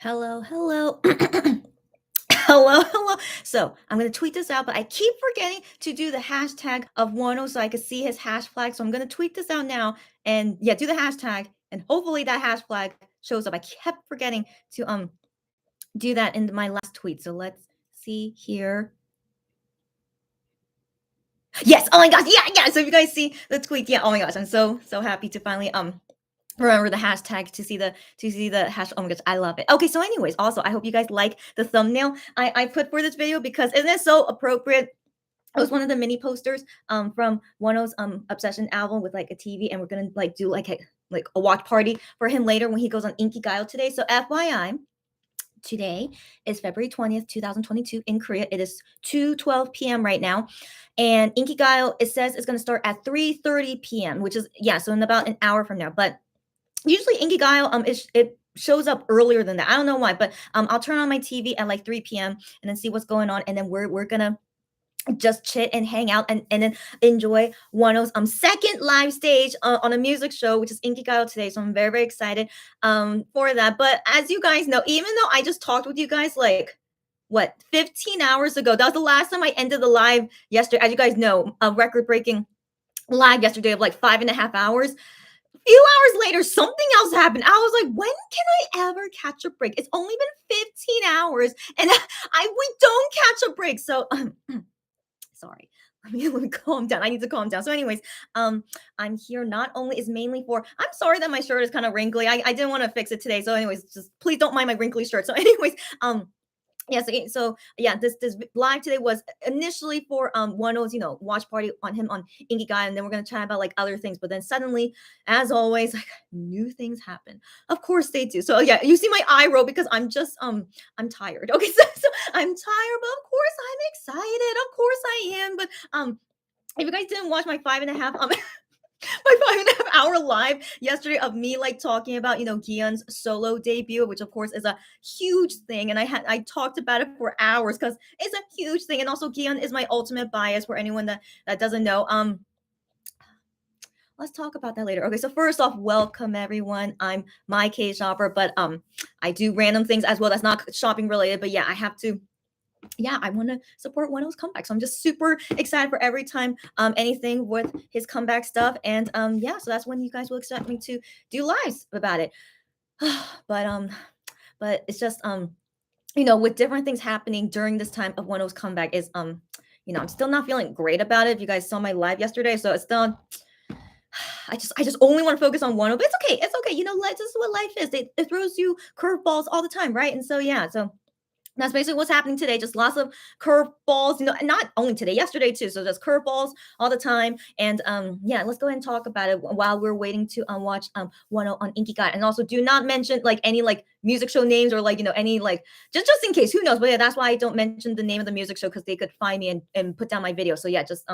Hello, hello. Hello, hello. So I'm gonna tweet this out, but I keep forgetting to do the hashtag of Wonho so I can see his hash flag. So I'm gonna tweet this out now and yeah, do the hashtag and hopefully that hash flag shows up. I kept forgetting to do that in my last tweet. So let's see here. Yes, oh my gosh, yeah. So if you guys see the tweet, yeah, oh my gosh, I'm so happy to finally remember the hashtag to see the hash. Oh my gosh, I love it. Okay, so anyways, also I hope you guys like the thumbnail I put for this video because isn't it so appropriate. It was one of the mini posters from Wano's Obsession album with like a TV, and we're gonna like do like a watch party for him later when he goes on Inky Guile today. So FYI, today is February 20th, 2022 in Korea. It is 2:12 p.m. right now. And Inky Guile, it says it's gonna start at 3:30 p.m., which is yeah, so in about an hour from now. But usually Inkigayo, it shows up earlier than that. I don't know why, but I'll turn on my TV at like 3 p.m. and then see what's going on, and then we're gonna just chit and hang out and then enjoy Wano's second live stage on a music show, which is Inkigayo today. So I'm very very excited for that. But as you guys know, even though I just talked with you guys like what 15 hours ago, that was the last time I ended the live yesterday. As you guys know, a record breaking live yesterday of like 5.5 hours. Few hours later, something else happened. I was like, when can I ever catch a break? It's only been 15 hours and we don't catch a break. So sorry. Let me calm down. I need to calm down. So, anyways, I'm here not only is mainly for I'm sorry that my shirt is kind of wrinkly. I didn't want to fix it today. So, anyways, just please don't mind my wrinkly shirt. So, anyways, yeah, so yeah, this live today was initially for one was watch party on him on Inky Guy, and then we're gonna chat about like other things. But then suddenly, as always, like new things happen. Of course they do. So yeah, you see my eye roll because I'm tired. Okay, so I'm tired, but of course I'm excited. Of course I am. But if you guys didn't watch my 5.5 my 5.5 hour live yesterday of me like talking about Giun's solo debut, which of course is a huge thing, and I talked about it for hours because it's a huge thing, and also Giun is my ultimate bias for anyone that doesn't know. Let's talk about that later. Okay, so first off, welcome everyone. I'm my K shopper, but I do random things as well that's not shopping related, but yeah, I have to yeah, I want to support Weno's comeback. So I'm just super excited for every time anything with his comeback stuff. And yeah, so that's when you guys will expect me to do lives about it. But it's just with different things happening during this time of Weno's comeback is I'm still not feeling great about it. If you guys saw my live yesterday, so it's still I just only want to focus on Weno, but it's okay. It's okay. This is what life is. It throws you curveballs all the time, right? And so yeah, so that's basically what's happening today. Just lots of curveballs, and not only today, yesterday too. So just curveballs all the time. And yeah, let's go ahead and talk about it while we're waiting to watch one on Inky Guy. And also do not mention like any like music show names or like any like just in case, who knows. But yeah, that's why I don't mention the name of the music show because they could find me and put down my video. So yeah, just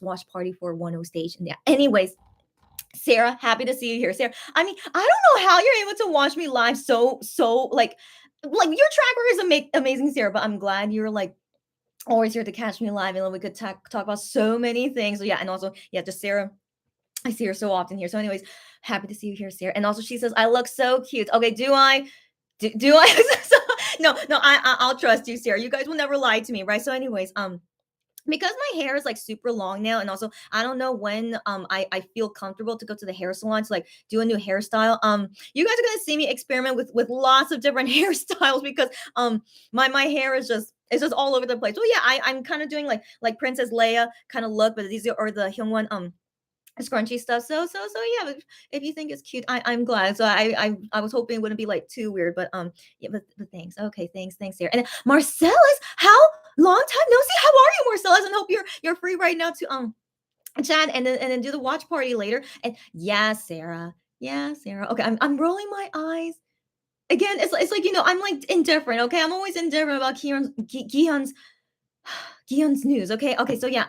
watch party for 10 stage. And yeah. Anyways. Sarah, happy to see you here. Sarah, I mean, I don't know how you're able to watch me live so like your track record is amazing, Sarah, but I'm glad you're like always here to catch me live and then we could talk about so many things. So yeah, and also yeah, just Sarah. I see her so often here. So, anyways, happy to see you here, Sarah. And also she says, I look so cute. Okay, do I? Do I? No, I'll trust you, Sarah. You guys will never lie to me, right? So, anyways, because my hair is like super long now, and also I don't know when I feel comfortable to go to the hair salon to like do a new hairstyle. You guys are gonna see me experiment with lots of different hairstyles because my hair is just it's just all over the place. So yeah, I'm kind of doing like Princess Leia kind of look, but these are the Hyungwon scrunchy stuff. So yeah, if you think it's cute, I'm glad. So I was hoping it wouldn't be like too weird, but yeah, but thanks. Okay, thanks, Sarah. And Marcellus, how long time no see? How are you, Marcellus? And hope you're free right now to chat and then do the watch party later. And yeah, Sarah. Yeah, Sarah. Okay, I'm rolling my eyes. Again, it's like I'm like indifferent, okay? I'm always indifferent about Gion's news. Okay. So yeah,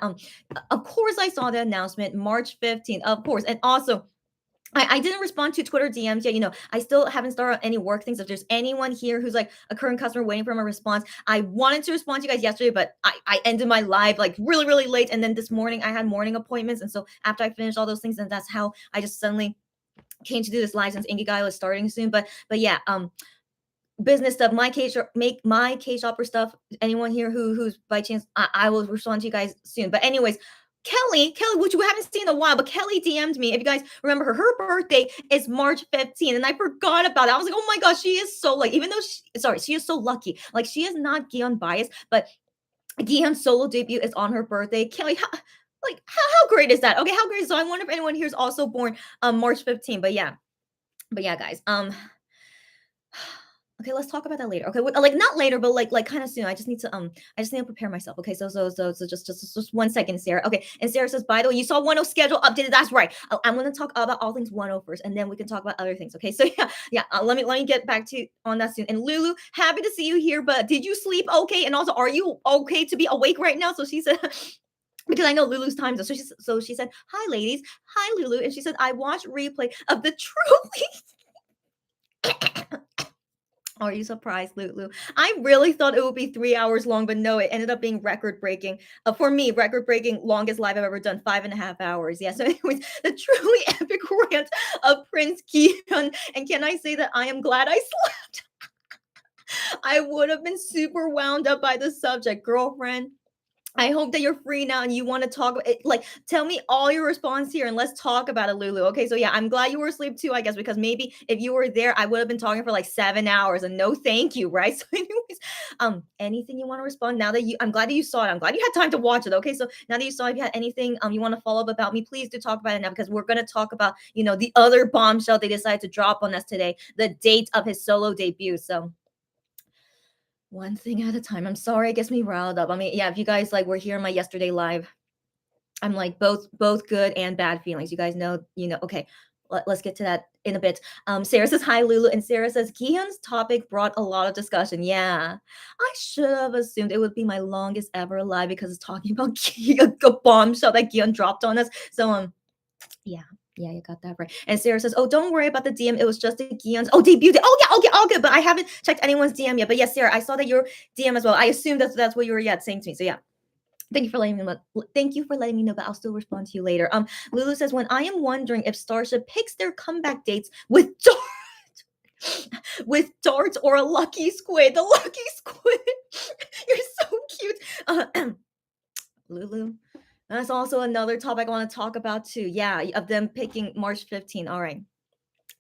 of course I saw the announcement March 15th, of course, and also. I didn't respond to Twitter DMs yet. I still haven't started any work things. If there's anyone here who's like a current customer waiting for my response, I wanted to respond to you guys yesterday, but I ended my live like really, really late. And then this morning I had morning appointments. And so after I finished all those things, and that's how I just suddenly came to do this live since Inky Guy is starting soon. But yeah, business stuff, my case make my case shopper stuff. Anyone here who's by chance, I will respond to you guys soon. But anyways, Kelly, which we haven't seen in a while, but Kelly DM'd me. If you guys remember her birthday is March 15th, and I forgot about it. I was like, oh my gosh, she is so like, even though she is so lucky. Like she is not Gion biased, but Gihan's solo debut is on her birthday. Kelly, how great is that? Okay, how great is that? So I wonder if anyone here is also born March 15th. But yeah, guys. Okay, let's talk about that later. Okay, like not later, but like kind of soon. I just need to prepare myself. Okay, so just 1 second, Sarah. Okay, and Sarah says, by the way, you saw 1 schedule updated. That's right. I'm gonna talk about all things 1 first, and then we can talk about other things. Okay, so yeah. Let me get back to on that soon. And Lulu, happy to see you here. But did you sleep okay? And also, are you okay to be awake right now? So she said. Because I know Lulu's time zone. So she said, "Hi, ladies. Hi, Lulu." And she said, "I watched replay of the truly." Are you surprised, Lulu? I really thought it would be 3 hours long, but no, it ended up being record breaking. For me, record breaking, longest live I've ever done, 5.5 hours. Yeah. So, anyways, the truly epic rant of Prince Keon. And can I say that I am glad I slept? I would have been super wound up by the subject, girlfriend. I hope that you're free now and you want to talk like tell me all your response here and let's talk about it, Lulu. Okay, so yeah, I'm glad you were asleep too, I guess, because maybe if you were there, I would have been talking for like 7 hours and no thank you, right? So, anyways, anything you want to respond now that I'm glad that you saw it. I'm glad you had time to watch it. Okay, so now that you saw it, if you had anything you want to follow up about me, please do talk about it now because we're gonna talk about the other bombshell they decided to drop on us today, the date of his solo debut. So one thing at a time. I'm sorry, it gets me riled up. I mean, yeah, if you guys like were here in my yesterday live, I'm like both good and bad feelings. You guys know. Okay, let's get to that in a bit. Sarah says hi, Lulu, and Sarah says Kian's topic brought a lot of discussion. Yeah, I should have assumed it would be my longest ever live because it's talking about a bombshell that Kian dropped on us. So yeah. Yeah, you got that right. And Sarah says, "Oh, don't worry about the DM. It was just a Gion's debut. Oh yeah, okay, all good. But I haven't checked anyone's DM yet. But yes, Sarah, I saw that your DM as well. I assumed that's what you were saying to me. So yeah, thank you for letting me know. Thank you for letting me know. But I'll still respond to you later. Lulu says, when I am wondering if Starship picks their comeback dates with with darts or a lucky squid. The lucky squid. You're so cute, Lulu. That's also another topic I want to talk about too. Yeah, of them picking March 15. All right.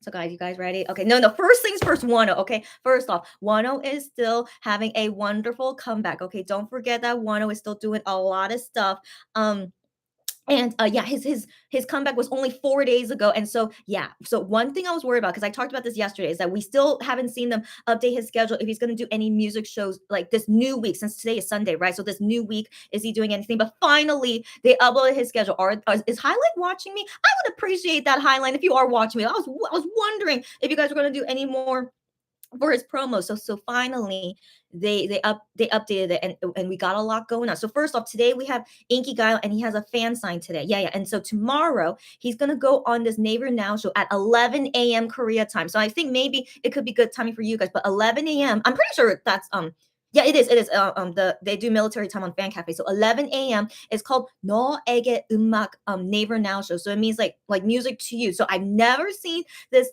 So guys, you guys ready? Okay, no. First things first, Wonho. Okay, first off, Wonho is still having a wonderful comeback. Okay, don't forget that Wonho is still doing a lot of stuff. And yeah, his comeback was only 4 days ago, and so yeah. So one thing I was worried about because I talked about this yesterday is that we still haven't seen them update his schedule if he's going to do any music shows like this new week since today is Sunday, right? So this new week, is he doing anything? But finally, they uploaded his schedule. Is Highlight watching me? I would appreciate that, Highlight, if you are watching me. I was wondering if you guys were going to do any more for his promo. So finally they updated it and we got a lot going on. So first off, today we have Inky Guile and he has a fan sign today. Yeah. And so tomorrow he's gonna go on this Neighbor Now show at 11 a.m. Korea time. So I think maybe it could be good timing for you guys, but 11 a.m. I'm pretty sure that's yeah, it is. It is. They do military time on Fan Cafe. So 11 a.m. It's called 너에게 음악 Neighbor Now show. So it means like music to you. So I've never seen this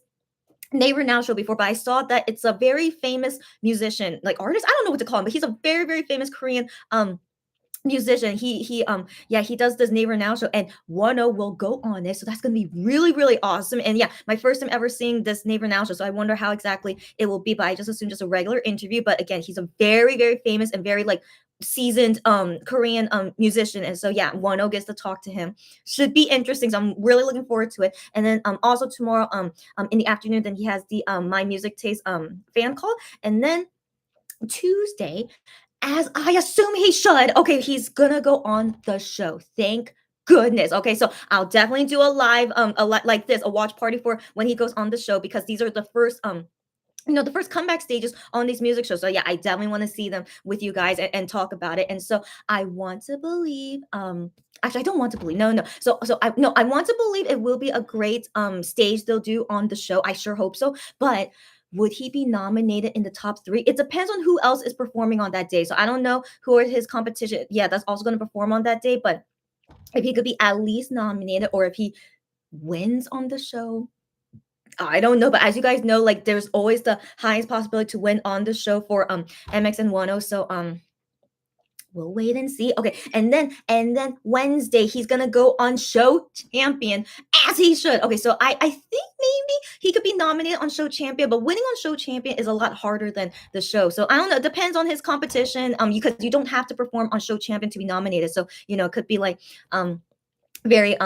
Neighbor Now show before, but I saw that it's a very famous musician, like artist. I don't know what to call him, but he's a very, very famous Korean musician. He does this Neighbor Now show, and Wonho will go on it. So that's gonna be really, really awesome. And yeah, my first time ever seeing this Neighbor Now show. So I wonder how exactly it will be, but I just assume just a regular interview. But again, he's a very, very famous and very like seasoned Korean musician. And so yeah, Wonho gets to talk to him. Should be interesting. So I'm really looking forward to it. And then also tomorrow in the afternoon, then he has the My Music Taste fan call. And then Tuesday, as I assume he should, okay, he's gonna go on the show. Thank goodness. Okay, so I'll definitely do a live like this, a watch party for when he goes on the show because these are the first the first comeback stages on these music shows. So yeah, I definitely want to see them with you guys and talk about it. And so I want to believe actually I don't want to believe. No. I want to believe it will be a great stage they'll do on the show. I sure hope so. But would he be nominated in the top 3? It depends on who else is performing on that day. So I don't know who are his competition. Yeah, that's also going to perform on that day. But if he could be at least nominated or if he wins on the show, I don't know, but as you guys know, like there's always the highest possibility to win on the show for MX and Wonho. So we'll wait and see. Okay, and then Wednesday he's gonna go on Show Champion as he should. Okay, so I think maybe he could be nominated on Show Champion, but winning on Show Champion is a lot harder than the show. So I don't know. It depends on his competition. Because you don't have to perform on Show Champion to be nominated. So it could be like very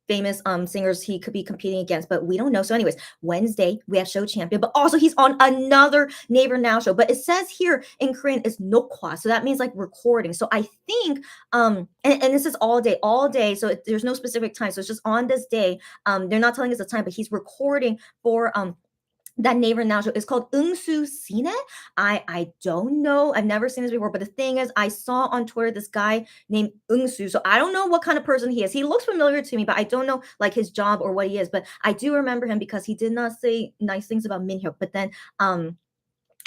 famous singers he could be competing against, but we don't know. So anyways, Wednesday we have Show Champion, but also he's on another Neighbor Now show, but it says here in Korean is Nokwa, so that means like recording. So I think and this is all day, so there's no specific time, so it's just on this day. They're not telling us the time, but he's recording for that Neighbor Now show is called Eungsu Sine. I don't know. I've never seen this before. But the thing is, I saw on Twitter this guy named Eungsu. So I don't know what kind of person he is. He looks familiar to me, but I don't know like his job or what he is. But I do remember him because he did not say nice things about Minhyuk. But then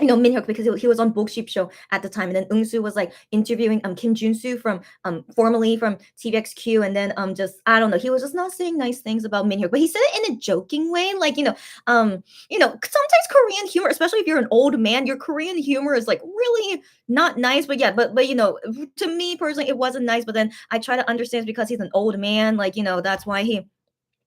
Minhyuk, because he was on Book Show at the time, and then Eungsu was like interviewing Kim Junsu from formerly from TVXQ, and then just I don't know, he was just not saying nice things about Minhyuk, but he said it in a joking way, like sometimes Korean humor, especially if you're an old man, your Korean humor is like really not nice, but yeah, but to me personally it wasn't nice, but then I try to understand because he's an old man, like that's why he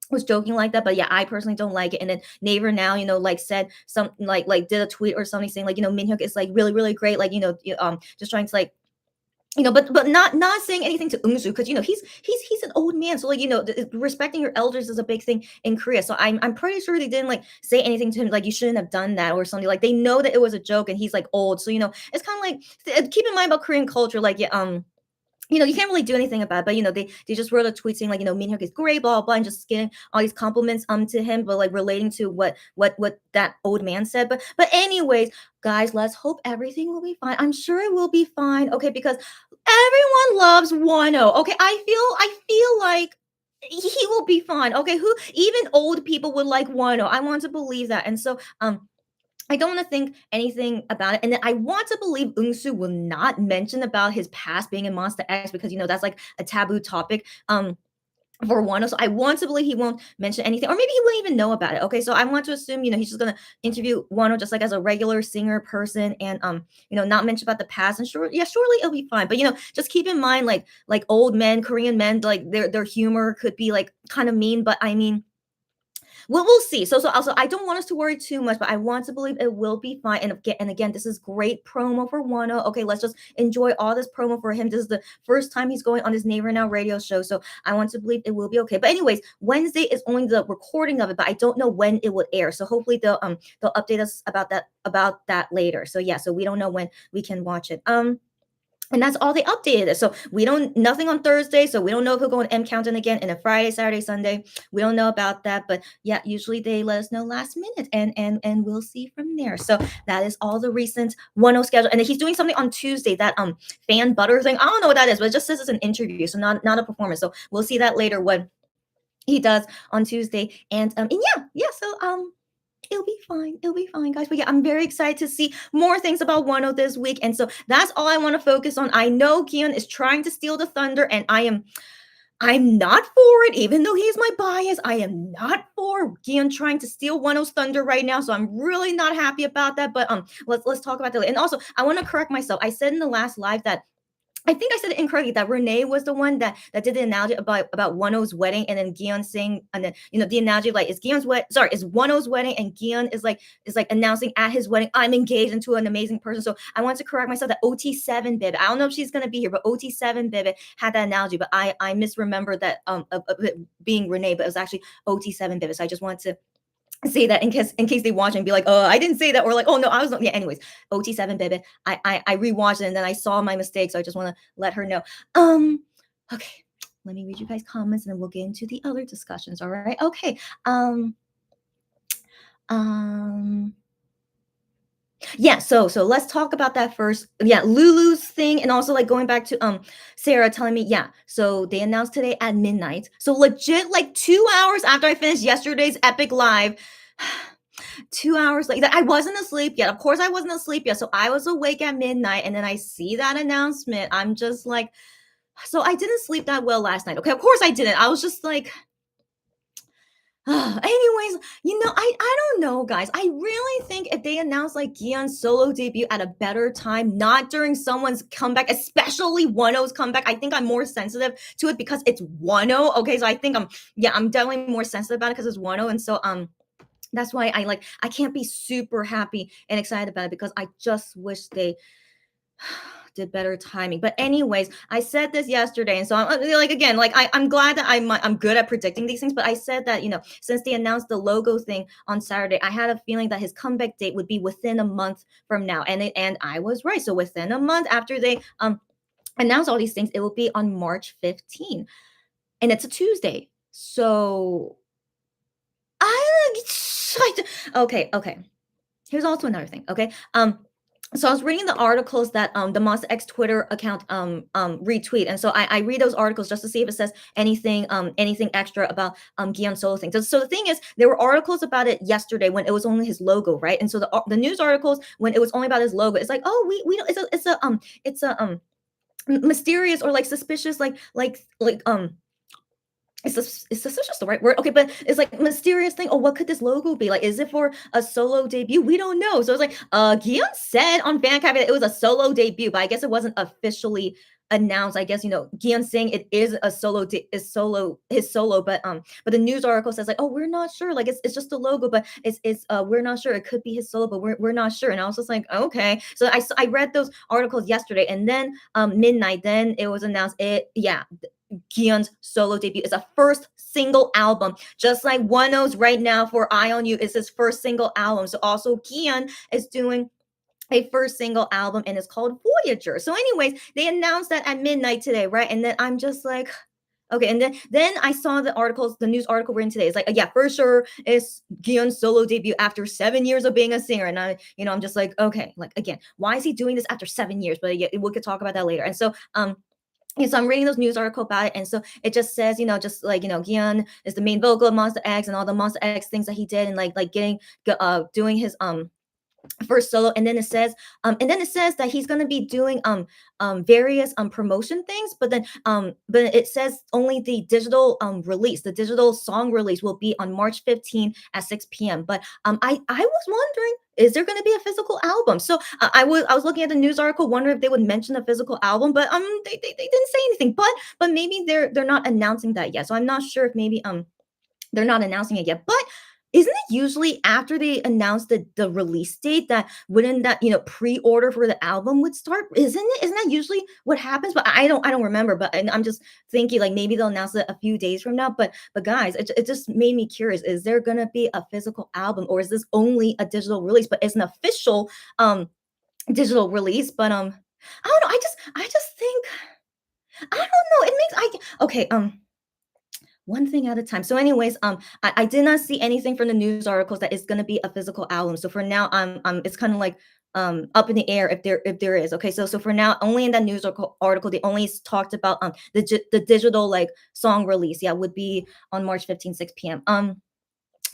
was joking like that. But yeah, I personally don't like it. And then Naver now, like said something like did a tweet or something saying like, Minhyuk is like really, really great. Like, just trying to like, but not saying anything to Eungsu because he's an old man. So like, respecting your elders is a big thing in Korea. So I'm pretty sure they didn't like say anything to him like you shouldn't have done that or something. Like they know that it was a joke and he's like old. So it's kind of like keep in mind about Korean culture, like yeah, you can't really do anything about it, but they just wrote a tweet saying like, Minhyuk is great, blah, blah, blah, and just getting all these compliments to him, but like relating to what that old man said. But anyways, guys, let's hope everything will be fine. I'm sure it will be fine, okay, because everyone loves Wonho. Okay, I feel like he will be fine. Okay, who even old people would like Wonho. I want to believe that. And so I don't want to think anything about it. And then I want to believe Eungsu will not mention about his past being in Monster X because that's like a taboo topic for Wano. So I want to believe he won't mention anything, or maybe he won't even know about it. Okay, so I want to assume he's just gonna interview Wano just like as a regular singer person, and not mention about the past. And surely it'll be fine. But just keep in mind like old men, Korean men, like their humor could be like kind of mean. But I mean, we'll see. So also I don't want us to worry too much, but I want to believe it will be fine. And again, this is great promo for Wano. Okay, let's just enjoy all this promo for him. This is the first time he's going on his Neighbor Now radio show, so I want to believe it will be okay. But anyways, Wednesday is only the recording of it, but I don't know when it will air. So hopefully they'll update us about that later. So yeah, so we don't know when we can watch it. And that's all they updated it. So nothing on Thursday. So we don't know if he'll go on M Countdown again. And a Friday, Saturday, Sunday, we don't know about that. But yeah, usually they let us know last minute, and we'll see from there. So that is all the recent 1-0 schedule. And he's doing something on Tuesday, that fan butter thing. I don't know what that is, but it just says it's an interview, so not a performance. So we'll see that later when he does on Tuesday. And yeah. So it'll be fine, guys. But yeah, I'm very excited to see more things about Wano this week. And so that's all I want to focus on. I know Gion is trying to steal the thunder, and I'm not for it, even though he's my bias. I am not for Gion trying to steal Wano's thunder right now. So I'm really not happy about that. But let's talk about that later. And also, I want to correct myself. I said in the last live that I think I said it incorrectly, that Wenee was the one that did the analogy about Wonho's wedding, and then Gion saying, and then the analogy like is Wonho's wedding, and Gion is like announcing at his wedding, I'm engaged into an amazing person. So I want to correct myself that OT7 Bebe, I don't know if she's gonna be here, but OT7 Bebe had that analogy, but I misremembered that of it being Wenee, but it was actually OT7 Bebe. So I just want to say that in case they watch and be like, oh, I didn't say that, or like, oh no, I was not. Yeah, anyways, OT7 Bebe. I rewatched it and then I saw my mistake, so I just want to let her know. Okay, let me read you guys' comments and then we'll get into the other discussions. All right, okay. Yeah, so let's talk about that first. Yeah, Lulu's thing, and also like going back to Sarah telling me, yeah, so they announced today at midnight. So legit like 2 hours after I finished yesterday's epic live. 2 hours later, I wasn't asleep yet. Of course I wasn't asleep yet. So I was awake at midnight, and then I see that announcement. I'm just like, so I didn't sleep that well last night. Okay, of course I didn't. I was just like, Anyways, I don't know, guys. I really think if they announce like Gion's solo debut at a better time, not during someone's comeback, especially Wonho's comeback, I think I'm more sensitive to it because it's Wonho. Okay, so I think I'm definitely more sensitive about it because it's Wonho, and so that's why I can't be super happy and excited about it because I just wish they did better timing. But anyways, I said this yesterday, and so I'm like again, like I'm glad that I'm good at predicting these things. But I said that since they announced the logo thing on Saturday, I had a feeling that his comeback date would be within a month from now, and I was right. So within a month after they announced all these things, it will be on March 15th, and it's a Tuesday. So I okay. Here's also another thing. Okay. So I was reading the articles that the Monster X Twitter account retweet, and so I read those articles just to see if it says anything extra about Guion Solo thing. So the thing is, there were articles about it yesterday when it was only his logo, right? And so the news articles when it was only about his logo, it's like, oh, we don't, it's a mysterious or like suspicious is suspicious the right word? Okay, but it's like mysterious thing. Oh, what could this logo be? Like, is it for a solo debut? We don't know. So it's like, Guillaume said on Fan Cafe that it was a solo debut, but I guess it wasn't officially announced. I guess Guillaume saying it is a his solo, but the news article says like, oh, we're not sure. Like, it's just a logo, but it's we're not sure. It could be his solo, but we're not sure. And I was just like, okay. So I read those articles yesterday, and then midnight, then it was announced. Gion's solo debut is a first single album, just like Wonho's right now for "Eye on You" is his first single album. So also Gion is doing a first single album, and it's called Voyager. So, anyways, they announced that at midnight today, right? And then I'm just like, okay. And then I saw the news article written today. It's like, yeah, for sure, it's Gion's solo debut after 7 years of being a singer. And I'm just like, okay, like again, why is he doing this after 7 years? But yeah, we could talk about that later. And so I'm reading those news article about it, and so it just says, just like Gion is the main vocal of Monster X and all the Monster X things that he did, and like getting doing his first solo, and then it says that he's going to be doing various promotion things, but it says only the digital song release will be on March 15th at 6 p.m. But I was wondering, is there going to be a physical album? So I was looking at the news article wondering if they would mention a physical album, but they didn't say anything. But maybe they're not announcing that yet, so I'm not sure if maybe they're not announcing it yet. But isn't it usually after they announce the release date that wouldn't that pre-order for the album would start? Isn't that usually what happens? But I don't remember. But and I'm just thinking like maybe they'll announce it a few days from now. But guys, it just made me curious. Is there gonna be a physical album, or is this only a digital release? But it's an official digital release. But I don't know. I just think I don't know. It makes I okay. One thing at a time. So, anyways, I did not see anything from the news articles that it's going to be a physical album. So for now, it's kind of like up in the air if there is. Okay, so for now, only in that news article they only talked about the digital like song release. Yeah, would be on March 15th, 6 p.m.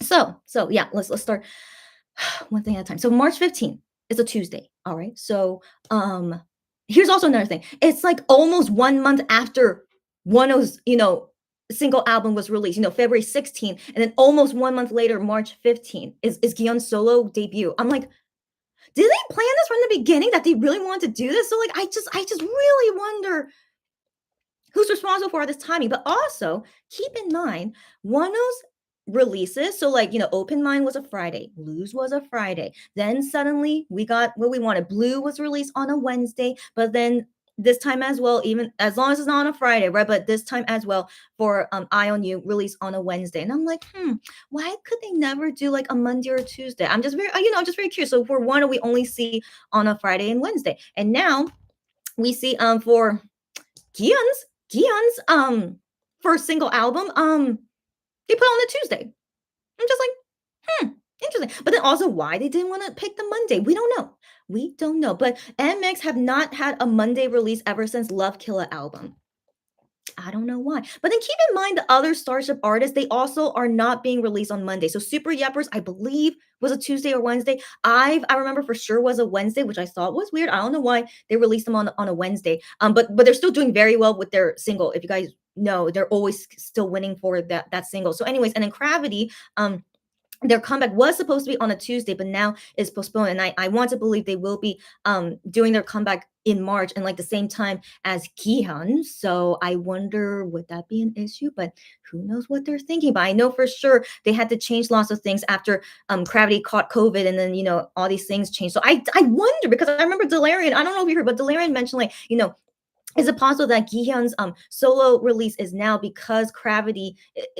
So yeah, let's start one thing at a time. So March 15th is a Tuesday. All right. So here's also another thing. It's like almost 1 month after One's single album was released, February 16th, and then almost 1 month later, March 15th, is Gion's solo debut. I'm like, did they plan this from the beginning that they really wanted to do this? So like I just really wonder who's responsible for this timing. But also keep in mind, Wano's releases. So like, Open Mind was a Friday, Lose was a Friday. Then suddenly we got what we wanted. Blue was released on a Wednesday, but then this time as well, even as long as it's not on a Friday, right? But this time as well for Eye on You release on a Wednesday. And I'm like, why could they never do like a Monday or a Tuesday? I'm just very, I'm just very curious. So for one, we only see on a Friday and Wednesday. And now we see for Gion's first single album, they put on a Tuesday. I'm just like, interesting. But then also why they didn't want to pick the Monday, we don't know. We don't know. But MX have not had a Monday release ever since Love Killer album. I don't know why. But then keep in mind the other Starship artists, they also are not being released on Monday. So Super Yeppers, I believe, was a Tuesday or Wednesday. I remember for sure was a Wednesday, which I thought was weird. I don't know why they released them on a Wednesday. But they're still doing very well with their single. If you guys know, they're always still winning for that single. So, anyways, and then Gravity, their comeback was supposed to be on a Tuesday, but now is postponed. And I want to believe they will be doing their comeback in March and like the same time as Gihan. So I wonder would that be an issue? But who knows what they're thinking. But I know for sure they had to change lots of things after Gravity caught COVID and then all these things changed. So I wonder because I remember Delarian, I don't know if you heard, but Delarian mentioned like, is it possible that Gihyun's solo release is now because Gravity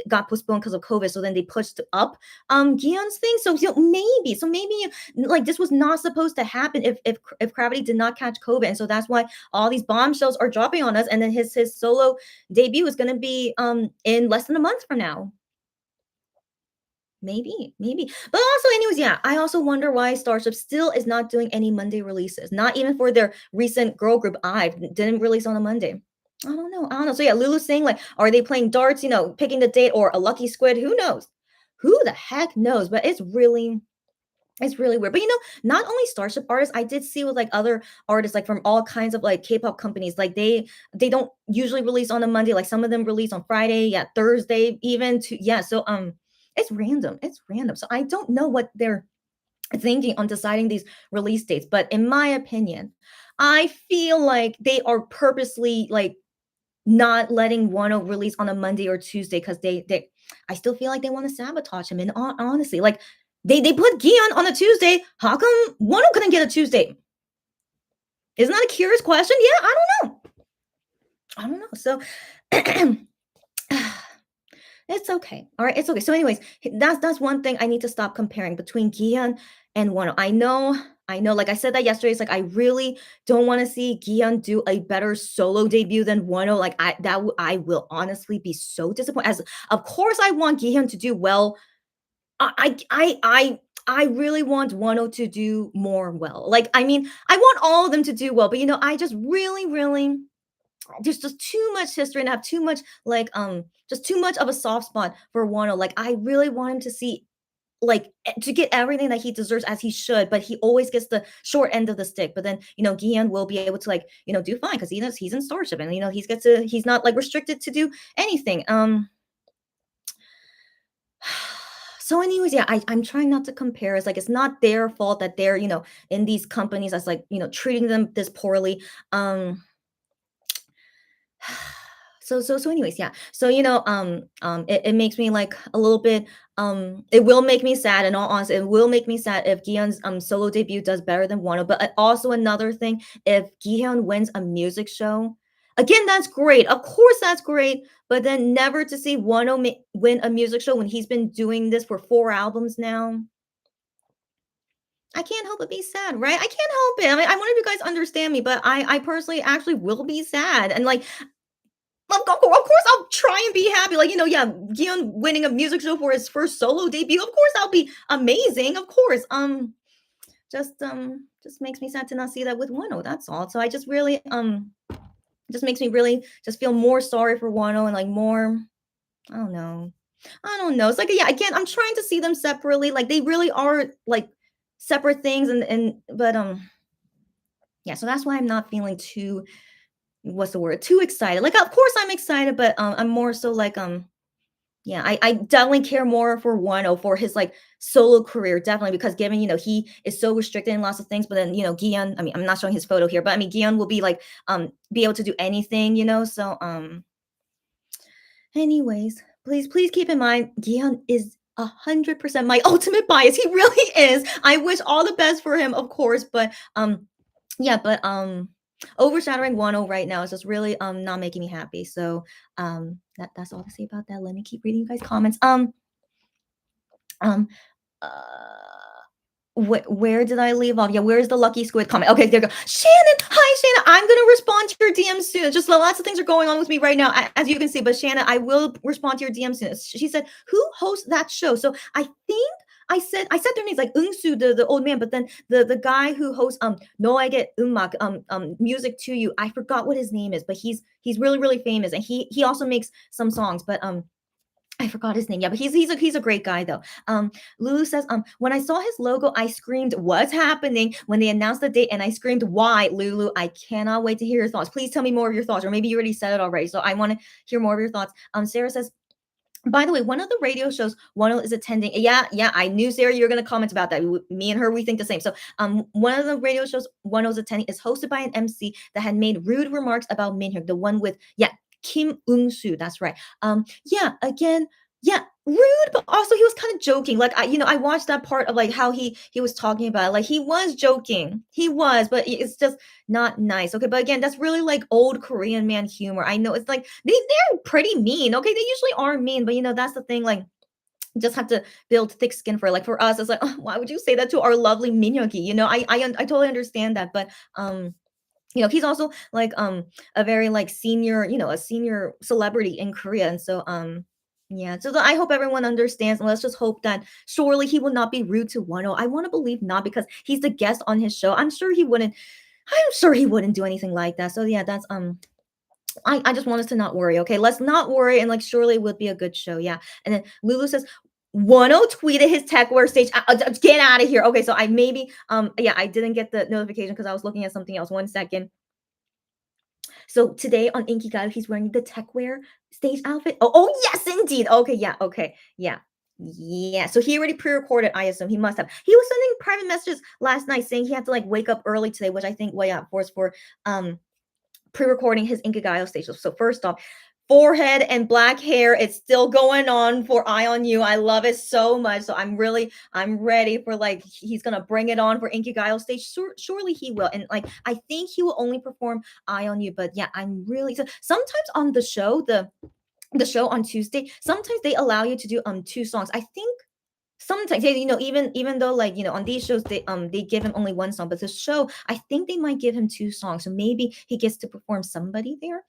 got postponed because of COVID? So then they pushed up Gihyun's thing. So maybe like this was not supposed to happen if Gravity did not catch COVID, and so that's why all these bombshells are dropping on us. And then his solo debut is going to be in less than a month from now. Maybe. But also, anyways, yeah, I also wonder why Starship still is not doing any Monday releases. Not even for their recent girl group IVE didn't release on a Monday. I don't know. So yeah, Lulu's saying like, are they playing darts, picking the date or a lucky squid? Who knows? Who the heck knows? But it's really weird. But not only Starship artists, I did see with like other artists, like from all kinds of like K-pop companies, like they don't usually release on a Monday. Like some of them release on Friday, yeah, Thursday, even to yeah. So it's random. It's random. So I don't know what they're thinking on deciding these release dates. But in my opinion, I feel like they are purposely like not letting Wonho release on a Monday or Tuesday because they I still feel like they want to sabotage him. And honestly, like they put Gion on a Tuesday. How come Wonho couldn't get a Tuesday? Isn't that a curious question? Yeah, I don't know. I don't know. So it's okay. All right, it's okay. So, anyways, that's one thing I need to stop comparing between Gion and Wonho. I know. Like I said that yesterday, it's like I really don't want to see Gion do a better solo debut than Wonho. Like I will honestly be so disappointed. As of course, I want Gion to do well. I really want Wonho to do more well. Like I mean, I want all of them to do well, but I just really, really there's just too much history and I have too much like just too much of a soft spot for Wano. Like I really want him to see like to get everything that he deserves as he should, but he always gets the short end of the stick. But then Gian will be able to like do fine because he knows he's in Starship and he's not like restricted to do anything. So anyways, yeah, I'm trying not to compare. It's like it's not their fault that they're in these companies that's like treating them this poorly. So anyways, yeah. So it makes me like a little bit it will make me sad in all honesty. It will make me sad if Gihyun's solo debut does better than Wano. But also another thing, if Gihyun wins a music show, again, that's great. Of course that's great. But then never to see Wano win a music show when he's been doing this for 4 albums now. I can't help but be sad, right? I can't help it. I mean, I wonder if you guys understand me, but I personally actually will be sad. And like of course, I'll try and be happy. Like, yeah, Gion winning a music show for his first solo debut. Of course, I'll be amazing. Of course. Just makes me sad to not see that with Wano. That's all. So I just really just makes me really just feel more sorry for Wano and like more. I don't know. I don't know. It's like yeah, again, I'm trying to see them separately. Like they really are like separate things, and but yeah. So that's why I'm not feeling too what's the word? Too excited. Like, of course I'm excited, but I'm more so like yeah, I definitely care more for Wano for his like solo career, definitely because given he is so restricted in lots of things, but then Gion, I mean I'm not showing his photo here, but I mean Gion will be like be able to do anything, so anyways, please keep in mind Gion is 100% my ultimate bias. He really is. I wish all the best for him, of course, but yeah, but overshadowing Wano right now is just really not making me happy. So that's all to say about that. Let me keep reading you guys comments. Um uh where did I leave off? Yeah, where's the lucky squid comment? Okay, there we go. Shannon, hi Shannon. I'm gonna respond to your DM soon. Just lots of things are going on with me right now, as you can see. But Shannon, I will respond to your DM soon. She said, "Who hosts that show?" So I think I said their names like Eunsu, the old man, but then the guy who hosts Noege Ummak music to you. I forgot what his name is, but he's really really famous, and he also makes some songs, but I forgot his name. Yeah, but he's a great guy though. Lulu says, when I saw his logo, I screamed, "What's happening?" When they announced the date, and I screamed, "Why, Lulu?" I cannot wait to hear your thoughts. Please tell me more of your thoughts, or maybe you already said it already. So I want to hear more of your thoughts. Sarah says, by the way, one of the radio shows Wonho is attending. Yeah, yeah, I knew Sarah you were gonna comment about that. Me and her, we think the same. So, one of the radio shows Wonho's attending is hosted by an MC that had made rude remarks about Minhyuk, the one with Kim Eung Soo. That's right. Yeah, again, yeah, rude, but also he was kind of joking. Like I watched that part of like how he was talking about it. Like he was joking, he was, but it's just not nice. Okay, but again, that's really like old Korean man humor. I know it's like they're pretty mean. Okay, they usually are mean, but that's the thing. Like, you just have to build thick skin for it. Like for us, it's like, oh, why would you say that to our lovely Minyogi? I totally understand that, but he's also like a very like senior, a senior celebrity in Korea, and so yeah. So I hope everyone understands, and let's just hope that surely he will not be rude to Wano. I want to believe not because he's the guest on his show. I'm sure he wouldn't. I'm sure he wouldn't do anything like that. So yeah, that's I just want us to not worry, okay? Let's not worry, and like surely it would be a good show, yeah. And then Lulu says, "Wano tweeted his techwear stage. Get out of here." Okay, so I maybe yeah, I didn't get the notification because I was looking at something else. 1 second. So today on Inkigayo, he's wearing the techwear stage outfit. Oh yes, indeed. Okay, yeah, okay, yeah. Yeah, so he already pre-recorded. I assume he must have. He was sending private messages last night saying he had to like wake up early today, which I think, well, yeah, for pre-recording his Inkigayo stage. So first off, forehead and black hair. It's still going on for Eye on You. I love it so much. So I'm ready for like he's gonna bring it on for Inkigayo stage. Surely he will. And like I think he will only perform Eye on You. But yeah, I'm really so sometimes on the show, the show on Tuesday, sometimes they allow you to do two songs. I think sometimes, yeah, even though like on these shows they give him only one song, but the show I think they might give him two songs, so maybe he gets to perform somebody there.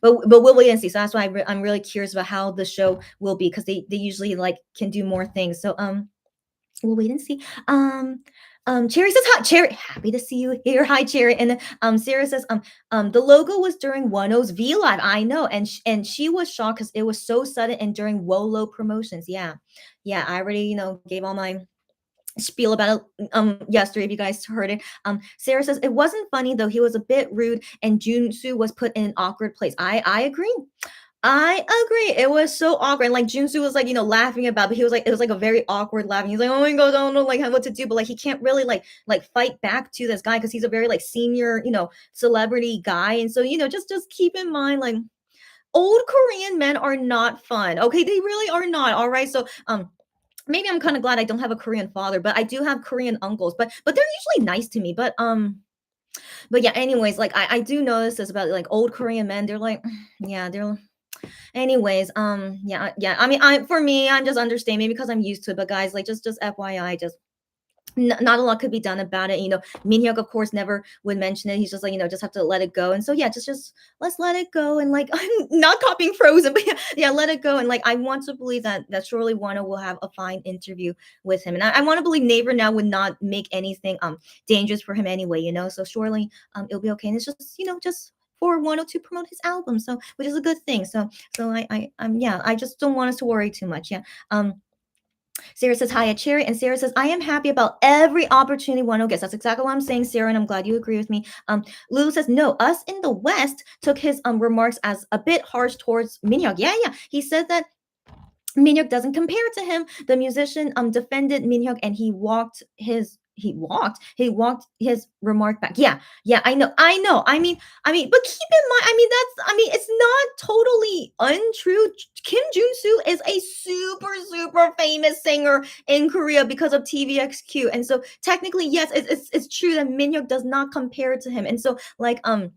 But we'll wait and see. So that's why I'm really curious about how the show will be because they usually like can do more things. So we'll wait and see. Cherry says hi. Cherry, happy to see you here. Hi, Cherry. And then Sarah says the logo was during Wano's V Live. I know, and and she was shocked because it was so sudden and during Wolo promotions. Yeah, yeah. I already gave all my spiel about it yesterday if you guys heard it. Sarah says it wasn't funny though. He was a bit rude, and Junsu was put in an awkward place. I agree. I agree. It was so awkward. And like Junsu was like, laughing about, but he was like, it was like a very awkward laughing. He's like, oh my god, I don't know like what to do. But like he can't really like fight back to this guy because he's a very like senior, celebrity guy. And so, just keep in mind, like old Korean men are not fun. Okay, they really are not. All right. So maybe I'm kind of glad I don't have a Korean father, but I do have Korean uncles. But they're usually nice to me. But yeah, anyways, like I do notice this about like old Korean men. They're like, yeah, they're anyways, yeah, yeah. I mean, for me, I'm just understanding maybe because I'm used to it. But guys, like just FYI, just not a lot could be done about it. Min Hyuk, of course, never would mention it. He's just like, just have to let it go. And so yeah, just let's let it go. And like I'm not copying Frozen, but yeah, let it go. And like I want to believe that surely Wano will have a fine interview with him. And I want to believe Naver now would not make anything dangerous for him anyway, So surely it'll be okay. And it's just for Wano to promote his album. So which is a good thing. So yeah, I just don't want us to worry too much. Yeah. Sarah says hi at Cherry, and Sarah says I am happy about every opportunity Wano gets. That's exactly what I'm saying, Sarah, and I'm glad you agree with me. Lulu says no. Us in the West took his remarks as a bit harsh towards Minhyuk. Yeah, yeah. He said that Minhyuk doesn't compare to him. The musician defended Minhyuk, and he walked his remark back. Yeah, yeah, I know. But keep in mind, it's not totally untrue. Kim Junsu is a super, super famous singer in Korea because of TVXQ. And so technically, yes, it's true that Minhyuk does not compare to him. And so like Kim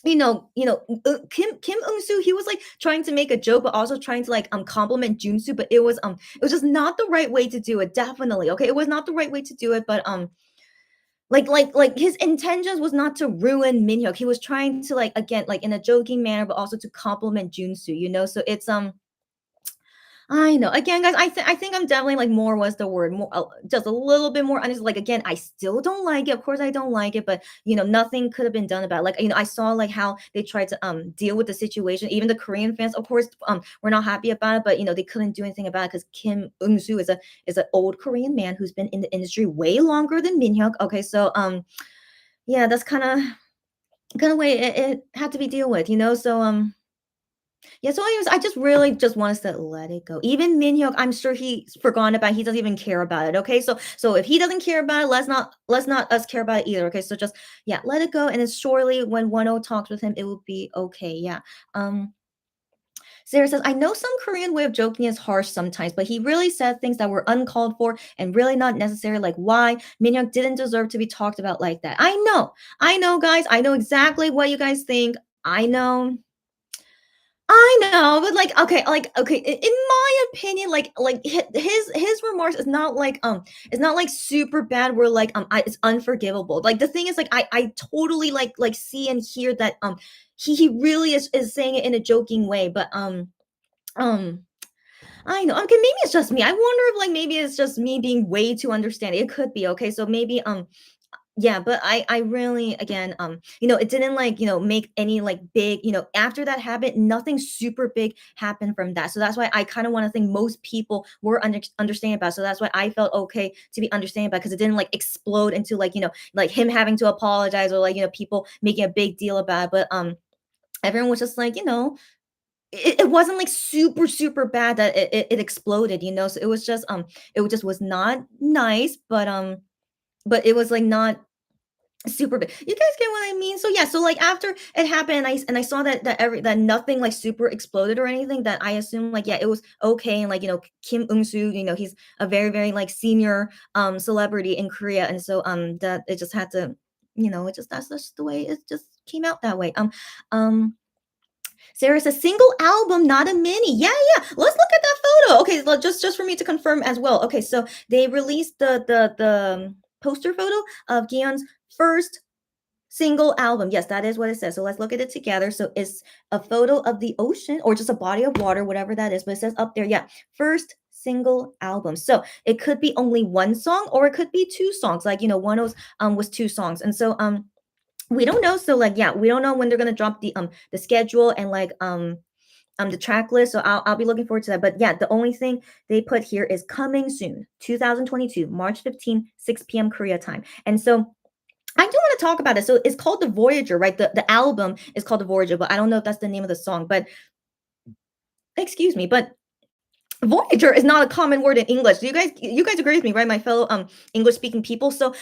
Eun-soo, he was like trying to make a joke, but also trying to like compliment Junsu, but it was just not the right way to do it. Definitely, okay, it was not the right way to do it, but like his intentions was not to ruin Minhyuk. He was trying to like again like in a joking manner, but also to compliment Junsu. So it's I know. Again, guys, I think I'm definitely like more was the word more just a little bit more honest. Like again, I still don't like it. Of course, I don't like it, but nothing could have been done about it. Like I saw like how they tried to deal with the situation. Even the Korean fans, of course, were not happy about it, but they couldn't do anything about it because Kim Eun Soo is an old Korean man who's been in the industry way longer than Min Hyuk. Okay, so yeah, that's kind of way it had to be deal with. So yeah, so anyways, I just really just want us to let it go. Even Minhyuk, I'm sure he's forgotten about. He doesn't even care about it. Okay, so if he doesn't care about it, let's not us care about it either. Okay, so just yeah, let it go. And then surely when Wonho talks with him, it will be okay. Yeah. Um. Sarah says, I know some Korean way of joking is harsh sometimes, but he really said things that were uncalled for and really not necessary. Like why Minhyuk didn't deserve to be talked about like that. I know, guys. I know exactly what you guys think. I know. I know, but okay, in my opinion, like his remarks is not like it's not like super bad where like it's unforgivable. Like the thing is like I totally like see and hear that he really is saying it in a joking way, but um I know. Okay, maybe it's just me. I wonder if like maybe it's just me being way too understanding. It could be okay. So maybe yeah, but I really again it didn't like make any like big after that happened nothing super big happened from that. So that's why I kind of want to think most people were understanding about it. So that's why I felt okay to be understanding about because it didn't like explode into like like him having to apologize or like people making a big deal about it. But everyone was just like it wasn't like super super bad that it exploded. So it was just it just was not nice, but it was like not super big. You guys get what I mean? So yeah, so like after it happened, and I saw that nothing like super exploded or anything. That I assumed like yeah, it was okay. And like Kim Eun Soo, he's a very very like senior celebrity in Korea, and so that it just had to, it just that's just the way it just came out that way. Sarah says single album, not a mini. Yeah, yeah. Let's look at that photo. Okay, just for me to confirm as well. Okay, so they released the poster photo of Gion's first single album. Yes, that is what it says. So let's look at it together. So it's a photo of the ocean or just a body of water, whatever that is. But it says up there, yeah, first single album. So it could be only one song or it could be two songs. Like one was two songs, and so we don't know. So like yeah, we don't know when they're gonna drop the schedule and like the track list. So I'll be looking forward to that. But yeah, the only thing they put here is coming soon, 2022, March 15, 6 p.m. Korea time. And so I do want to talk about it. So it's called The Voyager, right? The album is called The Voyager, but I don't know if that's the name of the song. But excuse me, but Voyager is not a common word in English. Do you guys agree with me, right? My fellow English speaking people. So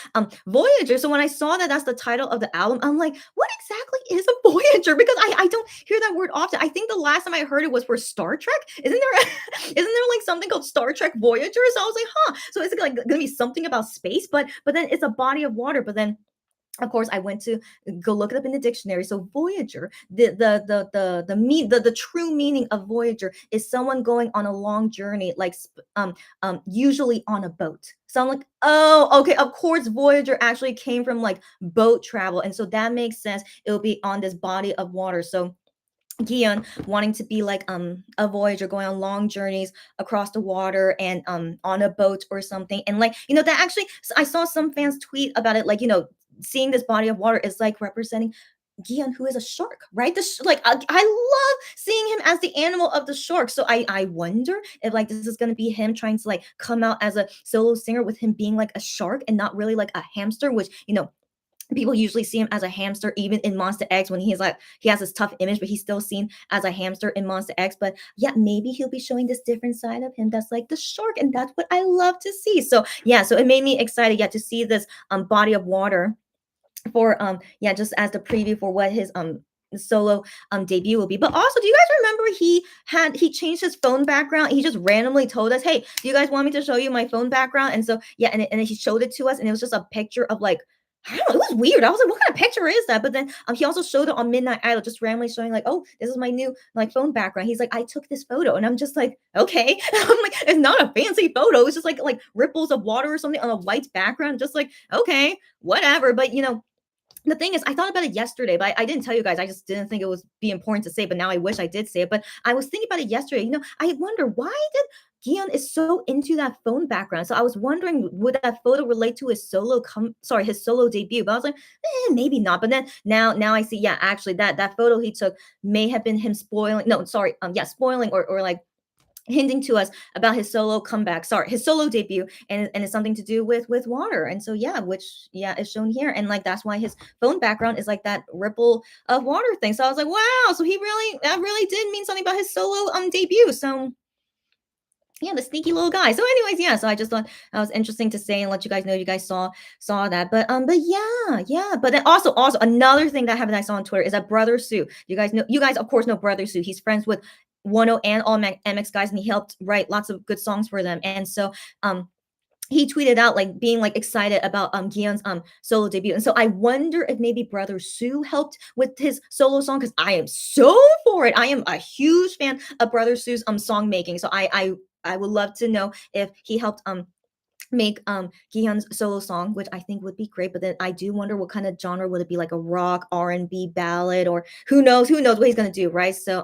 Voyager. So when I saw that that's the title of the album, I'm like, what exactly is a Voyager? Because I don't hear that word often. I think the last time I heard it was for Star Trek. Isn't there isn't there like something called Star Trek Voyager? So I was like, huh. So is it like gonna be something about space? But then it's a body of water. But then of course I went to go look it up in the dictionary. So Voyager, the true meaning of Voyager is someone going on a long journey, like usually on a boat. So I'm like, oh, okay, of course Voyager actually came from like boat travel, and so that makes sense. It'll be on this body of water. So Gion wanting to be like a voyager going on long journeys across the water and on a boat or something. And like that actually I saw some fans tweet about it, like seeing this body of water is like representing Gion, who is a shark, right? Like I love seeing him as the animal of the shark. So I wonder if like this is gonna be him trying to like come out as a solo singer with him being like a shark and not really like a hamster, which people usually see him as a hamster even in Monster X when he's like he has this tough image, but he's still seen as a hamster in Monster X. But yeah, maybe he'll be showing this different side of him that's like the shark, and that's what I love to see. So yeah, so it made me excited, yeah, to see this body of water for yeah, just as the preview for what his solo debut will be. But also, do you guys remember he changed his phone background? He just randomly told us, hey, do you guys want me to show you my phone background? And so yeah, and then he showed it to us, and it was just a picture of like, I don't know, it was weird. I was like, what kind of picture is that? But then he also showed it on Midnight Idol, just randomly showing like, oh, this is my new like phone background. He's like, I took this photo, and I'm just like, okay. I'm like, it's not a fancy photo. It's just like ripples of water or something on a white background. Just like, okay, whatever. But the thing is, I thought about it yesterday, but I didn't tell you guys. I just didn't think it was be important to say. But now I wish I did say it. But I was thinking about it yesterday. I wonder why did Gion is so into that phone background. So I was wondering, would that photo relate to his his solo debut? But I was like, maybe not. But then now I see, yeah, actually that photo he took may have been him spoiling. No, sorry, yeah, spoiling or like hinting to us about his solo comeback, sorry, his solo debut, and it's something to do with water. And so yeah, which yeah is shown here, and like that's why his phone background is like that ripple of water thing. So I was like, wow, so he really that really did mean something about his solo debut. So yeah, the sneaky little guy. So anyways, yeah, so I just thought that was interesting to say and let you guys know you guys saw that. But yeah, but then also another thing that happened I saw on Twitter is that Brother Sue. You guys of course know Brother Sue. He's friends with Wonho and all MX guys, and he helped write lots of good songs for them. And so he tweeted out like being like excited about Gion's solo debut. And so I wonder if maybe Brother Sue helped with his solo song, because I am so for it. I am a huge fan of Brother Sue's song making. So I would love to know if he helped make Gihan's solo song, which I think would be great. But then I do wonder what kind of genre would it be, like a rock, R&B ballad, or who knows what he's gonna do, right? So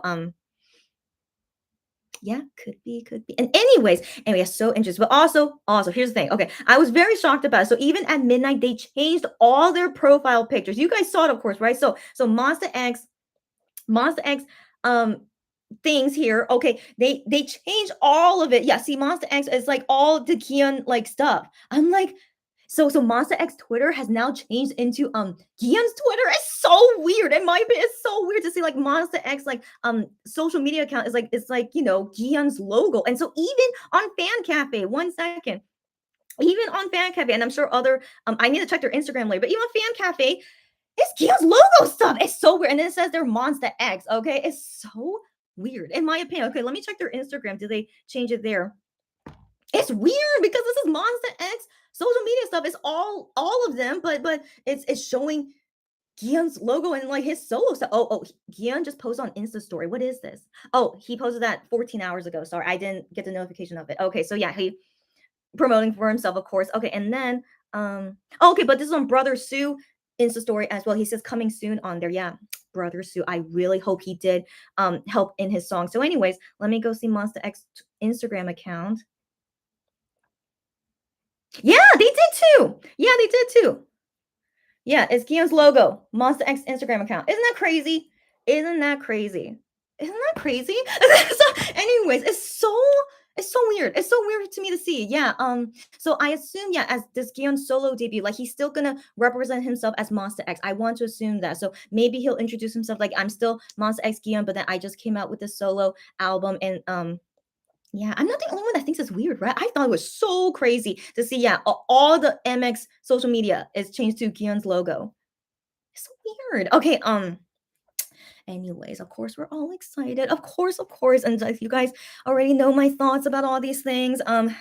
yeah, could be. And anyway, so interesting. But also, here's the thing. Okay, I was very shocked about it. So even at midnight, they changed all their profile pictures. You guys saw it, of course, right? So Monster X, um, things here. Okay, they changed all of it. Yeah, see, Monster X is like all the Kian like stuff. I'm like, so Monster X Twitter has now changed into Gian's Twitter. It's so weird. In my opinion, it's so weird to see like Monster X like social media account is like it's like Gian's logo. And so even on Fan Cafe, 1 second. Even on Fan Cafe, and I'm sure other I need to check their Instagram later, but even on Fan Cafe, it's Gian's logo stuff. It's so weird. And then it says they're Monster X. Okay. It's so weird, in my opinion. Okay, let me check their Instagram. Did they change it there? It's weird because this is Monster X social media stuff. It's all of them, but it's showing Gian's logo and like his solo stuff. Oh, Gian just posted on Insta story. What is this? Oh, he posted that 14 hours ago. Sorry, I didn't get the notification of it. Okay, so yeah, he promoting for himself, of course. Okay, and then okay, but this is on Brother Sue Insta story as well. He says coming soon on there. Yeah, Brother Sue. I really hope he did help in his song. So, anyways, let me go see Monster X Instagram account. Yeah, they did too. Yeah, they did too. Yeah, it's Guillaume's logo, Monster X Instagram account. Isn't that crazy? Isn't that crazy? Isn't that crazy? So, anyways, it's so weird. It's so weird to me to see. Yeah. So I assume, yeah, as this Guillaume solo debut, like he's still gonna represent himself as Monster X. I want to assume that. So maybe he'll introduce himself like I'm still Monster X Guillaume, but then I just came out with this solo album and yeah, I'm not the only one that thinks it's weird, right? I thought it was so crazy to see, yeah, all the MX social media is changed to Gion's logo. It's so weird. Okay, anyways, of course, we're all excited. Of course. And if you guys already know my thoughts about all these things, why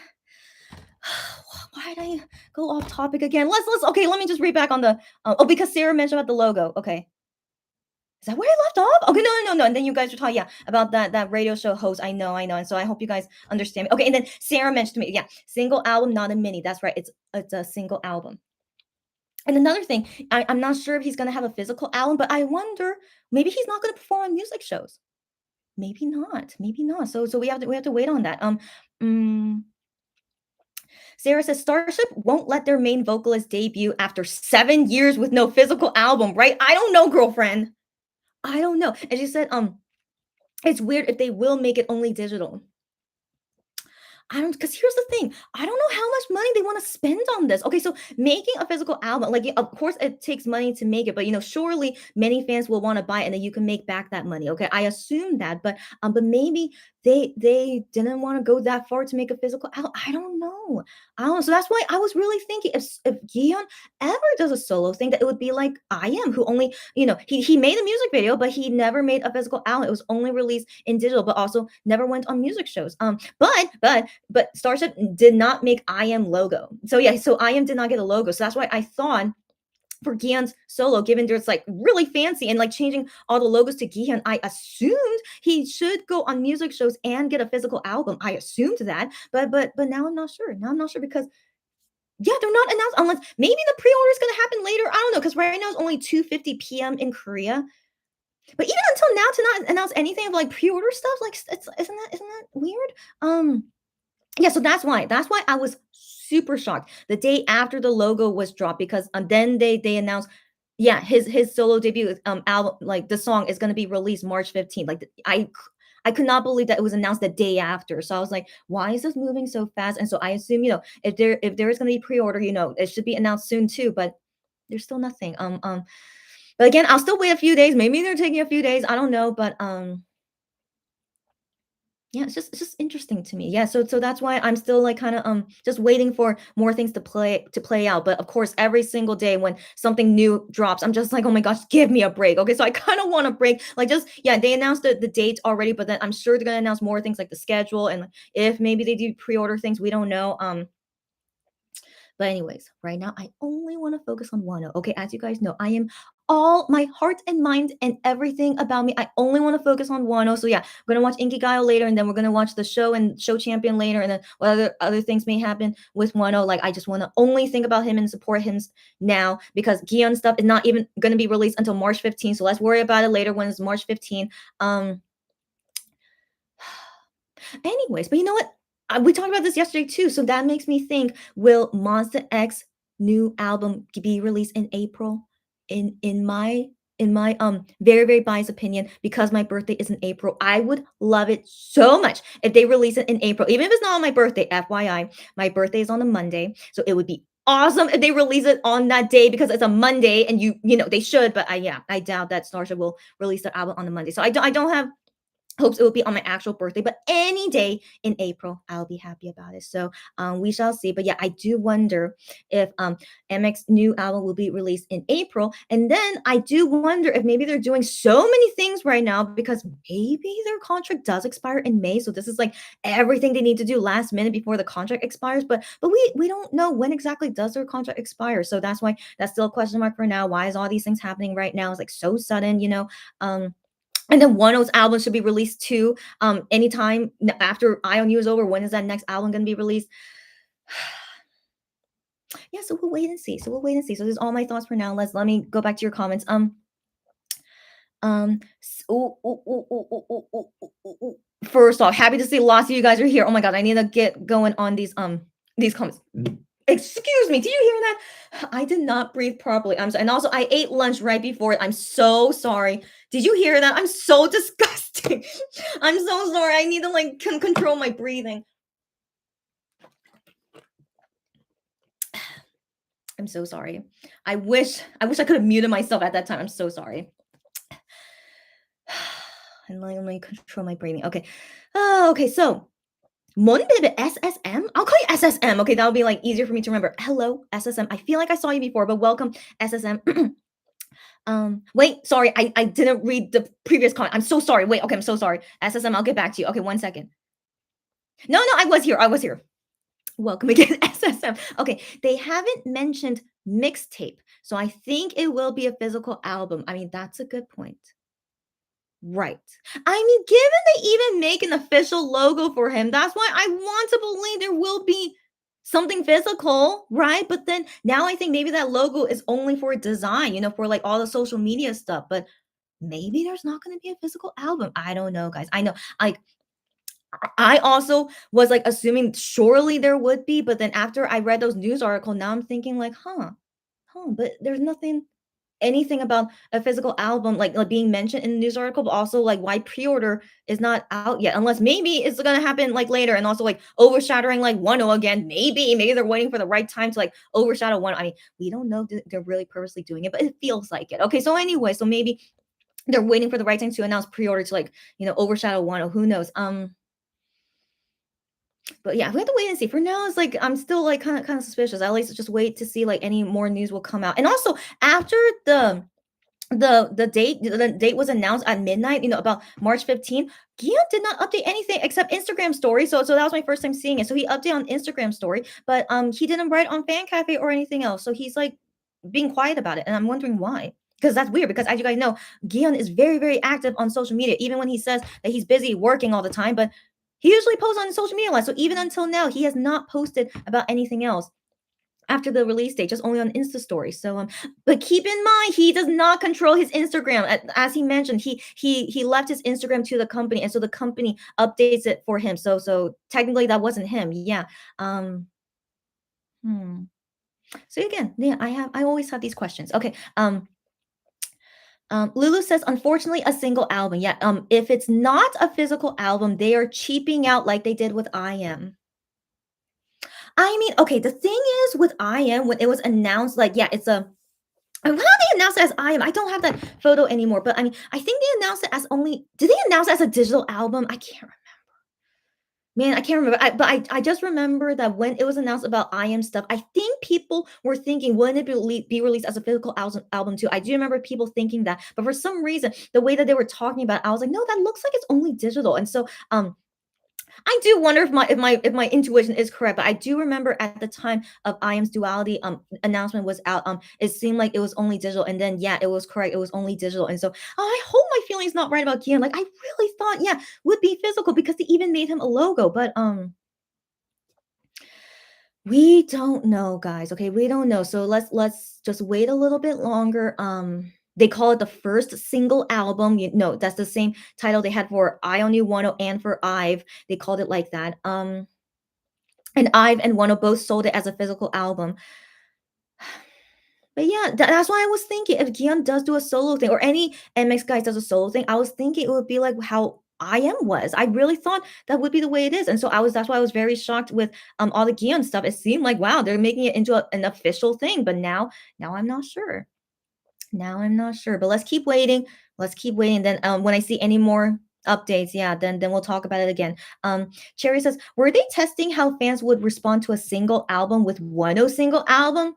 did I go off topic again? Okay, let me just read back on the oh, because Sarah mentioned about the logo. Okay. Is that where I left off? Okay, no. And then you guys were talking, yeah, about that radio show host. I know. And so I hope you guys understand me. Okay, and then Sarah mentioned to me, yeah, single album, not a mini. That's right. It's a single album. And another thing, I'm not sure if he's gonna have a physical album, but I wonder maybe he's not gonna perform on music shows. Maybe not. Maybe not. So we have to wait on that. Mm, Sarah says Starship won't let their main vocalist debut after 7 years with no physical album, right? I don't know, girlfriend. I don't know. And she said, it's weird if they will make it only digital. I don't, because here's the thing. I don't know how much money they want to spend on this. Okay, so making a physical album, like, yeah, of course, it takes money to make it, but surely many fans will want to buy it, and then you can make back that money. Okay, I assume that, but maybe they didn't want to go that far to make a physical album. I don't know. I don't know. So that's why I was really thinking if Gion ever does a solo thing, that it would be like I am, who only he made a music video, but he never made a physical album. It was only released in digital, but also never went on music shows. But Starship did not make I Am logo. So yeah, so I Am did not get a logo. So that's why I thought for Gihan's solo, given there's like really fancy and like changing all the logos to Gihan, I assumed he should go on music shows and get a physical album. I assumed that, but now I'm not sure. Now I'm not sure because Yeah, they're not announced unless maybe the pre-order is gonna happen later. I don't know because right now it's only 2:50 p.m. in Korea. But even until now, to not announce anything of like pre-order stuff, like it's isn't that weird? Um, yeah, so that's why I was super shocked the day after the logo was dropped because then they announced, yeah, his solo debut album, like the song is gonna be released March 15th. Like I could not believe that it was announced the day after. So I was like, why is this moving so fast? And so I assume, if there is gonna be pre-order, it should be announced soon too, but there's still nothing. But again, I'll still wait a few days. Maybe they're taking a few days. I don't know, but yeah, it's just interesting to me. Yeah, so that's why I'm still like kind of just waiting for more things to play out. But of course, every single day when something new drops, I'm just like, oh my gosh, give me a break. Okay, so I kind of want a break. Like just yeah, they announced the dates already, but then I'm sure they're gonna announce more things like the schedule and like, if maybe they do pre-order things, we don't know. But anyways, right now I only want to focus on Wano. Okay, as you guys know, I am all my heart and mind and everything about me. I only want to focus on Wano. So yeah, we're gonna watch Inkigayo later, and then we're gonna watch the show and Show Champion later, and then what other things may happen with Wano. Like I just want to only think about him and support him now because Gion stuff is not even gonna be released until March 15th. So let's worry about it later when it's March 15th. Anyways, but you know what? We talked about this yesterday too, so that makes me think: will Monster X new album be released in April? In my very very biased opinion, because my birthday is in April, I would love it so much if they release it in April, even if it's not on my birthday. FYI, my birthday is on a Monday, so it would be awesome if they release it on that day because it's a Monday, and they should, but I doubt that Starship will release their album on the Monday. So I don't have hopes it will be on my actual birthday, but any day in April, I'll be happy about it. So we shall see. But yeah, I do wonder if MX new album will be released in April. And then I do wonder if maybe they're doing so many things right now because maybe their contract does expire in May. So this is like everything they need to do last minute before the contract expires. But we don't know when exactly does their contract expire. So that's why that's still a question mark for now. Why is all these things happening right now? It's like so sudden. And then Wano's album should be released too. Anytime after IOU is over, when is that next album gonna be released? Yeah, so we'll wait and see. So there's all my thoughts for now. Let me go back to your comments. Ooh, ooh, ooh, ooh, ooh, ooh, ooh, ooh, ooh, ooh. First off, happy to see lots of you guys are here. Oh my god, I need to get going on these comments. Excuse me, did you hear that? I did not breathe properly. I'm sorry. And also, I ate lunch right before it. I'm so sorry. Did you hear that? I'm so disgusting. I'm so sorry. I need to like control my breathing. I'm so sorry. I wish I could have muted myself at that time. I'm so sorry. And let me control my breathing. Okay. Oh, okay. So Monbebe SSM? I'll call you SSM. Okay, that'll be like easier for me to remember. Hello, SSM. I feel like I saw you before, but welcome, SSM. Wait, sorry, I didn't read the previous comment. I'm so sorry. Wait, okay, I'm so sorry. SSM, I'll get back to you. Okay, 1 second. No, I was here. I was here. Welcome again, SSM. Okay, they haven't mentioned mixtape, so I think it will be a physical album. I mean, that's a good point. Right. I mean, given they even make an official logo for him, that's why I want to believe there will be something physical, right? But then now I think maybe that logo is only for design, for like all the social media stuff. But maybe there's not going to be a physical album. I don't know, guys. I know, like, I also was like assuming surely there would be, but then after I read those news article, now I'm thinking like, but there's nothing anything about a physical album like being mentioned in the news article, but also like why pre-order is not out yet, unless maybe it's gonna happen like later and also like overshadowing like Wonho again. Maybe they're waiting for the right time to like overshadow one. I mean, we don't know if they're really purposely doing it, but it feels like it. Okay, so anyway, so maybe they're waiting for the right time to announce pre-order to like overshadow Wonho. Who knows? But yeah, we have to wait and see. For now, it's like I'm still like kind of suspicious. At least just wait to see like any more news will come out. And also after the date was announced at midnight, about March 15th, Guillaume did not update anything except Instagram story. So that was my first time seeing it. So he updated on Instagram story, but he didn't write on Fan Cafe or anything else. So he's like being quiet about it. And I'm wondering why. Because that's weird. Because as you guys know, Guillaume is very, very active on social media, even when he says that he's busy working all the time. But he usually posts on social media a lot. So even until now, he has not posted about anything else. after the release date, just only on Insta story. So but keep in mind he does not control his Instagram. As he mentioned, he left his Instagram to the company, and so the company updates it for him. So technically that wasn't him. Yeah. Um hmm. So again, yeah, I always have these questions. Okay. Lulu says, unfortunately, a single album. Yeah. If it's not a physical album, they are cheaping out like they did with I Am. I mean, okay, the thing is with I Am, when it was announced, like, yeah, it's a how they announced it as I Am. I don't have that photo anymore, but I mean, I think they announced it as only did they announce it as a digital album? I can't remember. Man, I can't remember. But I just remember that when it was announced about I Am stuff, I think people were thinking, wouldn't it be released as a physical album too? I do remember people thinking that, but for some reason, the way that they were talking about, it, I was like, no, that looks like it's only digital. And so, I do wonder if my intuition is correct, but I do remember at the time of IAM's duality announcement was out, it seemed like it was only digital, and then yeah, it was correct, it was only digital, and so I hope my feeling's not right about Kian. Like I really thought, yeah, would be physical because they even made him a logo, but we don't know, guys. Okay, we don't know. So let's just wait a little bit longer. They call it the first single album. You know, that's the same title they had for I Only Wano and for Ive. They called it like that. And Ive and Wano both sold it as a physical album. But yeah, that's why I was thinking if Gion does do a solo thing or any MX guys does a solo thing, I was thinking it would be like how I am was. I really thought that would be the way it is. And so that's why I was very shocked with all the Gion stuff. It seemed like wow, they're making it into an official thing. But now I'm not sure. Now I'm not sure. But let's keep waiting. Let's keep waiting. Then when I see any more updates, yeah, then we'll talk about it again. Cherry says, were they testing how fans would respond to a single album with one single album?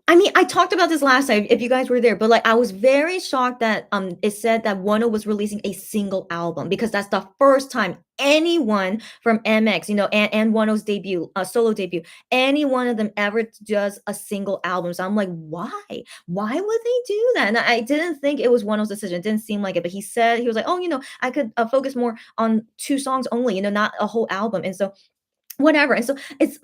I mean, I talked about this last time if you guys were there, but like I was very shocked that it said that Wonho was releasing a single album because that's the first time anyone from MX, and Wonho's debut, solo debut, any one of them ever does a single album. So I'm like, why? Why would they do that? And I didn't think it was Wonho's decision. It didn't seem like it, but he said he was like, oh, I could focus more on two songs only, not a whole album. And so whatever. And so it's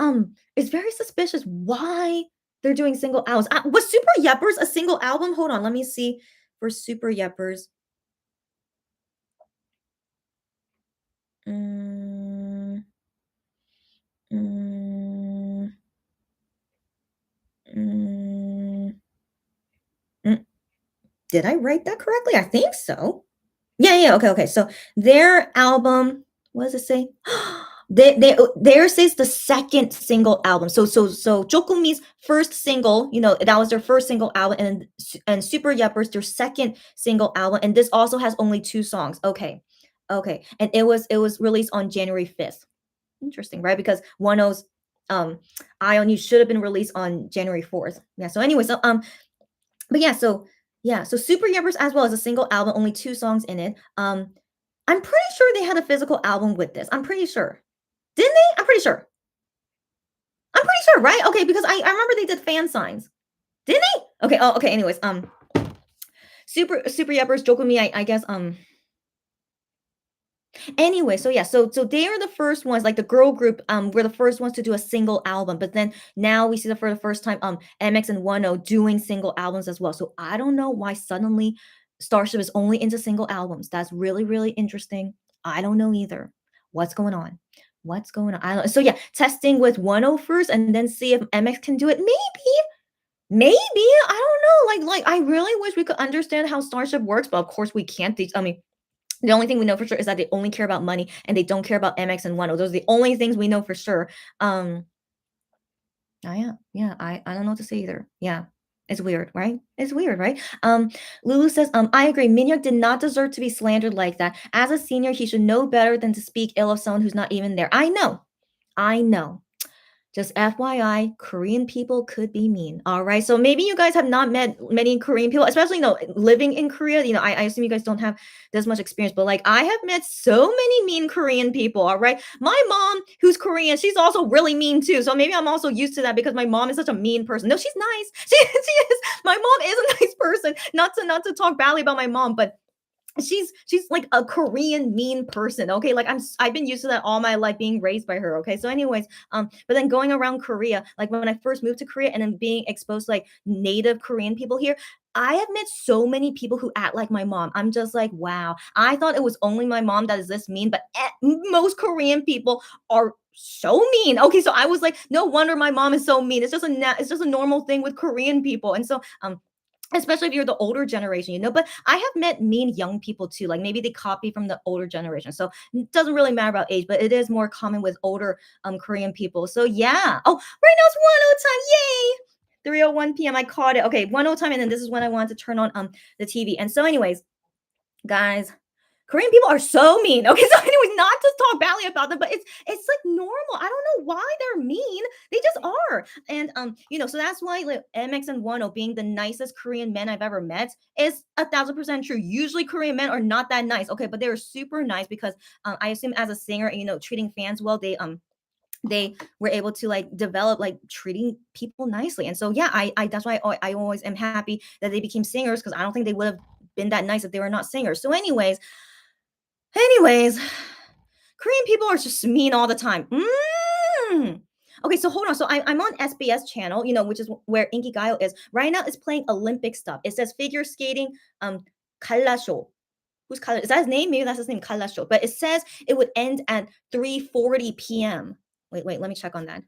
very suspicious why they're doing single albums. Was Super Yeppers a single album? Hold on, let me see for Super Yeppers. Mm, mm, mm, mm. Did I write that correctly? I think so. Yeah, okay, okay. So their album, what does it say? Theirs says the second single album. So Jokumi's first single, that was their first single album, and Super Yeppers their second single album, and this also has only two songs. Okay, and it was released on January 5th. Interesting, right? Because Wano's Eye on You should have been released on January 4th. Yeah. So anyway, but yeah, so Super Yuppers as well as a single album, only two songs in it. I'm pretty sure they had a physical album with this. I'm pretty sure. Didn't they? I'm pretty sure. I'm pretty sure, right? Okay, because I remember they did fan signs. Didn't they? Okay. Oh, okay. Anyways, Super Yuppers, Jokumi, I guess, anyway, so yeah, so they are the first ones, like the girl group, were the first ones to do a single album. But then now we see for the first time, MX and Wonho doing single albums as well. So I don't know why suddenly Starship is only into single albums. That's really, really interesting. I don't know either. What's going on? What's going on? I don't. So yeah, testing with Wonho first, and then see if MX can do it. Maybe I don't know. Like I really wish we could understand how Starship works, but of course we can't. I mean, the only thing we know for sure is that they only care about money and they don't care about MX and Wano. Those are the only things we know for sure. Yeah. I don't know what to say either. Yeah. It's weird, right? It's weird, right? Lulu says, I agree. Minhyuk did not deserve to be slandered like that. As a senior, he should know better than to speak ill of someone who's not even there. I know. Just FYI, Korean people could be mean. All right. So maybe you guys have not met many Korean people, especially living in Korea. I assume you guys don't have this much experience, but like I have met so many mean Korean people. All right. My mom, who's Korean, she's also really mean too. So maybe I'm also used to that because my mom is such a mean person. No, she's nice. She is. My mom is a nice person. Not to talk badly about my mom, but she's like a Korean mean person. Okay, like I've been used to that all my life being raised by her. Okay, so anyways, but then going around Korea, like when I first moved to Korea and then being exposed to like native Korean people here, I have met so many people who act like my mom. I'm just like, wow. I thought it was only my mom that is this mean, but most Korean people are so mean. Okay, so I was like, no wonder my mom is so mean. It's just a normal thing with Korean people, and so especially if you're the older generation, but I have met mean young people too. Like maybe they copy from the older generation. So it doesn't really matter about age, but it is more common with older Korean people. So yeah. Oh, right now it's 1:00 time. Yay! 3:01 p.m. I caught it. Okay, 1:00 time, and then this is when I wanted to turn on the TV. And so, anyways, guys, Korean people are so mean. Okay, so anyways, not to talk badly about them, but it's like normal. I don't know why they're mean. They just are. And so that's why like MX and Wonho being the nicest Korean men I've ever met is 1,000% true. Usually Korean men are not that nice. Okay, but they're super nice because I assume as a singer, treating fans well, they were able to like develop like treating people nicely. And so yeah, I that's why I always am happy that they became singers because I don't think they would have been that nice if they were not singers. So anyways, Korean people are just mean all the time. Okay, so hold on. So I'm on SBS channel, which is where Inkigayo is. Right now it's playing Olympic stuff. It says figure skating, Kallasho. Who's Kala? Is that his name? Maybe that's his name, Kallasho. But it says it would end at 3:40 p.m. Wait, let me check on that.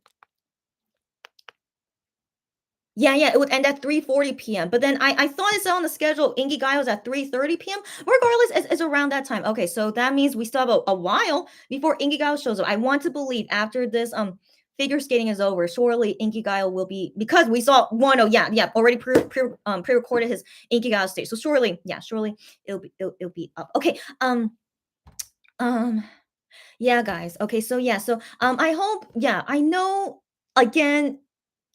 Yeah, it would end at 3:40 p.m. But then I thought it said on the schedule Inkigayo was at 3:30 p.m. Regardless, it's around that time. Okay, so that means we still have a while before Inkigayo shows up. I want to believe after this figure skating is over, surely Inkigayo will be because we saw Wonho, yeah, already pre-recorded his Inkigayo stage. So surely it'll be up. Okay, um yeah, guys. Okay, so yeah, so I hope, yeah, I know again,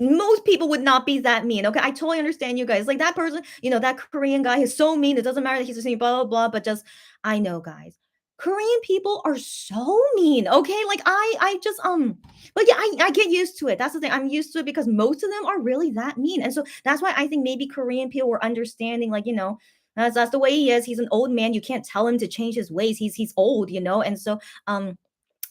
most people would not be that mean. Okay, I totally understand you guys. Like that person, that Korean guy is so mean. It doesn't matter that he's saying blah blah blah, but just I know, guys. Korean people are so mean. Okay, like I just but yeah, I get used to it. That's the thing. I'm used to it because most of them are really that mean, and so that's why I think maybe Korean people were understanding. Like that's the way he is. He's an old man. You can't tell him to change his ways. He's old, and so um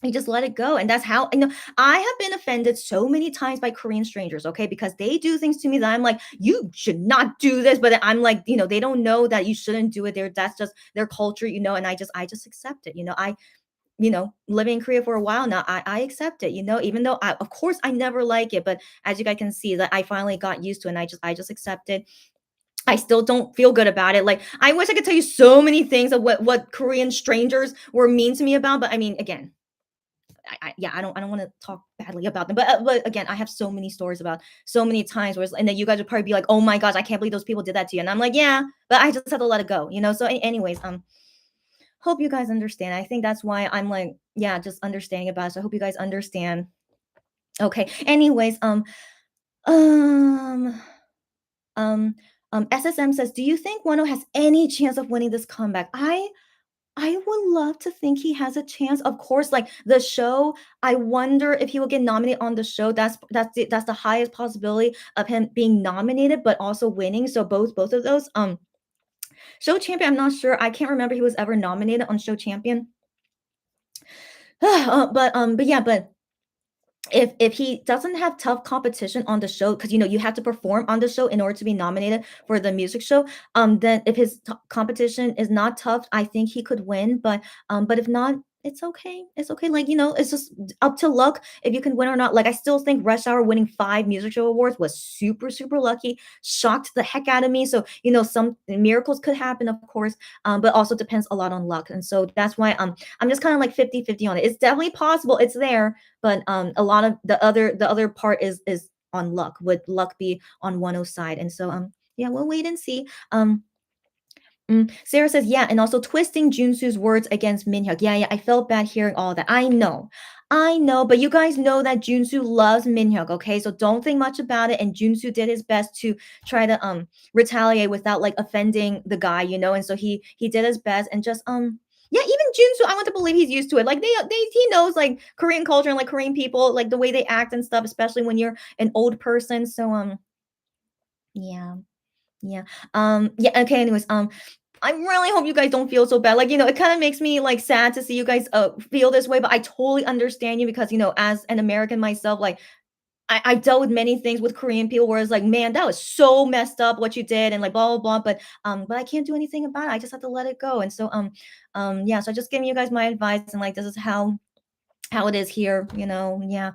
you just let it go. And that's how I have been offended so many times by Korean strangers, okay? Because they do things to me that I'm like, you should not do this. But I'm like, they don't know that you shouldn't do it. That's just their culture, and I just accept it. Living in Korea for a while now, I accept it, even though of course I never like it, but as you guys can see that I finally got used to it and I just accept it. I still don't feel good about it. Like I wish I could tell you so many things of what Korean strangers were mean to me about, but I mean, again, yeah, I don't want to talk badly about them, but again, I have so many stories about so many times where and then you guys would probably be like, oh my gosh, I can't believe those people did that to you, and I'm like, yeah, but I just have to let it go, So, anyways, hope you guys understand. I think that's why I'm like, yeah, just understanding about it. So I hope you guys understand. Okay. Anyways, um, um, SSM says, do you think Wano has any chance of winning this comeback? I would love to think he has a chance. Of course, like the show, I wonder if he will get nominated on the show. That's the highest possibility of him being nominated, but also winning. So both of those. Show champion, I'm not sure. I can't remember he was ever nominated on show champion. But yeah, but if he doesn't have tough competition on the show because you have to perform on the show in order to be nominated for the music show, then if his competition is not tough, I think he could win. But if not, it's okay, like it's just up to luck if you can win or not. Like I still think Rush Hour winning 5 music show awards was super super lucky, shocked the heck out of me. So some miracles could happen, of course, but also depends a lot on luck. And so that's why I'm just kind of like 50-50 on it. It's definitely possible, it's there, but a lot of the other part is on luck. Would luck be on Wano's side? And so yeah, we'll wait and see. Sarah says, yeah, and also twisting Junsu's words against Minhyuk. Yeah, I felt bad hearing all that. I know, but you guys know that Junsu loves Minhyuk, okay? So don't think much about it. And Junsu did his best to try to retaliate without like offending the guy, and so he did his best and just yeah, even Junsu, I want to believe he's used to it. Like he knows like Korean culture and like Korean people, like the way they act and stuff, especially when you're an old person. So yeah. Yeah. Yeah. Okay. Anyways, I really hope you guys don't feel so bad. Like, it kind of makes me like sad to see you guys feel this way, but I totally understand you because, as an American myself, like I dealt with many things with Korean people where it's like, man, that was so messed up what you did and like blah blah blah. But I can't do anything about it. I just have to let it go. And so yeah, so just giving you guys my advice and like this is how it is here, yeah.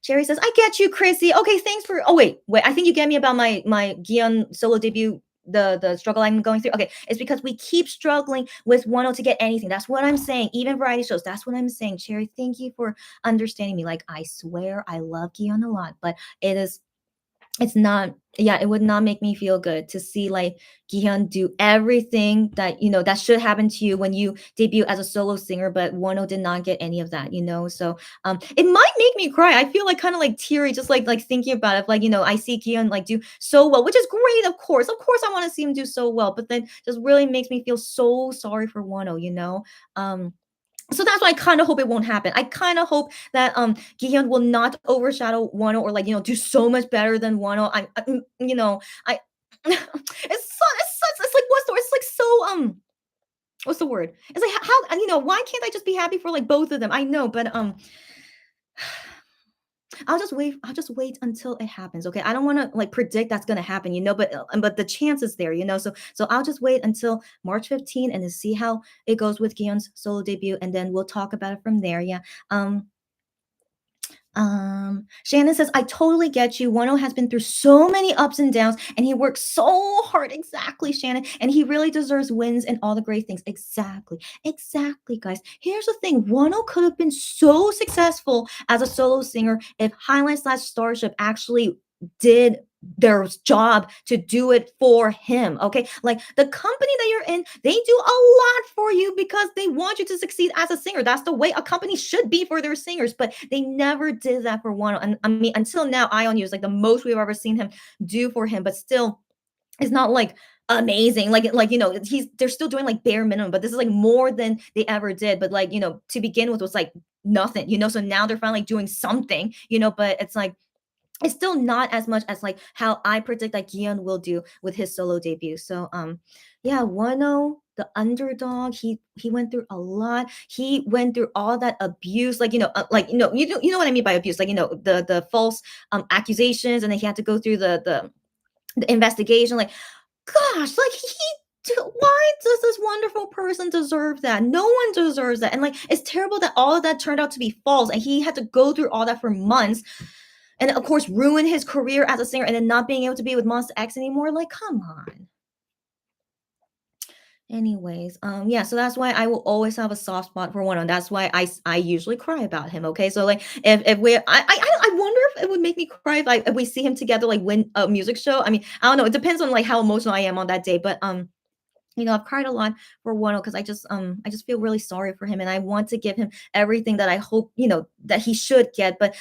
Jerry says, I get you, Chrissy. Okay, thanks for wait. I think you get me about my Gion solo debut, the struggle I'm going through. Okay, it's because we keep struggling with Wonho to get anything. That's what I'm saying. Even variety shows. That's what I'm saying. Cherry, thank you for understanding me. Like I swear I love Gion a lot, but it is it's not yeah, it would not make me feel good to see like Gihyun do everything that that should happen to you when you debut as a solo singer, but Wonho did not get any of that. So it might make me cry. I feel like kind of like teary just like thinking about it. Like, I see Gihyun like do so well, which is great, of course. Of course I want to see him do so well, but then just really makes me feel so sorry for Wonho. So that's why I kind of hope it won't happen. I kind of hope that Gihyun will not overshadow Wano or like do so much better than Wano. I it's like what's the word? It's like so what's the word? It's like how why can't I just be happy for like both of them? I know, but I'll just wait until it happens. Okay. I don't want to like predict that's gonna happen, but the chance is there. So I'll just wait until March 15 and to see how it goes with Gion's solo debut, and then we'll talk about it from there. Yeah. Shannon says, I totally get you. Wano has been through so many ups and downs, and he works so hard. Exactly, Shannon. And he really deserves wins and all the great things. Exactly. Exactly, guys. Here's the thing. Wano could have been so successful as a solo singer if Highline slash Starship actually did their job to do it for him. Okay. Like the company that you're in, they do a lot for you because they want you to succeed as a singer. That's the way a company should be for their singers, but they never did that for one. And I mean, until now, Ion is like the most we've ever seen him do for him, but still it's not like amazing. Like they're still doing like bare minimum, but this is like more than they ever did. But like, to begin with was like nothing. So now they're finally doing something, but it's like it's still not as much as like how I predict that Gion will do with his solo debut. So yeah, Wano, the underdog, he went through a lot. He went through all that abuse, like you know what I mean by abuse, like the false accusations, and then he had to go through the investigation. Like, gosh, like why does this wonderful person deserve that? No one deserves that. And like it's terrible that all of that turned out to be false, and he had to go through all that for months, and of course ruin his career as a singer, and then not being able to be with Monster X anymore. Like, come on. Anyways, yeah, so that's why I will always have a soft spot for one, and that's why I usually cry about him. Okay, so like if we I wonder if it would make me cry if we see him together like win a music show. I mean, I don't know. It depends on like how emotional I am on that day, but I've cried a lot for Wano because I just feel really sorry for him, and I want to give him everything that I hope that he should get. But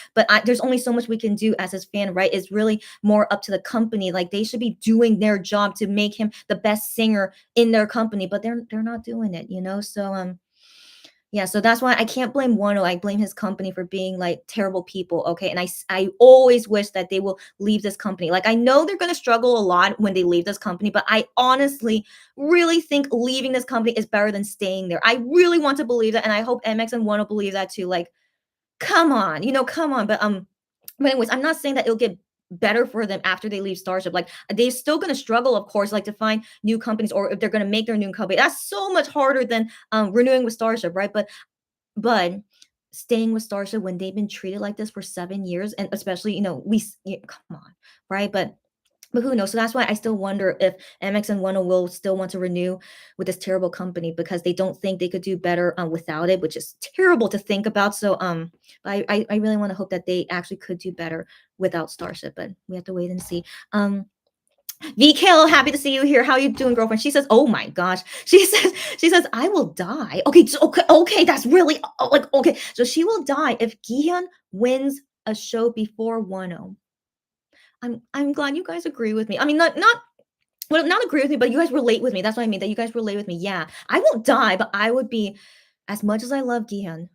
there's only so much we can do as his fan, right? It's really more up to the company. Like they should be doing their job to make him the best singer in their company, but they're not doing it. So yeah, so that's why I can't blame Wano. I blame his company for being like terrible people. Okay. And I always wish that they will leave this company. Like I know they're going to struggle a lot when they leave this company, but I honestly really think leaving this company is better than staying there. I really want to believe that. And I hope MX and Wano believe that too. Like, come on, come on. But anyways, I'm not saying that it'll get better for them after they leave Starship. Like they're still going to struggle, of course, like to find new companies, or if they're going to make their new company. That's so much harder than renewing with Starship, right? But staying with Starship when they've been treated like this for 7 years, and especially come on, right? But who knows? So that's why I still wonder if MX and Wano will still want to renew with this terrible company because they don't think they could do better without it, which is terrible to think about. So I really want to hope that they actually could do better without Starship, but we have to wait and see. VKL, happy to see you here. How you doing, girlfriend? She says, "Oh my gosh." She says, "I will die." Okay, okay. That's really like okay. So she will die if Gihan wins a show before Wano. I'm glad you guys agree with me. I mean, not agree with me, but you guys relate with me. That's what I mean. That you guys relate with me. Yeah, I won't die, but I would be, as much as I love Gihan,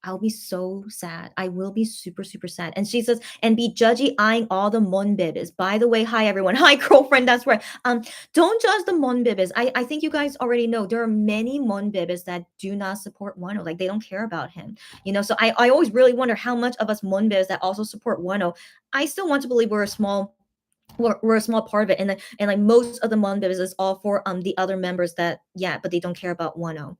I'll be so sad. I will be super, super sad. And she says, and be judgy eyeing all the Monbebes. By the way, hi everyone. Hi, girlfriend. That's right. Don't judge the Monbebes. I think you guys already know there are many Monbebes that do not support Wano. Like they don't care about him. So I always really wonder how much of us Monbebes that also support Wano. I still want to believe we're a small part of it. And like most of the Monbebes is all for the other members that, yeah, but they don't care about Wano.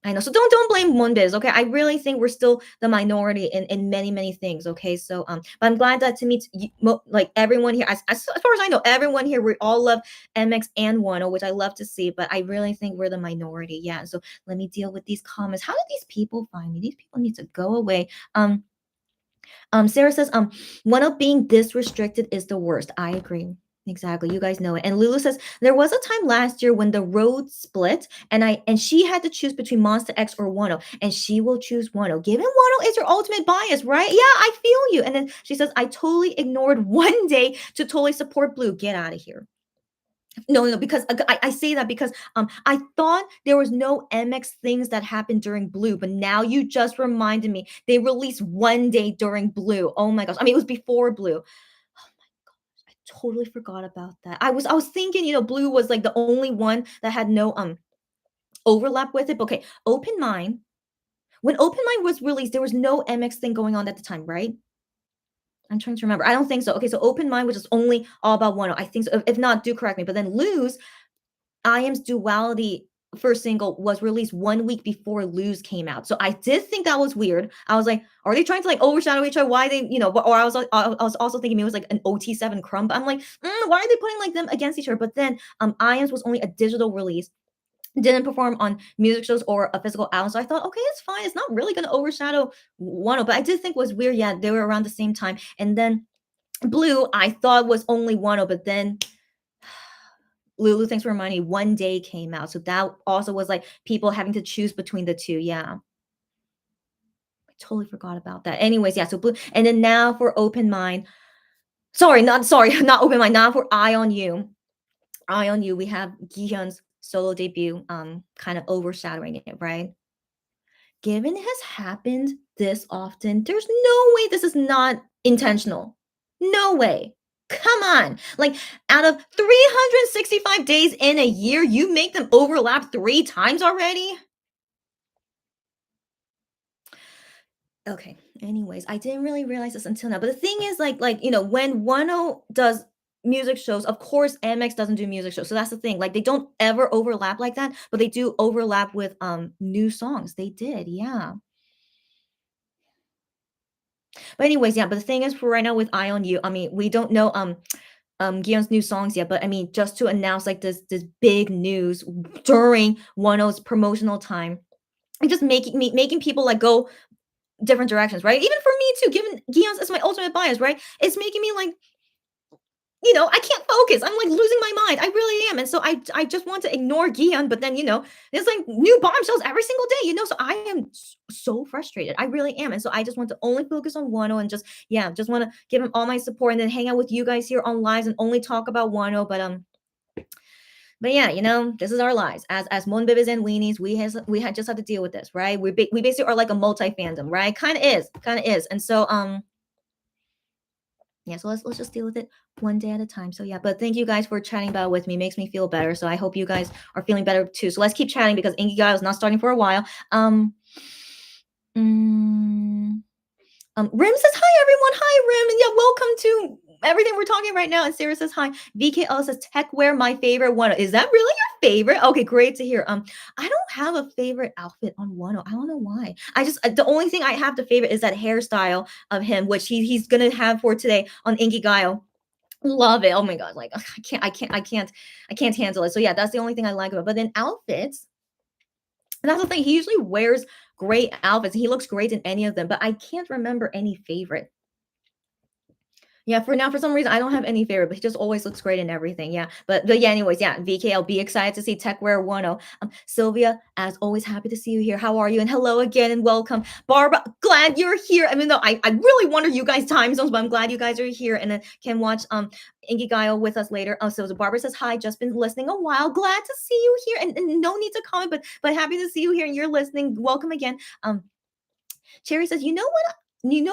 I know. So don't blame Monbez, okay? I really think we're still the minority in many many things, okay? So but I'm glad that to me like everyone here, as far as I know, everyone here we all love MX and Wano, which I love to see. But I really think we're the minority, yeah. So let me deal with these comments. How did these people find me? These people need to go away. Sarah says, one of being this restricted is the worst. I agree. Exactly. You guys know it. And Lulu says, there was a time last year when the road split and she had to choose between Monster X or Wano, and she will choose Wano. Given Wano is her ultimate bias, right? Yeah, I feel you. And then she says, I totally ignored one day to totally support Blue. Get out of here. No, because I say that because I thought there was no MX things that happened during Blue, but now you just reminded me they released one day during Blue. Oh my gosh. I mean, it was before Blue. Oh my gosh. I totally forgot about that. I was thinking, Blue was like the only one that had no overlap with it. But okay, Open Mind. When Open Mind was released, there was no MX thing going on at the time, right? I'm trying to remember. I don't think so. Okay, so Open Mind, which is only all about one. I think so. If not, do correct me. But then Lose, I.Am's Duality first single was released 1 week before Lose came out. So I did think that was weird. I was like, are they trying to like overshadow each other? Why they, or I was also thinking maybe it was like an OT7 crumb. But I'm like, why are they putting like them against each other? But then I.Am's was only a digital release. Didn't perform on music shows or a physical album. So I thought, okay, it's fine. It's not really gonna overshadow Wano. But I did think was weird. Yeah, they were around the same time. And then Blue, I thought was only Wano, but then Lulu, thanks for reminding me, one day came out. So that also was like people having to choose between the two. Yeah. I totally forgot about that. Anyways, yeah. So Blue, and then now for Open Mind. Sorry, not Open Mind. Now for Eye on You. Eye on You, we have Gihyun's solo debut, kind of overshadowing it, right? Given it has happened this often, there's no way this is not intentional. No way. Come on. Like out of 365 days in a year, you make them overlap 3 times already? Okay. Anyways, I didn't really realize this until now. But the thing is when Wano does music shows, of course MX doesn't do music shows. So that's the thing. Like they don't ever overlap like that, but they do overlap with new songs. They did. Yeah. But anyways, yeah, but the thing is for right now with Eye on You, I mean, we don't know Gion's new songs yet, but I mean, just to announce like this big news during Wano's promotional time, and just making people like go different directions, right? Even for me too, given Gion's is my ultimate bias, right? It's making me like I can't focus. I'm like losing my mind. I really am. And so I just want to ignore Gion, but then there's like new bombshells every single day, so I am so frustrated. I really am. And so I just want to only focus on Wano and just want to give him all my support and then hang out with you guys here on lives and only talk about Wano. But yeah, this is our lives. As Monbebes and Weenies, we had just had to deal with this, right? We basically are like a multi fandom, right? Kind of is. And so yeah, so let's just deal with it one day at a time. So yeah, but thank you guys for chatting about it with me. Makes me feel better. So I hope you guys are feeling better too. So let's keep chatting because Inkigai is not starting for a while. Mm, Rim says hi everyone. Hi Rim, and yeah, welcome to everything we're talking right now. And Sarah says hi. VKL says techwear my favorite one. Is that really your favorite? Okay, great to hear. I don't have a favorite outfit on Wano. I don't know why. I just the only thing I have to favorite is that hairstyle of him, which he's gonna have for today on Inkigayo. Love it. Oh my god, like I can't handle it. So yeah, that's the only thing I like about it. But then outfits, and that's the thing. He usually wears great outfits. He looks great in any of them, but I can't remember any favorite. Yeah, for now, for some reason, I don't have any favorite, but he just always looks great in everything. Yeah, but yeah, anyways, yeah, VKL, be excited to see Techwear 10. Sylvia, as always, happy to see you here. How are you? And hello again and welcome. Barbara, glad you're here. I mean, though I really wonder you guys' time zones, but I'm glad you guys are here and then can watch Inkigayo with us later. So Barbara says hi, just been listening a while. Glad to see you here, and no need to comment, but happy to see you here and you're listening. Welcome again. Cherry says, You know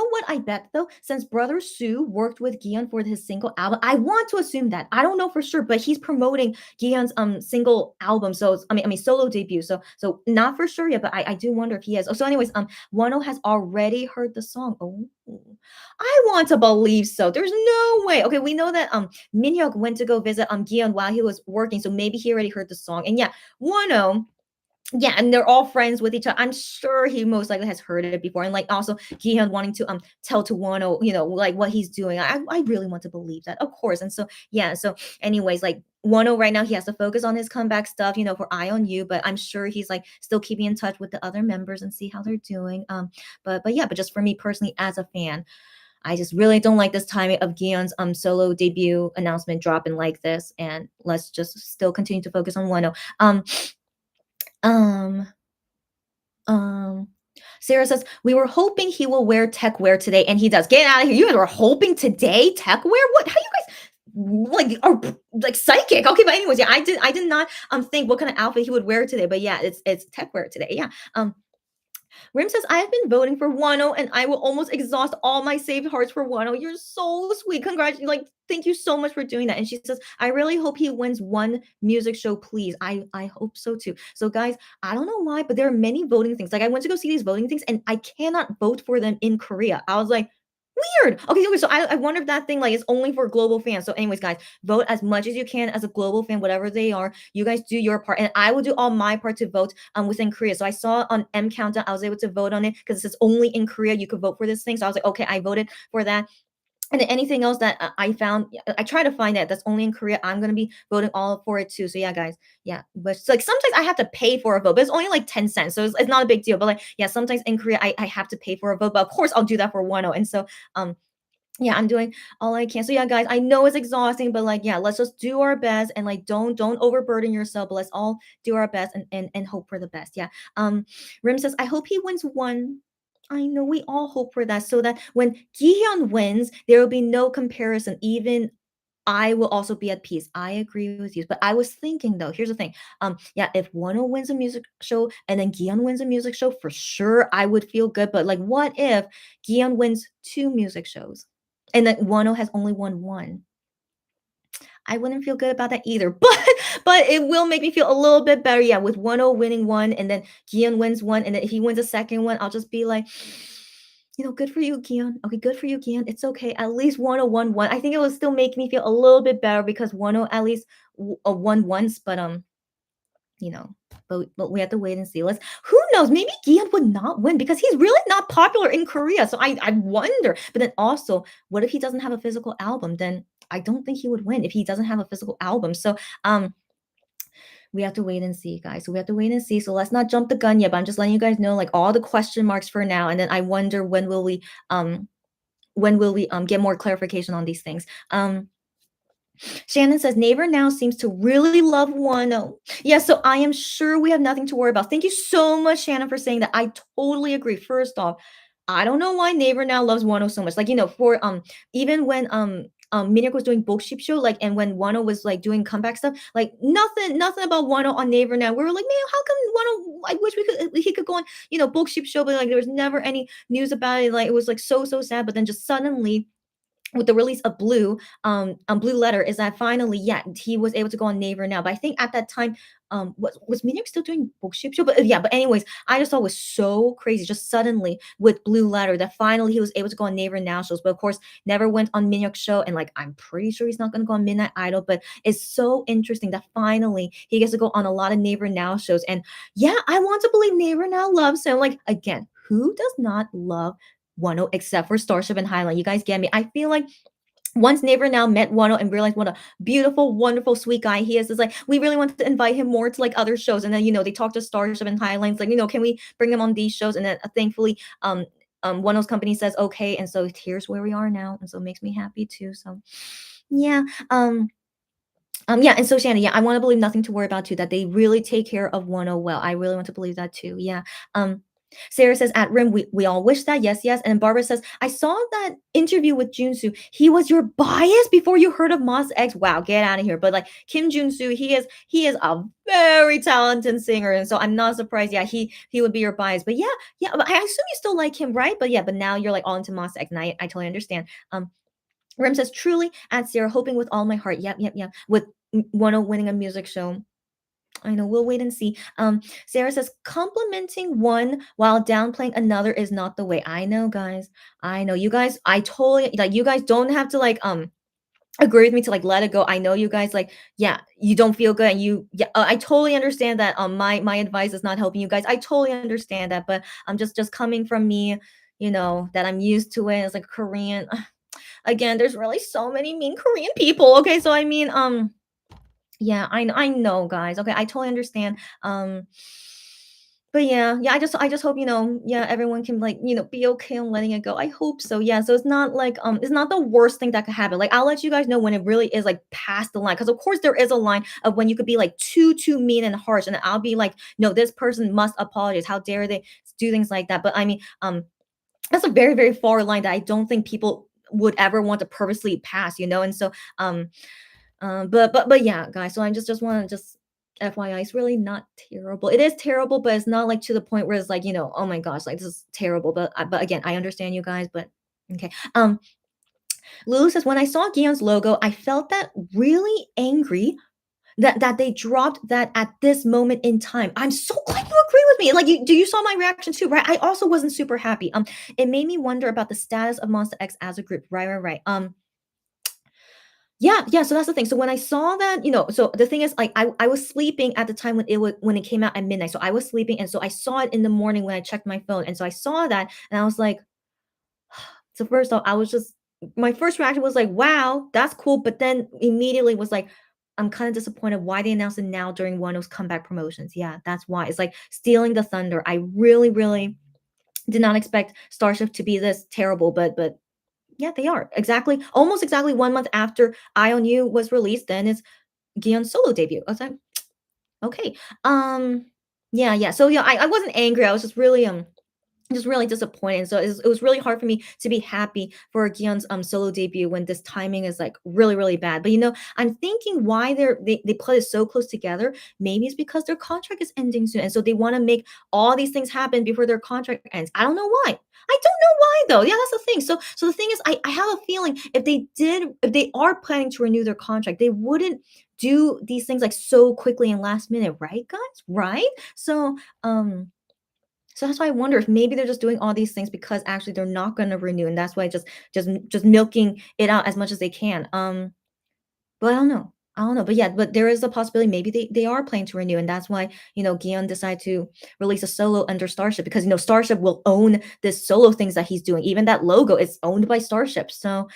what I bet though? Since Brother Sue worked with Gion for his single album, I want to assume that. I don't know for sure, but he's promoting Gion's single album. So I mean solo debut. So not for sure yet, but I do wonder if he has. Oh, so anyways, Wano has already heard the song. Oh, I want to believe so. There's no way. Okay, we know that Minhyuk went to go visit Gion while he was working, so maybe he already heard the song. And yeah, Wano, yeah, and they're all friends with each other. I'm sure he most likely has heard it before. And like also Gihan wanting to tell to Wano, like what he's doing. I really want to believe that, of course. And so yeah, so anyways, like Wano right now he has to focus on his comeback stuff, for Eye on You, but I'm sure he's like still keeping in touch with the other members and see how they're doing. But yeah, but just for me personally as a fan, I just really don't like this timing of Gion's solo debut announcement dropping like this. And let's just still continue to focus on Wano. Um Um, Sarah says, we were hoping he will wear tech wear today, and he does. Get out of here. You guys were hoping today tech wear? What? How you guys like are like psychic? Okay, but anyways, yeah, I did not think what kind of outfit he would wear today. But yeah, it's tech wear today. Yeah. Rim says, I have been voting for Wano and I will almost exhaust all my saved hearts for Wano. You're so sweet. Congratulations. Like, thank you so much for doing that. And she says, I really hope he wins one music show, please. I hope so too. So, guys, I don't know why, but there are many voting things. Like, I went to go see these voting things and I cannot vote for them in Korea. I was like, weird. Okay, so I wonder if that thing like is only for global fans. So, anyways, guys, vote as much as you can as a global fan, whatever they are. You guys do your part, and I will do all my part to vote within Korea. So I saw on M Countdown, I was able to vote on it because it says only in Korea you could vote for this thing. So I was like, okay, I voted for that. And then anything else that I found, I try to find that that's only in Korea. I'm gonna be voting all for it too. So yeah, guys, yeah. But it's like sometimes I have to pay for a vote, but it's only like 10 cents, so it's not a big deal. But like yeah, sometimes in Korea I have to pay for a vote, but of course I'll do that for Wano. And so yeah, I'm doing all I can. So yeah, guys, I know it's exhausting, but like, yeah, let's just do our best and like don't overburden yourself. But let's all do our best and hope for the best. Yeah. Rim says, I hope he wins one. I know we all hope for that, so that when Gihyun wins, there will be no comparison. Even I will also be at peace. I agree with you. But I was thinking though, here's the thing. Yeah, if Wano wins a music show and then Gion wins a music show, for sure I would feel good. But like, what if Gion wins two music shows and then Wano has only won one? I wouldn't feel good about that either. But it will make me feel a little bit better. Yeah, with Wano winning one and then Gion wins one, and then if he wins a second one, I'll just be like, good for you, Gion. Okay, good for you, Gion. It's okay. At least Wano won one. I think it will still make me feel a little bit better because Wano at least won once. But you know, but we have to wait and see. Who knows? Maybe Gion would not win because he's really not popular in Korea. So I wonder. But then also, what if he doesn't have a physical album? Then I don't think he would win if he doesn't have a physical album. So we have to wait and see, guys. So we have to wait and see. So let's not jump the gun yet. But I'm just letting you guys know like all the question marks for now. And then I wonder when will we get more clarification on these things. Shannon says neighbor now seems to really love Wano. Yeah, so I am sure we have nothing to worry about. Thank you so much, Shannon, for saying that. I totally agree. First off, I don't know why neighbor now loves Wano so much. Like, for even when Minhyuk was doing Bookship show, like, and when Wano was like doing comeback stuff, like nothing about Wano on neighbor now. We were like, man, how come Wano? I wish he could go on, Bookship show, but like there was never any news about it. Like it was like so sad. But then just suddenly with the release of Blue Letter is that finally, yeah, he was able to go on Naver now. But I think at that time, was Minhyuk still doing Bookship show? But yeah, but anyways, I just thought it was so crazy, just suddenly with Blue Letter that finally he was able to go on Naver now shows. But of course, never went on Minhyuk's show, and like I'm pretty sure he's not gonna go on Midnight Idol. But it's so interesting that finally he gets to go on a lot of Naver now shows. And yeah, I want to believe Naver now loves him. Like again, who does not love Wano except for Starship and Highline? You guys get me? I feel like once Neighbor now met Wano and realized what a beautiful, wonderful, sweet guy he is, it's like we really want to invite him more to like other shows. And then they talked to Starship and Highlines, like can we bring him on these shows? And then thankfully, Wano's company says okay, and so here's where we are now, and so it makes me happy too. So yeah, yeah, and so Shannon, yeah, I want to believe nothing to worry about too. That they really take care of Wano well. I really want to believe that too. Yeah. Sarah says, at Rim, we all wish that. Yes, yes. And Barbara says, I saw that interview with Junsu. He was your bias before you heard of Moss X. Wow, get out of here. But like Kim Junsu, he is a very talented singer. And so I'm not surprised. Yeah, he would be your bias. But yeah, yeah, but I assume you still like him, right? But yeah, but now you're like all into Moss X. And I totally understand. Rim says, truly, at Sarah, hoping with all my heart. Yep, yep, yep. With Wonho winning a music show. I know, we'll wait and see. Sarah says complimenting one while downplaying another is not the way. I know, guys. I know you guys. I totally like you guys don't have to like agree with me to like let it go. I know you guys like yeah, you don't feel good and you yeah, I totally understand that my advice is not helping you guys. I totally understand that, but I'm just coming from me, that I'm used to it. It's like Korean. Again, there's really so many mean Korean people. Okay, so I mean yeah, I know, guys. Okay, I totally understand. But yeah, yeah, I just hope, yeah, everyone can like, be okay on letting it go. I hope so. Yeah. So it's not like it's not the worst thing that could happen. Like I'll let you guys know when it really is like past the line. Because of course there is a line of when you could be like too mean and harsh. And I'll be like, no, this person must apologize. How dare they do things like that? But I mean, that's a very, very far line that I don't think people would ever want to purposely pass, and so but yeah, guys. So I just want to just FYI, it's really not terrible. It is terrible, but it's not like to the point where it's like oh my gosh, like this is terrible. But again, I understand you guys. But okay. Lulu says when I saw Gion's logo, I felt that really angry that they dropped that at this moment in time. I'm so glad you agree with me. Like you saw my reaction too, right? I also wasn't super happy. It made me wonder about the status of Monster X as a group. Right, right, right. Yeah, yeah, so that's the thing. So when I saw that, so the thing is like I was sleeping at the time when it came out at midnight. So I was sleeping and so I saw it in the morning when I checked my phone. And so I saw that and I was like, so first off, I was just my first reaction was like, wow, that's cool. But then immediately was like, I'm kind of disappointed why they announced it now during one of those comeback promotions. Yeah, that's why. It's like stealing the thunder. I really, really did not expect Starship to be this terrible, but yeah, they are. Exactly, almost exactly 1 month after Eye on You was released, then it's Gion's solo debut. I was like, okay. Yeah, yeah. So yeah, I wasn't angry. I was just really disappointed. So it was really hard for me to be happy for Gion's solo debut when this timing is like really really bad. But I'm thinking why they put it so close together. Maybe it's because their contract is ending soon, and so they want to make all these things happen before their contract ends. I don't know why. I don't know why though. Yeah, that's the thing. So the thing is, I have a feeling if they are planning to renew their contract, they wouldn't do these things like so quickly and last minute, right, guys? Right? So that's why I wonder if maybe they're just doing all these things because actually they're not going to renew, and that's why just milking it out as much as they can. But I don't know. I don't know. But yeah, but there is a possibility maybe they are planning to renew, and that's why Gion decided to release a solo under Starship because Starship will own this solo things that he's doing. Even that logo is owned by Starship. So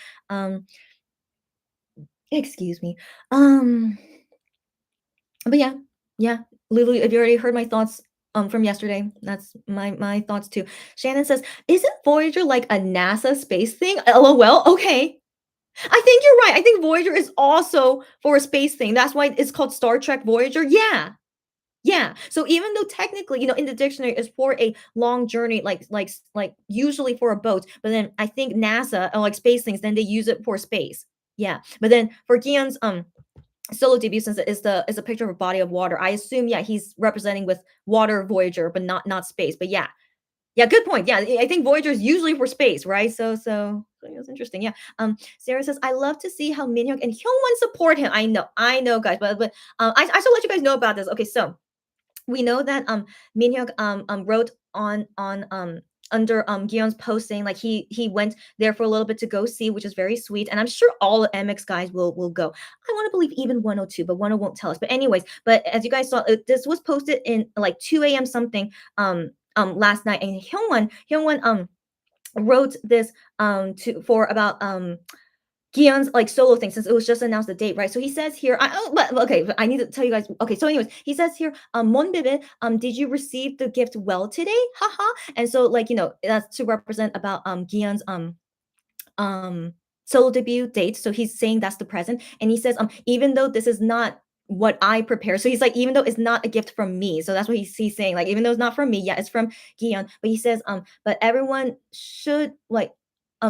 excuse me. Um But yeah, yeah. Lulu, if you already heard my thoughts from yesterday, that's my thoughts too. Shannon says, "Isn't Voyager like a NASA space thing?" LOL. Okay, I think you're right. I think Voyager is also for a space thing. That's why it's called Star Trek Voyager. Yeah. Yeah. So even though technically, in the dictionary is for a long journey, like usually for a boat, but then I think NASA or like space things, then they use it for space. Yeah. But then for Gion's solo debut, since it is a picture of a body of water, I assume yeah he's representing with water Voyager but not space. But yeah, yeah, good point. Yeah, I think Voyager is usually for space, right? So it was interesting. Yeah. Sarah says I love to see how Minhyuk and Hyungwon support him. I know guys, but I should let you guys know about this. Okay, so we know that Minhyuk wrote on under Gion's post saying like he went there for a little bit to go see, which is very sweet, and I'm sure all the MX guys will go. I want to believe even 102, but 10 won't tell us. But anyways, but as you guys saw, this was posted in like 2 a.m. something last night, and Hyungwon wrote this to for about Gion's like solo thing since it was just announced the date, right? So he says here, but okay, but I need to tell you guys. Okay, so anyways, he says here, Monbebe, did you receive the gift well today? Haha. And so like that's to represent about Gion's um solo debut date. So he's saying that's the present, and he says even though this is not what I prepare. So he's like, even though it's not a gift from me, so that's what he's saying. Like, even though it's not from me, yeah, it's from Gion. But he says, but everyone should like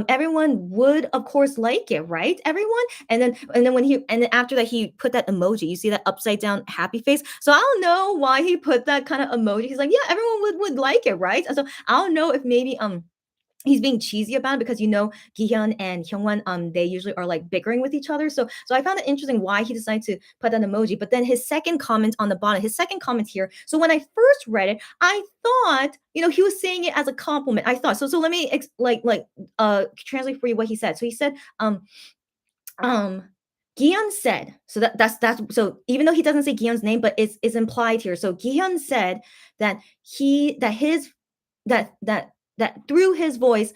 everyone would of course like it, right? Everyone. And then after that he put that emoji. You see that upside down happy face. So I don't know why he put that kind of emoji. He's like, yeah, everyone would like it, right? And so I don't know if maybe he's being cheesy about it because Gihyun and Hyungwon they usually are like bickering with each other. So I found it interesting why he decided to put that emoji. But then his second comment on the bottom, his second comment here. So when I first read it, I thought he was saying it as a compliment. I thought so. Let me translate for you what he said. So he said um Gihyun said, so that's so even though he doesn't say Gihyun's name, but it's implied here. So Gihyun said that he that his that through his voice,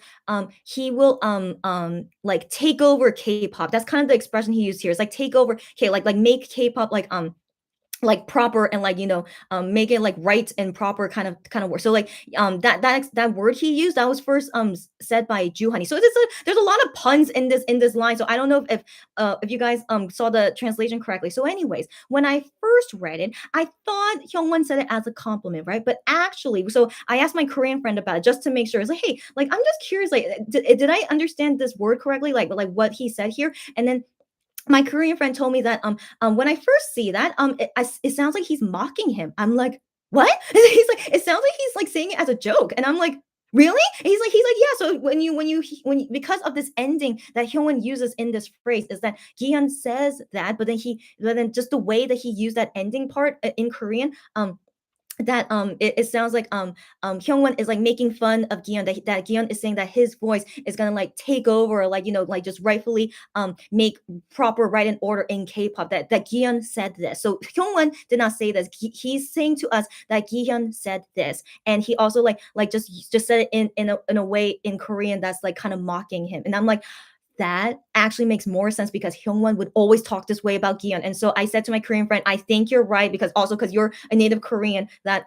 he will like take over K-pop. That's kind of the expression he used here. It's like take over like make K-pop like proper and make it like right and proper kind of work. So like that word he used that was first said by Juhani. So there's a lot of puns in this line. So I don't know if you guys saw the translation correctly. So anyways, when I first read it, I thought Hyungwon said it as a compliment, right? But actually, so I asked my Korean friend about it just to make sure. It's like, hey, like I'm just curious, like did I understand this word correctly? Like what he said here, and then my Korean friend told me that when I first see that it sounds like he's mocking him. I'm like, what? And he's like, it sounds like he's like saying it as a joke, and I'm like, really? And he's like, yeah. So when you because of this ending that Hyun uses in this phrase is that Giyeon says that, but then just the way that he used that ending part in Korean, that it sounds like Hyungwon is like making fun of Gion, that Gion is saying that his voice is gonna like take over, or like like just rightfully make proper right and order in K-pop, that Gion said this. So Hyungwon did not say this. He's saying to us that Gion said this, and he also just said it in a way in Korean that's like kind of mocking him. And I'm like, that actually makes more sense because Hyungwon would always talk this way about Gion. And so I said to my Korean friend, I think you're right, because you're a native Korean, that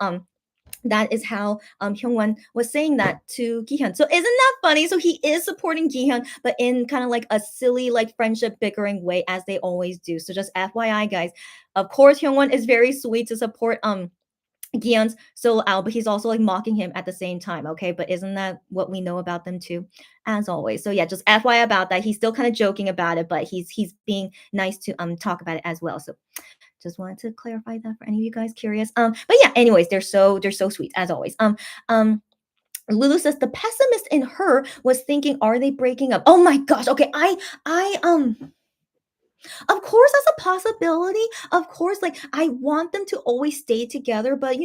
is how Hyungwon was saying that to Gihyun. So isn't that funny? So he is supporting Gihyun, but in kind of like a silly like friendship bickering way, as they always do. So just FYI, guys. Of course, Hyungwon is very sweet to support Gion's solo out, but he's also like mocking him at the same time. Okay, but isn't that what we know about them too, as always? So yeah, just FYI about that. He's still kind of joking about it, but he's being nice to talk about it as well. So just wanted to clarify that for any of you guys curious. But yeah, anyways, they're so sweet as always. Lulu says the pessimist in her was thinking, are they breaking up? Oh my gosh. Okay, I of course that's a possibility. Of course, like I want them to always stay together, but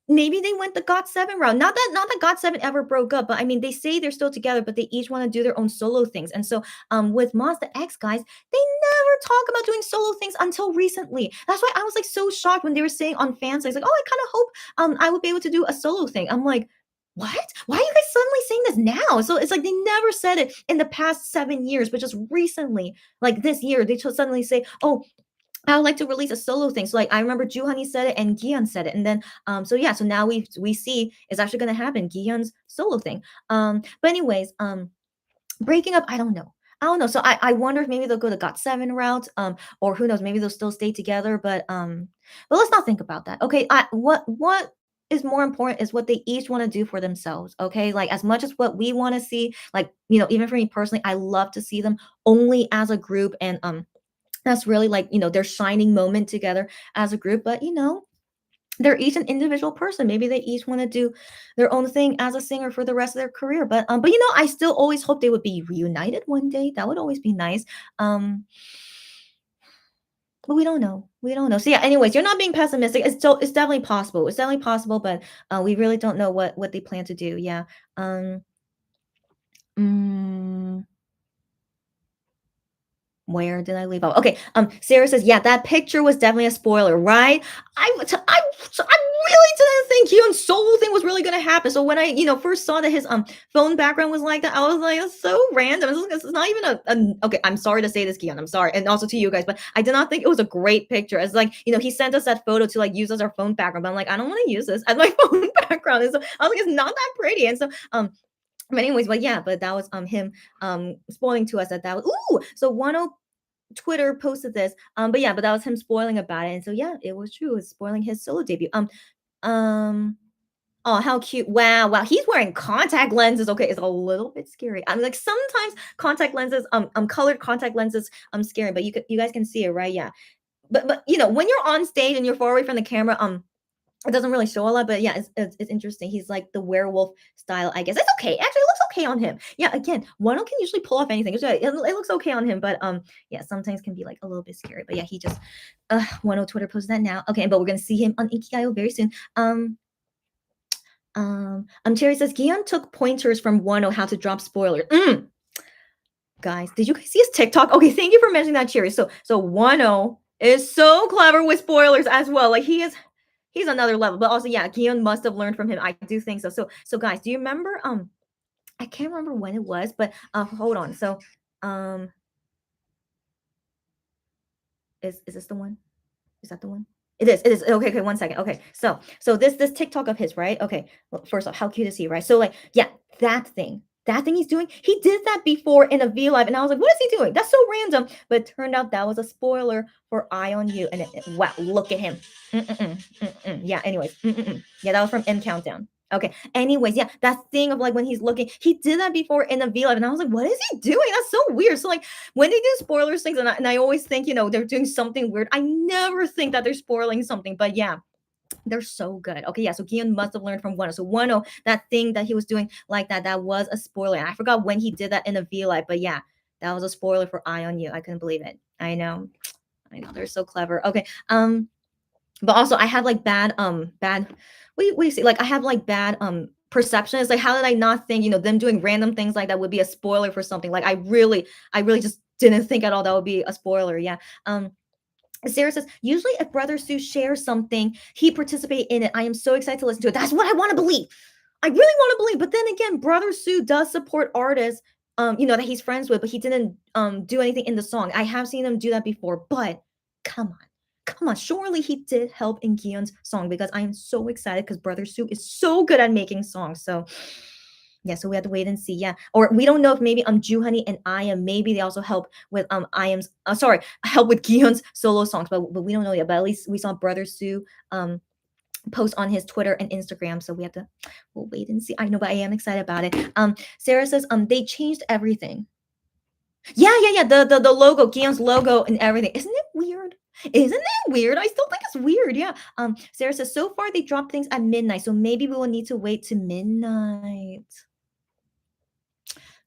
maybe they went the God 7 route. Not that God 7 ever broke up, but I mean they say they're still together, but they each want to do their own solo things. And so with Monster X guys, they never talk about doing solo things until recently. That's why I was like so shocked when they were saying on fan sites, like, oh, I kind of hope I would be able to do a solo thing. I'm like, what? Why are you guys suddenly saying this now? So it's like they never said it in the past 7 years, but just recently, like this year, they just suddenly say, oh, I would like to release a solo thing. So like I remember Juhani said it and Gion said it. And then so yeah, so now we see it's actually gonna happen, Gion's solo thing. But anyways, breaking up, I don't know. I don't know. So I wonder if maybe they'll go the Got 7 route, or who knows, maybe they'll still stay together. But let's not think about that. Okay. What is more important is what they each want to do for themselves. Okay. Like as much as what we want to see, like, even for me personally, I love to see them only as a group. And that's really like, their shining moment together as a group. But they're each an individual person. Maybe they each want to do their own thing as a singer for the rest of their career. But I still always hope they would be reunited one day. That would always be nice. But we don't know. We don't know. So yeah, anyways, you're not being pessimistic. It's definitely possible. It's definitely possible, but we really don't know what they plan to do. Yeah. Um mm, Where did I leave off? Okay. Sarah says, yeah, that picture was definitely a spoiler, right? I really didn't think Hyun's solo thing was really gonna happen. So when I, first saw that his phone background was like that, I was like, it's so random. It's not even okay. I'm sorry to say this, Kian. I'm sorry, and also to you guys, but I did not think it was a great picture. It's like, he sent us that photo to like use as our phone background, but I'm like, I don't want to use this as my phone background. And so I was like, it's not that pretty. And so but anyways, but yeah, but that was him spoiling to us that was so Wonho Twitter posted this. But yeah, but that was him spoiling about it. And so yeah, it was true. It was spoiling his solo debut. Um, oh, how cute. Wow, wow. He's wearing contact lenses. Okay, it's a little bit scary. I mean, like sometimes contact lenses, colored contact lenses, scary, but you guys can see it, right? Yeah. But you know, when you're on stage and you're far away from the camera, it doesn't really show a lot, but yeah, it's interesting. He's like the werewolf style, I guess. It's okay. Actually, it looks okay on him. Yeah, again, one can usually pull off anything. It looks okay on him, but yeah, sometimes can be like a little bit scary. But yeah, he just Wonho Twitter posted that now. Okay, but we're gonna see him on Ikigayo very soon. Cherry says Gion took pointers from Wonho how to drop spoilers. Guys, did you guys see his TikTok? Okay, thank you for mentioning that, Cherry. So Wonho is so clever with spoilers as well. Like he's another level. But also, yeah, Gion must have learned from him. I do think so. So guys, do you remember? I can't remember when it was, but hold on. So is this the one? Is that the one? It is. It is. Okay. Okay. 1 second. Okay. So this TikTok of his, right? Okay. Well, first off, how cute is he, right? So like, yeah, that thing he's doing, he did that before in a V Live, and I was like, what is he doing? That's so random. But it turned out that was a spoiler for Eye on You, and wow, look at him. Yeah. Anyways, yeah, that was from M Countdown. Okay. Anyways, yeah, that thing of like when he's looking, he did that before in a V Live, and I was like, what is he doing? That's so weird. So like when they do spoilers things, and I always think, you know, they're doing something weird. I never think that they're spoiling something, but yeah, they're so good. Okay, yeah. So Gion must have learned from Wonho. So Wonho, that thing that he was doing like that was a spoiler. And I forgot when he did that in a V Live, but yeah, that was a spoiler for Eye on You. I couldn't believe it. I know, they're so clever. Okay, but also I have like bad. What do you see? Like I have like bad perception. It's like how did I not think, you know, them doing random things like that would be a spoiler for something? Like I really just didn't think at all that would be a spoiler. Yeah. Sarah says, usually if Brother Sue shares something, he participates in it. I am so excited to listen to it. That's what I want to believe. I really want to believe. But then again, Brother Sue does support artists, you know, that he's friends with, but he didn't do anything in the song. I have seen him do that before, but come on. Come on, surely he did help in Gion's song because I am so excited because Brother Sue is so good at making songs. So yeah, so we have to wait and see. Yeah, or we don't know if maybe Ju Honey and Iam maybe they also help with Iam's sorry help with Gion's solo songs, but we don't know yet. But at least we saw Brother Sue post on his Twitter and Instagram, so we'll wait and see. I know, but I am excited about it. Sarah says they changed everything. Yeah. The logo, Gion's logo and everything. Isn't it weird? Isn't it weird? I still think it's weird. Yeah. Sarah says so far they dropped things at midnight, so maybe we will need to wait to midnight.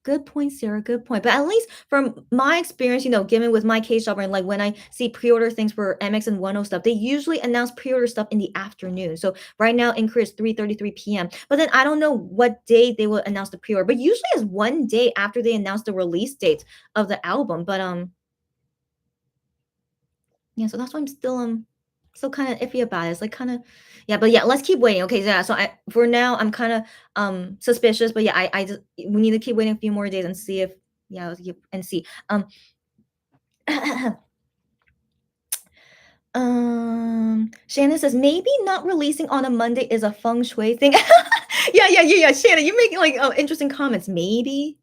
Good point, Sarah. Good point. But at least from my experience, you know, given with my case shopper and like when I see pre-order things for MX and Wonho stuff, they usually announce pre-order stuff in the afternoon. So right now in Korea it's 3:33 p.m. But then I don't know what day they will announce the pre-order. But usually it's one day after they announce the release date of the album. But yeah, so that's why I'm still kind of iffy about it. It's like kind of yeah, but yeah, let's keep waiting. Okay, yeah. So I for now I'm kind of suspicious, but yeah, I just we need to keep waiting a few more days and see if yeah, and see. Shannon says maybe not releasing on a Monday is a feng shui thing. Yeah. Shannon, you're making like interesting comments. Maybe.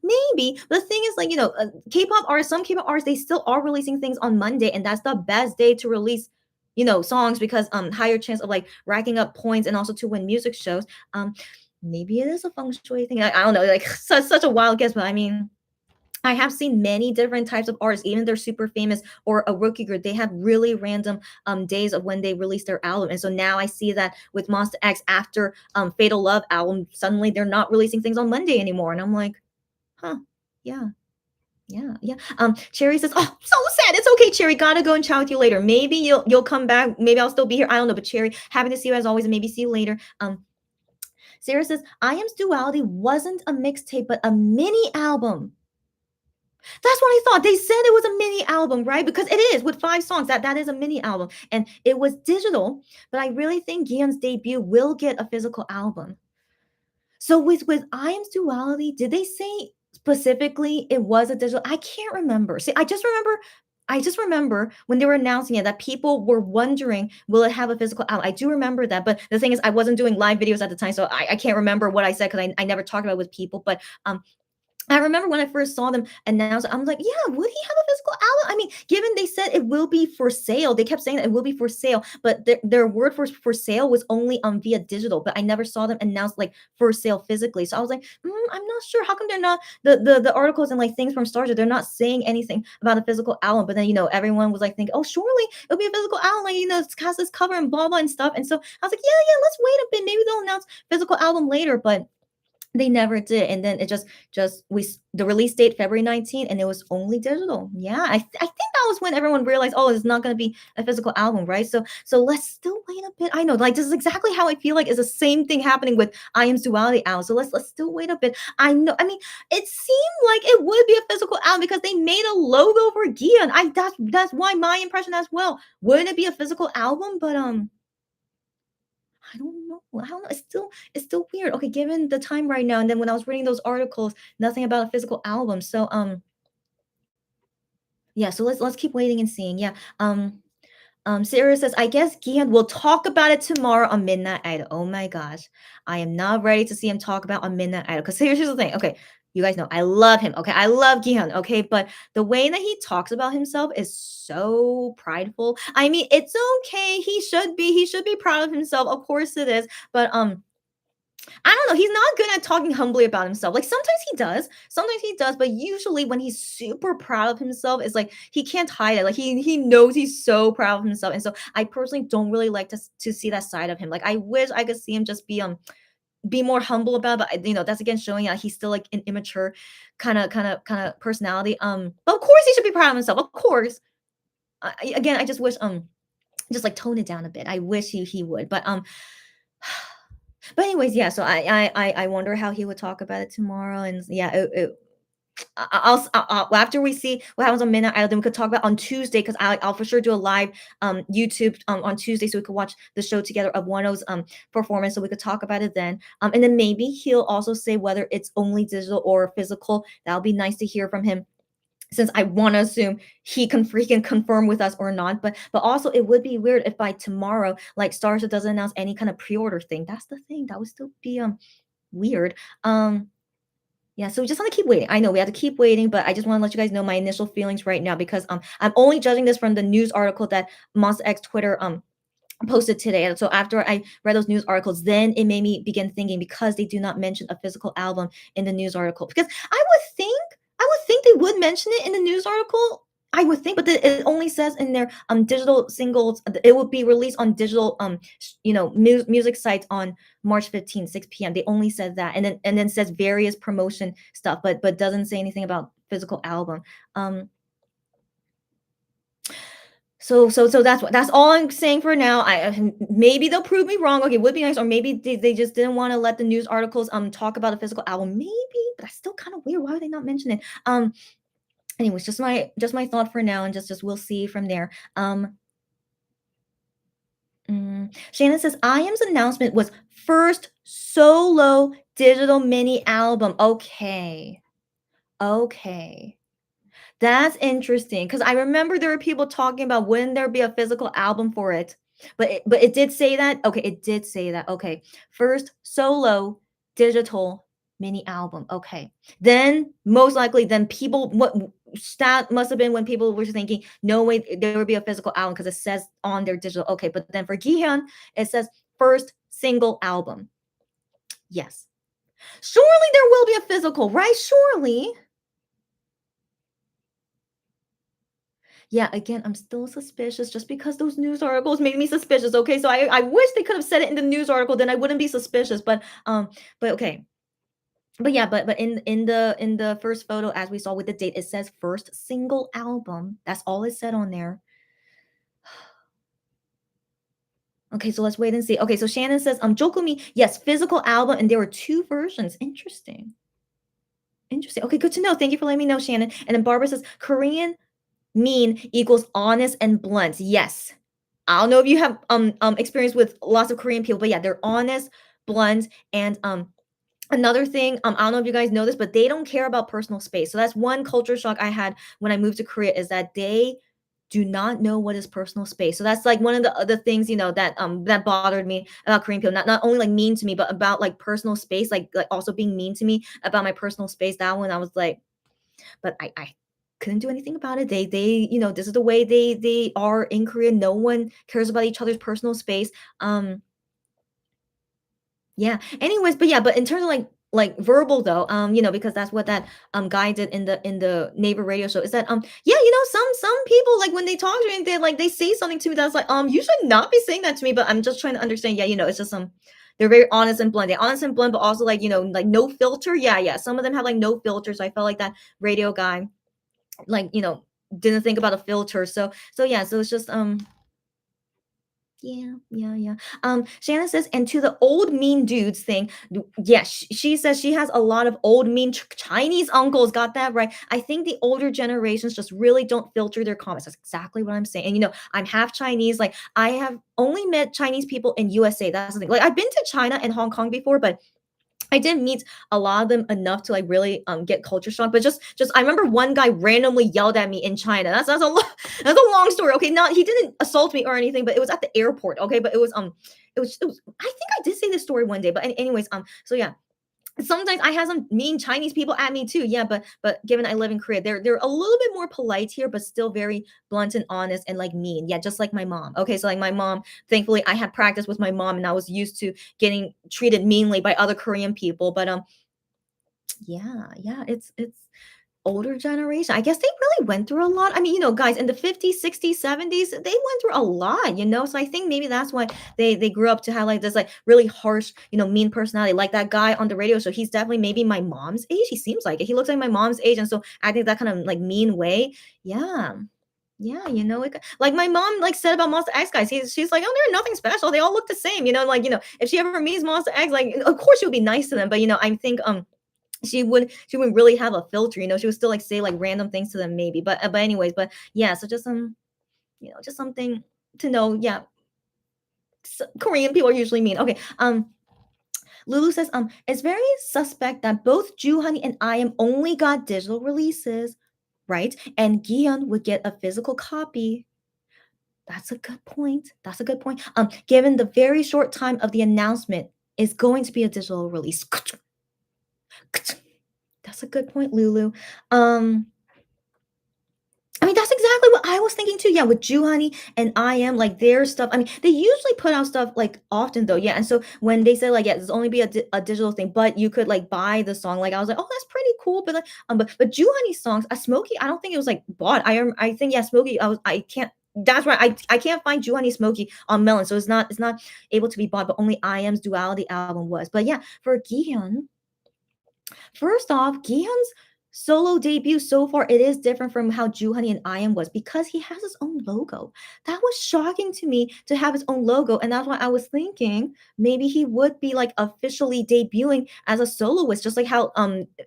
But the thing is, like, you know, K-pop artists, some K-pop artists, they still are releasing things on Monday, and that's the best day to release, you know, songs because higher chance of like racking up points and also to win music shows. Maybe it is a feng shui thing. I don't know, like such a wild guess, but I mean. I have seen many different types of artists, even if they're super famous or a rookie group, they have really random days of when they release their album. And so now I see that with Monster X after Fatal Love album, suddenly they're not releasing things on Monday anymore. And I'm like, huh, yeah. Yeah. Cherry says, "Oh, so sad. It's okay, Cherry. Gotta go and chat with you later. Maybe you'll come back. Maybe I'll still be here. I don't know. But Cherry, happy to see you as always, and maybe see you later." Sarah says, "I Am's Duality wasn't a mixtape, but a mini album." That's what I thought. They said it was a mini album, right? Because it is with 5 songs. That is a mini album, and it was digital. But I really think Gion's debut will get a physical album. So with I Am's Duality, did they say specifically it was a digital? I can't remember. See, I just remember when they were announcing it that people were wondering, will it have a physical album? I do remember that, but the thing is, I wasn't doing live videos at the time, so I can't remember what I said because I never talked about it with people. But I remember when I first saw them announce it, I'm like, "Yeah, would he have a physical album?" I mean, given they said it will be for sale, they kept saying that it will be for sale, but their word for sale was only via digital, but I never saw them announce like for sale physically. So I was like, I'm not sure. How come they're not the articles and like things from Starter? They're not saying anything about a physical album. But then everyone was like thinking, oh, surely it'll be a physical album, like it's cast this cover and blah blah and stuff. And so I was like, yeah, let's wait a bit. Maybe they'll announce physical album later, but they never did, and then it just we s the release date February 19th, and it was only digital. Yeah, I think that was when everyone realized, "Oh, it's not gonna be a physical album," right? So let's still wait a bit. I know, like, this is exactly how I feel like is the same thing happening with I Am's Duality album, so let's still wait a bit. I mean, it seemed like it would be a physical album because they made a logo for Gian. That's why my impression as well. Wouldn't it be a physical album? But, I don't know. I don't know. It's still weird. Okay, given the time right now, and then when I was reading those articles, nothing about a physical album. So yeah, so let's keep waiting and seeing. Yeah. Sarah says, I guess Gian will talk about it tomorrow on Midnight Idol. Oh my gosh. I am not ready to see him talk about on Midnight Idol. Because here's the thing. Okay. You guys know I love him. Okay. I love Gian. Okay. But the way that he talks about himself is so prideful. I mean, it's okay. He should be proud of himself. Of course it is. But I don't know. He's not good at talking humbly about himself. Like sometimes he does, but usually when he's super proud of himself, it's like he can't hide it. Like he knows he's so proud of himself, and so I personally don't really like to see that side of him. Like I wish I could see him just be more humble about it, but that's again showing that he's still like an immature kind of personality. But of course he should be proud of himself. Of course. Again, I just wish just like tone it down a bit. I wish he would, but anyways, yeah. So I wonder how he would talk about it tomorrow, and yeah, well, after we see what happens on Midnight Idol, then we could talk about on Tuesday because I'll for sure do a live YouTube on Tuesday so we could watch the show together of Wonho's performance, so we could talk about it then. And then maybe he'll also say whether it's only digital or physical. That'll be nice to hear from him since I want to assume he can confirm with us or not. But also it would be weird if by tomorrow, like Starship doesn't announce any kind of pre-order thing. That's the thing. That would still be weird. Yeah, so we just want to keep waiting. I know we have to keep waiting, but I just want to let you guys know my initial feelings right now because I'm only judging this from the news article that Monster X Twitter posted today. And so after I read those news articles, then it made me begin thinking because they do not mention a physical album in the news article. Because I would think they would mention it in the news article. I would think, but it only says in their digital singles it will be released on digital music sites on March 15th, 6 p.m. They only said that, and then says various promotion stuff, but doesn't say anything about physical album. Um, so that's all I'm saying for now. Maybe they'll prove me wrong. Okay, would be nice, or maybe they just didn't want to let the news articles talk about a physical album. Maybe, but that's still kind of weird. Why would they not mention it? Anyways, just my thought for now, and just we'll see from there. Shannon says I Am's announcement was first solo digital mini album. Okay. That's interesting because I remember there were people talking about wouldn't there be a physical album for it? But it did say that? Okay, it did say that. Okay. First solo digital mini album. Okay. Then most likely then people what that must have been when people were thinking no way there would be a physical album because it says on their digital. Okay, but then for Gihan it says first single album. Yes. Surely there will be a physical, right? Surely. Yeah, again, I'm still suspicious just because those news articles made me suspicious. Okay, so I wish they could have said it in the news article, then I wouldn't be suspicious. But okay, but yeah, but in the first photo, as we saw with the date, it says first single album. That's all it said on there. Okay, so let's wait and see. Okay, so Shannon says, Jokumi, yes, physical album, and there were two versions. Interesting. Okay, good to know. Thank you for letting me know, Shannon. And then Barbara says, Korean mean equals honest and blunt. Yes. I don't know if you have experience with lots of Korean people, but yeah, they're honest, blunt, and another thing, I don't know if you guys know this, but they don't care about personal space. So that's one culture shock I had when I moved to Korea is that they do not know what is personal space. So that's like one of the things, that that bothered me about Korean people. Not only like mean to me, but about like personal space, like also being mean to me about my personal space. That one I was like, but I couldn't do anything about it. This is the way they are in Korea. No one cares about each other's personal space. Um yeah. Anyways, but yeah, but in terms of like verbal though, because that's what that guy did in the neighbor radio show, is that yeah, some people, like when they talk to me and they say something to me that's like, you should not be saying that to me, but I'm just trying to understand. Yeah, it's just they're very honest and blunt. They're honest and blunt, but also like, like no filter. Yeah, yeah. Some of them have like no filter. So I felt like that radio guy, like, didn't think about a filter. So yeah, so it's just yeah, yeah, yeah. Shannon says, and to the old mean dudes thing, yeah, she says she has a lot of old mean Chinese uncles. Got that right. I think the older generations just really don't filter their comments. That's exactly what I'm saying. And I'm half Chinese. Like I have only met Chinese people in USA. That's the thing. Like I've been to China and Hong Kong before, but I didn't meet a lot of them enough to like really get culture shock. But just I remember one guy randomly yelled at me in China. That's a long story. Okay, not he didn't assault me or anything, but it was at the airport. Okay, but it was I think I did say this story one day. But anyways, so yeah, sometimes I have some mean Chinese people at me too. Yeah, but given I live in Korea, they're a little bit more polite here, but still very blunt and honest and like mean. Yeah, just like my mom. Okay, so like my mom, thankfully I had practice with my mom and I was used to getting treated meanly by other Korean people. But yeah, yeah, it's older generation. I guess they really went through a lot. I mean, guys in the 50s, 60s, 70s, they went through a lot. So I think maybe that's why they grew up to have like this like really harsh, mean personality. Like that guy on the radio show, he's definitely maybe my mom's age. He seems like it. He looks like my mom's age. And so I think that kind of like mean way. Yeah. Yeah, like my mom like said about Monster X guys. She's like, oh, they're nothing special. They all look the same. Like, if she ever meets Monster X, like of course she would be nice to them. But I think she wouldn't really have a filter. She would still like say like random things to them maybe. But anyways, but yeah, so just just something to know. Yeah, Korean people are usually mean. Okay. Lulu says it's very suspect that both Ju Honey and I am only got digital releases, right? And Gion would get a physical copy. That's a good point. That's a good point. Given the very short time of the announcement is going to be a digital release. That's a good point, Lulu. Um, I mean, that's exactly what I was thinking too. Yeah, with Honey and I am like their stuff. I mean, they usually put out stuff like often though. Yeah, and so when they say like, yeah, there's only be a digital thing, but you could like buy the song. Like I was like, oh, that's pretty cool. But like, but Honey songs, a Smokey, I don't think it was like bought. I think yeah, Smokey. I can't. That's right. I can't find Honey Smokey on Melon, so it's not able to be bought. But only I Am's Duality album was. But yeah, for Gion, first off, Gihan's solo debut so far, it is different from how Honey and I Am was because he has his own logo. That was shocking to me to have his own logo, and that's why I was thinking maybe he would be like officially debuting as a soloist, just like how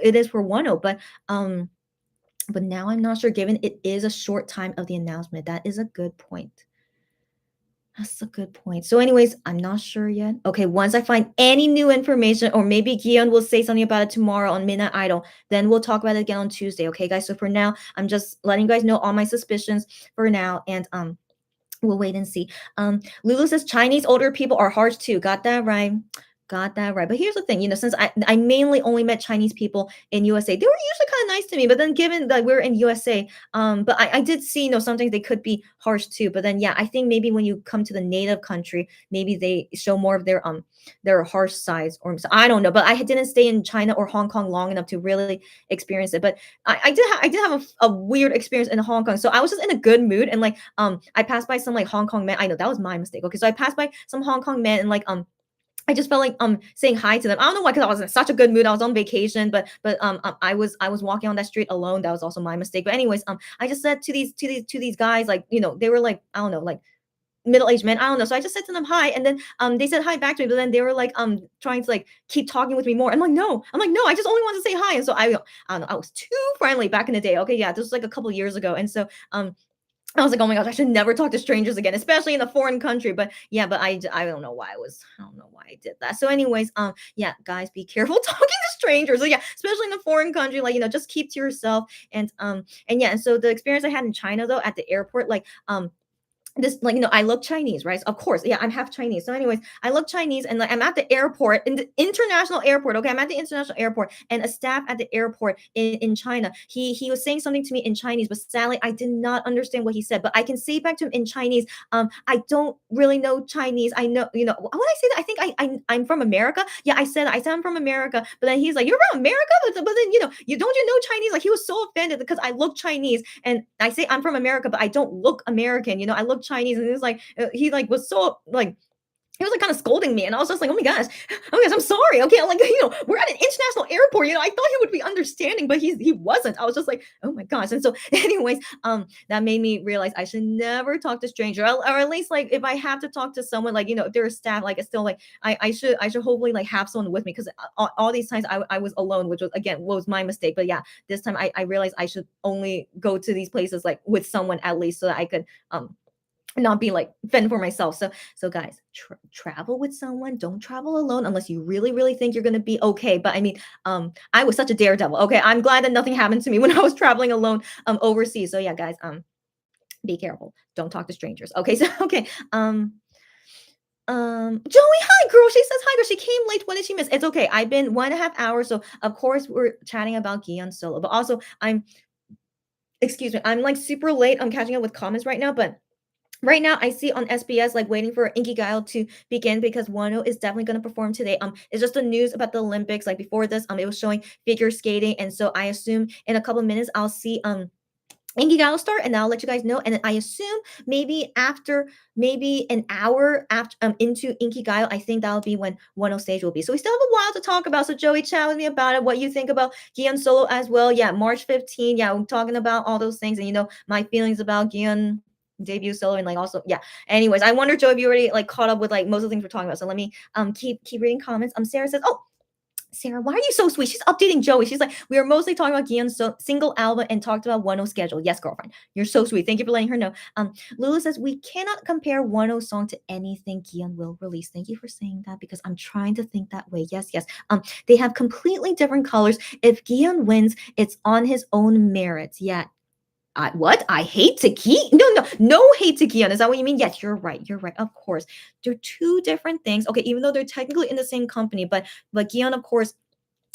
it is for Wonho. But now I'm not sure. Given it is a short time of the announcement, that is a good point. That's a good point. So, anyways, I'm not sure yet. Okay, once I find any new information, or maybe Gion will say something about it tomorrow on Midnight Idol, then we'll talk about it again on Tuesday. Okay, guys. So for now, I'm just letting you guys know all my suspicions for now, and we'll wait and see. Lulu says Chinese older people are harsh too. Got that right. Got that right. But here's the thing, since I mainly only met Chinese people in USA, they were usually kind of nice to me. But then given that we're in USA, but I did see, sometimes they could be harsh too. But then yeah, I think maybe when you come to the native country, maybe they show more of their harsh sides, or I don't know. But I didn't stay in China or Hong Kong long enough to really experience it. But I did have a weird experience in Hong Kong. So I was just in a good mood, and like I passed by some like Hong Kong men. I know that was my mistake. Okay, so I passed by some Hong Kong men, and like I just felt like saying hi to them. I don't know why, because I was in such a good mood. I was on vacation, but I was walking on that street alone. That was also my mistake. But anyways, I just said to these guys, like, they were like, I don't know, like middle-aged men. I don't know. So I just said to them hi, and then they said hi back to me, but then they were like trying to like keep talking with me more. I'm like, no, I just only want to say hi. And so I don't know, I was too friendly back in the day. Okay, yeah, this was like a couple years ago. And so I was like, oh my gosh, I should never talk to strangers again, especially in a foreign country. But yeah, but I don't know why I don't know why I did that. So, anyways, yeah, guys, be careful talking to strangers. So yeah, especially in a foreign country, like just keep to yourself. And yeah, and so the experience I had in China though at the airport, like this like I look Chinese, right? Of course, yeah, I'm half Chinese. So anyways, I look Chinese, and like I'm at the airport, in the international airport. Okay, I'm at the international airport, and a staff at the airport in China, he was saying something to me in Chinese, but sadly I did not understand what he said, but I can say back to him in Chinese. I don't really know Chinese. I know, when I say that, I think I'm from America. Yeah, I said I'm from America, but then he's like, you're from America, but then you don't you know Chinese? Like he was so offended because I look Chinese, and I say I'm from America, but I don't look American. I look Chinese, and it was like he like was so like he was like kind of scolding me, and I was just like, oh my gosh, I'm sorry. Okay, I'm like, we're at an international airport. I thought he would be understanding, but he wasn't. I was just like, oh my gosh. And so, anyways, that made me realize I should never talk to stranger, or at least like if I have to talk to someone, like if they're a staff, like it's still like I should hopefully like have someone with me, because all these times I was alone, which was again was my mistake. But yeah, this time I realized I should only go to these places like with someone at least, so that I could not be like fend for myself. So guys, travel with someone. Don't travel alone unless you really really think you're going to be okay. But I mean, I was such a daredevil. Okay, I'm glad that nothing happened to me when I was traveling alone overseas. So yeah, guys, be careful. Don't talk to strangers. Okay, so okay. Joey, hi girl. She says hi girl. She came late. What did she miss? It's okay. I've been 1.5 hours, so of course we're chatting about Gion Solo. But also I'm excuse me, I'm like super late. I'm catching up with comments right now, but right now, I see on SBS like waiting for Inkigayo to begin because Wano is definitely going to perform today. It's just the news about the Olympics. Like before this, it was showing figure skating, and so I assume in a couple of minutes I'll see Inkigayo start, and I'll let you guys know. And then I assume maybe after maybe an hour after into Inkigayo, I think that'll be when Wano stage will be. So we still have a while to talk about. So Joey, chat with me about it. What you think about Gion Solo as well? Yeah, March 15. Yeah, we're talking about all those things, and my feelings about Gion debut solo, and like also yeah, anyways, I wonder, Joe, if you already like caught up with like most of the things we're talking about. So let me keep reading comments. Sarah says, oh, Sarah, why are you so sweet? She's updating Joey. She's like, we were mostly talking about Gion's single album and talked about Wano's schedule. Yes, girlfriend, you're so sweet. Thank you for letting her know. Lulu says we cannot compare Wano's song to anything Gion will release. Thank you for saying that, because I'm trying to think that way. Yes, yes. They have completely different colors. If Gion wins, it's on his own merits. Yeah, what? I hate Taki? No hate to Gion. Is that what you mean? Yes, you're right. You're right. Of course, they're two different things. Okay, even though they're technically in the same company, but Gion, of course,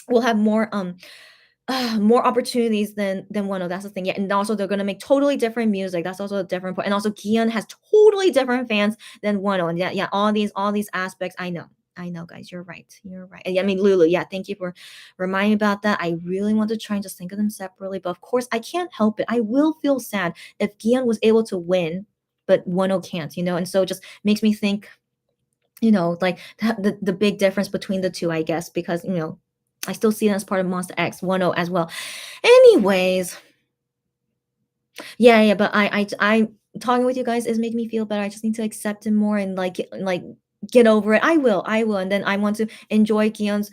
will have more opportunities than Wano. That's the thing. Yeah, and also they're gonna make totally different music. That's also a different point. And also, Gion has totally different fans than Wano. And yeah, all these aspects. I know, guys. You're right. You're right. And I mean, Lulu, yeah, thank you for reminding me about that. I really want to try and just think of them separately, but of course, I can't help it. I will feel sad if Gion was able to win, but Wano can't. And so it just makes me think, like the big difference between the two, I guess, because I still see them as part of Monster X 1.0 as well. Anyways, yeah, but I talking with you guys is making me feel better. I just need to accept him more and like get over it. I will, and then I want to enjoy Gion's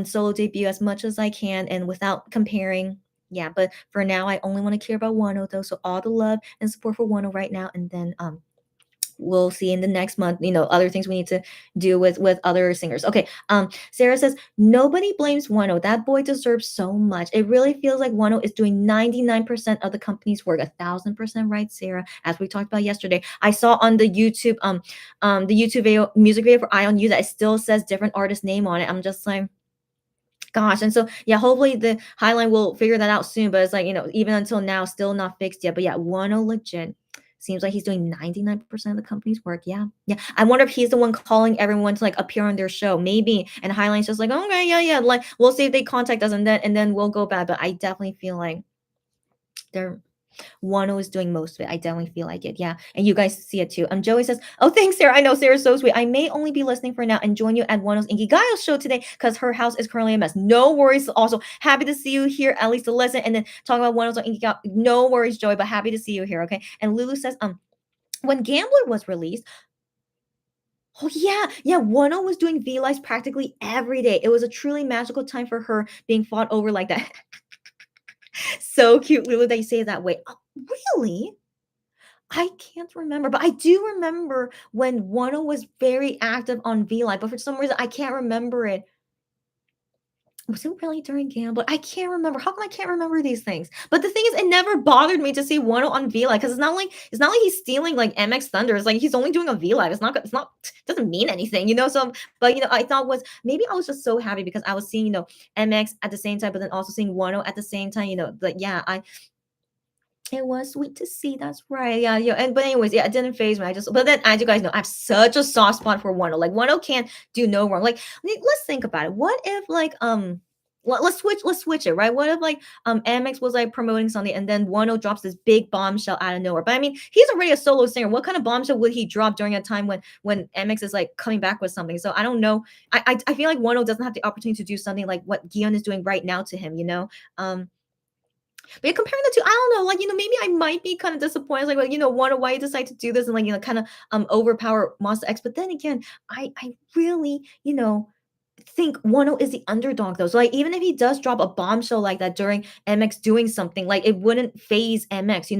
solo debut as much as I can and without comparing. Yeah, but for now, I only want to care about Wano though. So all the love and support for Wano right now, and then we'll see in the next month, other things we need to do with other singers. Okay, Sarah says nobody blames Wano. That boy deserves so much. It really feels like Wano is doing 99% of the company's work. 1,000% right, Sarah, as we talked about yesterday. I saw on the YouTube the YouTube video, music video for Eye on You, that it still says different artist name on it. I'm just like, gosh. And so yeah, hopefully the Highline will figure that out soon, but it's like, even until now, still not fixed yet. But yeah, Wano legit seems like he's doing 99% of the company's work. Yeah, yeah, I wonder if he's the one calling everyone to like appear on their show, maybe, and Highline's just like, okay, yeah, like we'll see if they contact us, and then we'll go back. But I definitely feel like they're Wano is doing most of it. I definitely feel like it. Yeah. And you guys see it too. Joey says, oh, thanks, Sarah. I know Sarah's so sweet. I may only be listening for now and join you at Wano's Inkigayo show today because her house is currently a mess. No worries. Also, happy to see you here, at least to listen, and then talk about Wano's Inkigayo. No worries, Joey, but happy to see you here. Okay. And Lulu says, when Gambler was released, oh yeah, Wano was doing V lives practically every day. It was a truly magical time for her being fought over like that. So cute, Lulu, that you say it that way. Oh, really? I can't remember, but I do remember when Wano was very active on V Live, but for some reason I can't remember it. Was it really during Gamble? I can't remember. How come I can't remember these things? But the thing is, it never bothered me to see Wano on V Live because it's not like he's stealing like MX Thunder. It's like he's only doing a V Live. It's not doesn't mean anything, you know. So, but I thought was maybe I was just so happy because I was seeing MX at the same time, but then also seeing Wano at the same time. But yeah, I it was sweet to see. That's right. Yeah, yeah. And but anyways, yeah, it didn't phase me. But then as you guys know, I have such a soft spot for Wano. Like Wano can't do no wrong. Like let's think about it. What if let's switch it, right? What if MX was like promoting something and then Wano drops this big bombshell out of nowhere? But I mean, he's already a solo singer. What kind of bombshell would he drop during a time when MX is like coming back with something? So I don't know. I feel like Wano doesn't have the opportunity to do something like what Gion is doing right now to him. But yeah, comparing the two, I don't know. Maybe I might be kind of disappointed. Wonder why you decide to do this and kind of overpower Monster X. But then again, I really think Wano is the underdog though. So even if he does drop a bombshell like that during MX doing something, like it wouldn't phase MX.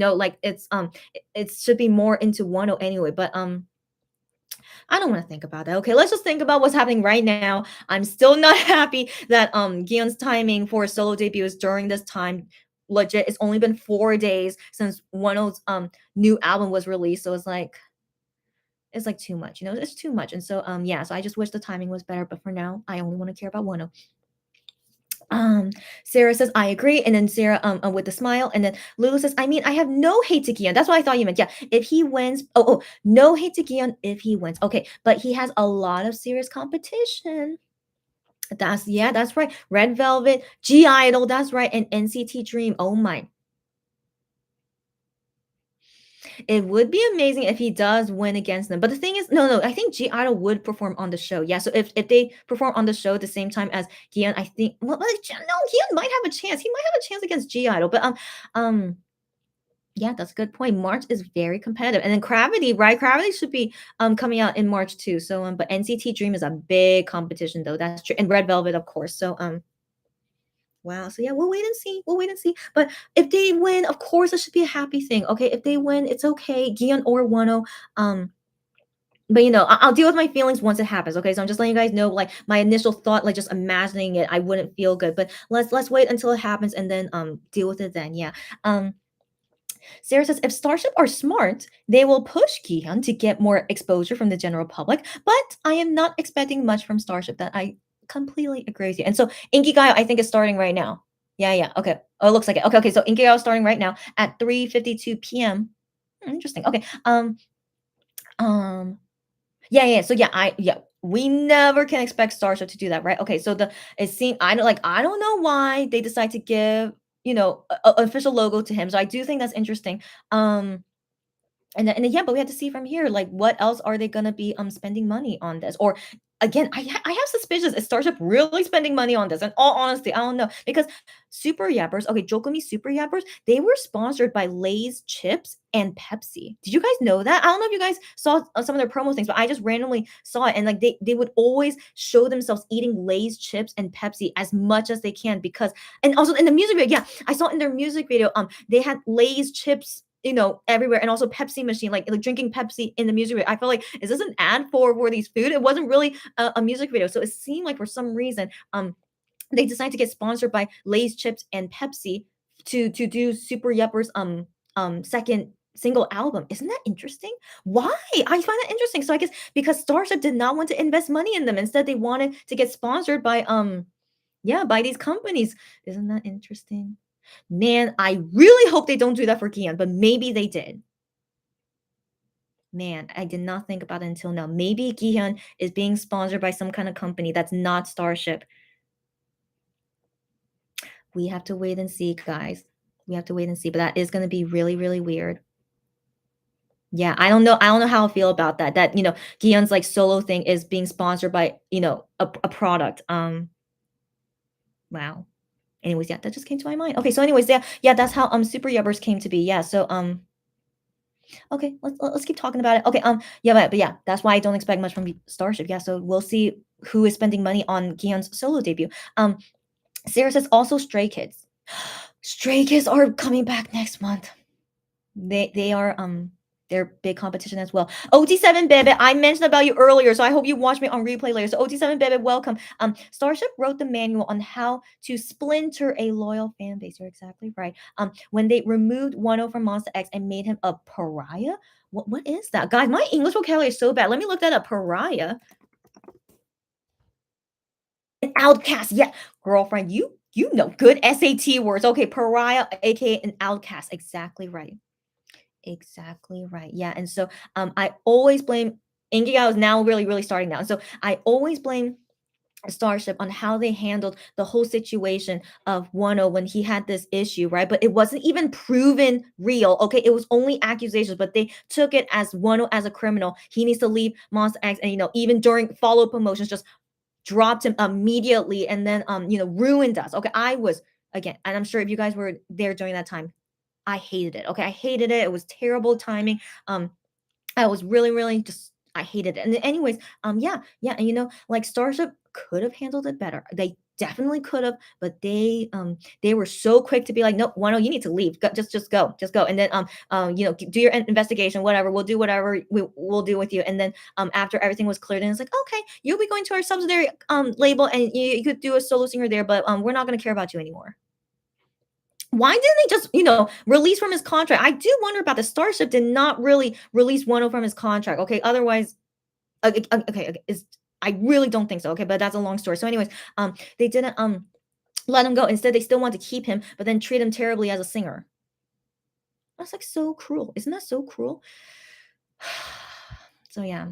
It should be more into Wano anyway. But I don't want to think about that. Okay, let's just think about what's happening right now. I'm still not happy that Gion's timing for a solo debut is during this time. Legit, it's only been 4 days since One's new album was released. So it's like too much, it's too much. And so yeah, so I just wish the timing was better. But for now, I only want to care about One. Um, Sarah says, I agree. And then Sarah with the smile. And then Lulu says, I mean, I have no hate to Gian. That's what I thought you meant. Yeah. If he wins, no hate to Gian if he wins. Okay. But he has a lot of serious competition. That's right. Red Velvet, G Idol, that's right. And NCT Dream. Oh my. It would be amazing if he does win against them. But the thing is, no, I think G Idol would perform on the show. Yeah, so if they perform on the show at the same time as Gian, I think no, Gian might have a chance. He might have a chance against G Idol. But yeah, that's a good point. March is very competitive. And then Gravity, right? Gravity should be coming out in March too. So but NCT Dream is a big competition though. That's true. And Red Velvet, of course. So wow. So yeah, we'll wait and see. We'll wait and see. But if they win, of course, it should be a happy thing. Okay. If they win, it's okay. Gion or Wano. But I'll deal with my feelings once it happens. Okay. So I'm just letting you guys know, like my initial thought, like just imagining it, I wouldn't feel good. But let's wait until it happens and then deal with it then. Yeah. Sarah says, if Starship are smart, they will push Gihan to get more exposure from the general public. But I am not expecting much from Starship. That I completely agree with you. And so Inkigayo, I think, is starting right now. Yeah. Okay. Oh, it looks like it. Okay. So Inkigayo is starting right now at 3:52 p.m. Interesting. Okay. Yeah. So yeah, we never can expect Starship to do that, right? Okay, so it seemed I don't know why they decide to give official logo to him. So I do think that's interesting. And then yeah, but we have to see from here, like what else are they gonna be spending money on this? Or again, I have suspicions, is Starship really spending money on this? In all honesty, I don't know. Because Super Yappers, okay, Jokumi Super Yappers, they were sponsored by Lay's chips and Pepsi. Did you guys know that? I don't know if you guys saw some of their promo things, but I just randomly saw it. And like they would always show themselves eating Lay's chips and Pepsi as much as they can, because and also in the music video, yeah, I saw in their music video, they had Lay's chips everywhere, and also Pepsi machine, like drinking Pepsi in the music video. I felt like, is this an ad for these food? It wasn't really a music video, so it seemed like for some reason, they decided to get sponsored by Lay's chips and Pepsi to do Super Yupper's second single album. Isn't that interesting? Why? I find that interesting. So I guess because Starship did not want to invest money in them, instead they wanted to get sponsored by by these companies. Isn't that interesting? Man, I really hope they don't do that for Kian, but maybe they did. Man, I did not think about it until now. Maybe Gihan is being sponsored by some kind of company that's not Starship. We have to wait and see, guys. We have to wait and see, but that is going to be really, really weird. Yeah, I don't know. I don't know how I feel about that. That Gihan's like solo thing is being sponsored by a product. Wow. Anyways, yeah, that just came to my mind. Okay, so anyways, yeah, that's how Super Yubbers came to be. Yeah, so okay, let's keep talking about it. Okay, yeah, but yeah, that's why I don't expect much from Starship. Yeah, so we'll see who is spending money on Gihan's solo debut. Sarah says also Stray Kids. Stray Kids are coming back next month. They are They're big competition as well. OT7 Bebe, I mentioned about you earlier, so I hope you watch me on replay later. So OT7 Bebe, welcome. Starship wrote the manual on how to splinter a loyal fan base. You're exactly right. When they removed Wonho from Monster X and made him a pariah. What is that? Guys, my English vocabulary is so bad. Let me look that up. Pariah. An outcast. Yeah, girlfriend, you know good SAT words. Okay, pariah, aka an outcast. Exactly right. Exactly right. Yeah, and so I always blame Ingiao is now really starting now. And so I always blame Starship on how they handled the whole situation of Wano when he had this issue, right? But it wasn't even proven real. Okay, it was only accusations, but they took it as Wano as a criminal. He needs to leave Monster X, and even during follow promotions, just dropped him immediately, and then ruined us. Okay, I was again, and I'm sure if you guys were there during that time, I hated it. Okay, I hated it. It was terrible timing. I was really just I hated it. And anyways, yeah, and like Starship could have handled it better. They definitely could have, but they were so quick to be like, nope, Wano, you need to leave. Just go. And then do your investigation, whatever. We'll do whatever we'll do with you. And then after everything was cleared, and it's like, okay, you'll be going to our subsidiary label, and you could do a solo singer there, but we're not gonna care about you anymore. Why didn't they just, release from his contract? I do wonder about the Starship did not really release Wano from his contract. Okay, otherwise, okay, I really don't think so. Okay, but that's a long story. So, anyways, they didn't let him go. Instead, they still want to keep him, but then treat him terribly as a singer. That's like so cruel. Isn't that so cruel? So yeah.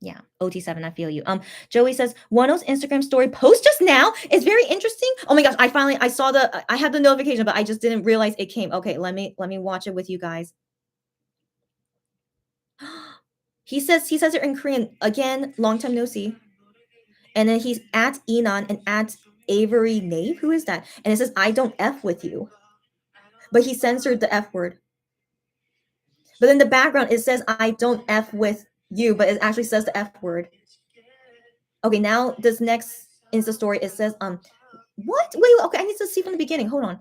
Yeah, OT7, I feel you. Joey says Wano's Instagram story post just now is very interesting. Oh my gosh, I saw I had the notification, but I just didn't realize it came. Okay, let me watch it with you guys. He says it in Korean again. Long time no see. And then he's at Enon and at Avery Nave. Who is that? And it says I don't f with you, but he censored the f word. But in the background it says I don't f with you, but it actually says the f word. Okay, now this next Insta story it says what? Wait, okay, I need to see from the beginning. Hold on.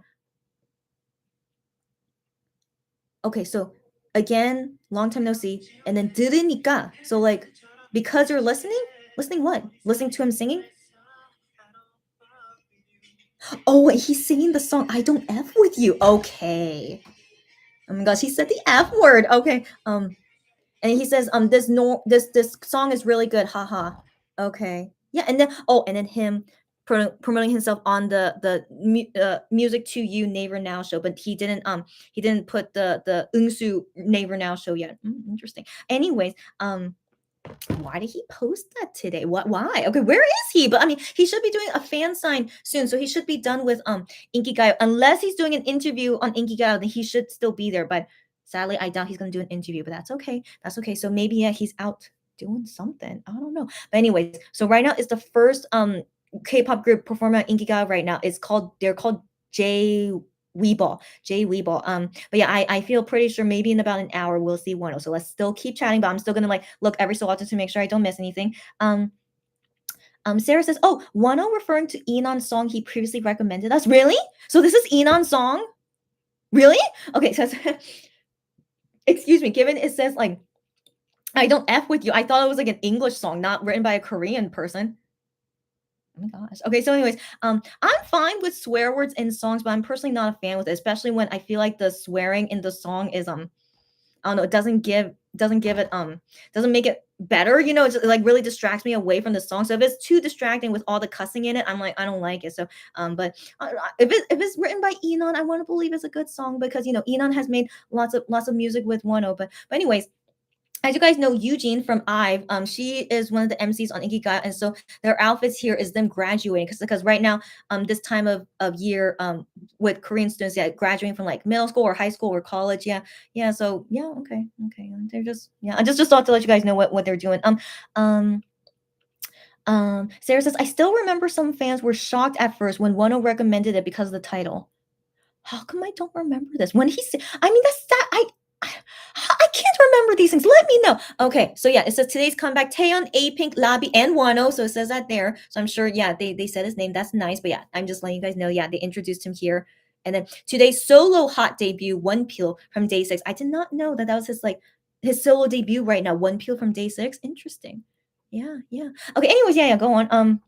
Okay, so again, long time no see, and then 들으니까. So like, because you're listening, listening what? Listening to him singing? Oh, he's singing the song "I Don't F with You." Okay. Oh my gosh, he said the F word. Okay. And he says this song is really good. Haha. Okay. Yeah, and then and then him promoting himself on the music to you Neighbor Now show, but he didn't put the Eunsu Neighbor Now show yet. Interesting. Anyways, why did he post that today? Why? Okay, where is he? But I mean, he should be doing a fan sign soon, so he should be done with Inkigayo. Unless he's doing an interview on Inkigayo, then he should still be there. But sadly, I doubt he's gonna do an interview. But that's okay. That's okay. So maybe he's out doing something. I don't know. But anyways, so right now is the first K-pop group performing on Inkigayo right now. They're called J Weeball, J Weeball. But yeah, I feel pretty sure maybe in about an hour we'll see Wonho. So let's still keep chatting, but I'm still gonna like look every so often to make sure I don't miss anything. Sarah says, "Oh, Wonho referring to Enon's song he previously recommended us. Really? So this is Enon's song? Really? Okay, so excuse me. Given it says like I don't f with you, I thought it was like an English song, not written by a Korean person." Oh my gosh. Okay, so anyways, I'm fine with swear words in songs, but I'm personally not a fan with it, especially when I feel like the swearing in the song is I don't know, it doesn't give it doesn't make it better, it like really distracts me away from the song. So if it's too distracting with all the cussing in it, I'm like I don't like it. So but if it's written by Enon, I want to believe it's a good song because Enon has made lots of music with Wonho. But anyways, as you guys know, Eugene from IVE, she is one of the MCs on Ikigai, and so their outfits here is them graduating because right now, this time of year, with Korean students, yeah, graduating from like middle school or high school or college, yeah. So yeah, okay, they're just I just thought to let you guys know what they're doing. Um, Sarah says I still remember some fans were shocked at first when Wonho recommended it because of the title. How come I don't remember this? When he said, I mean, that's that I can't remember these things. Let me know. Okay, so yeah, it says today's comeback, Taeyeon, A-Pink, Labi, and Wano. So it says that there. So I'm sure, yeah, they said his name. That's nice. But yeah, I'm just letting you guys know. Yeah, they introduced him here. And then today's solo hot debut, One Peel from Day 6. I did not know that was his like his solo debut right now, One Peel from Day 6. Interesting. Yeah, yeah. Okay, anyways, yeah, yeah, go on.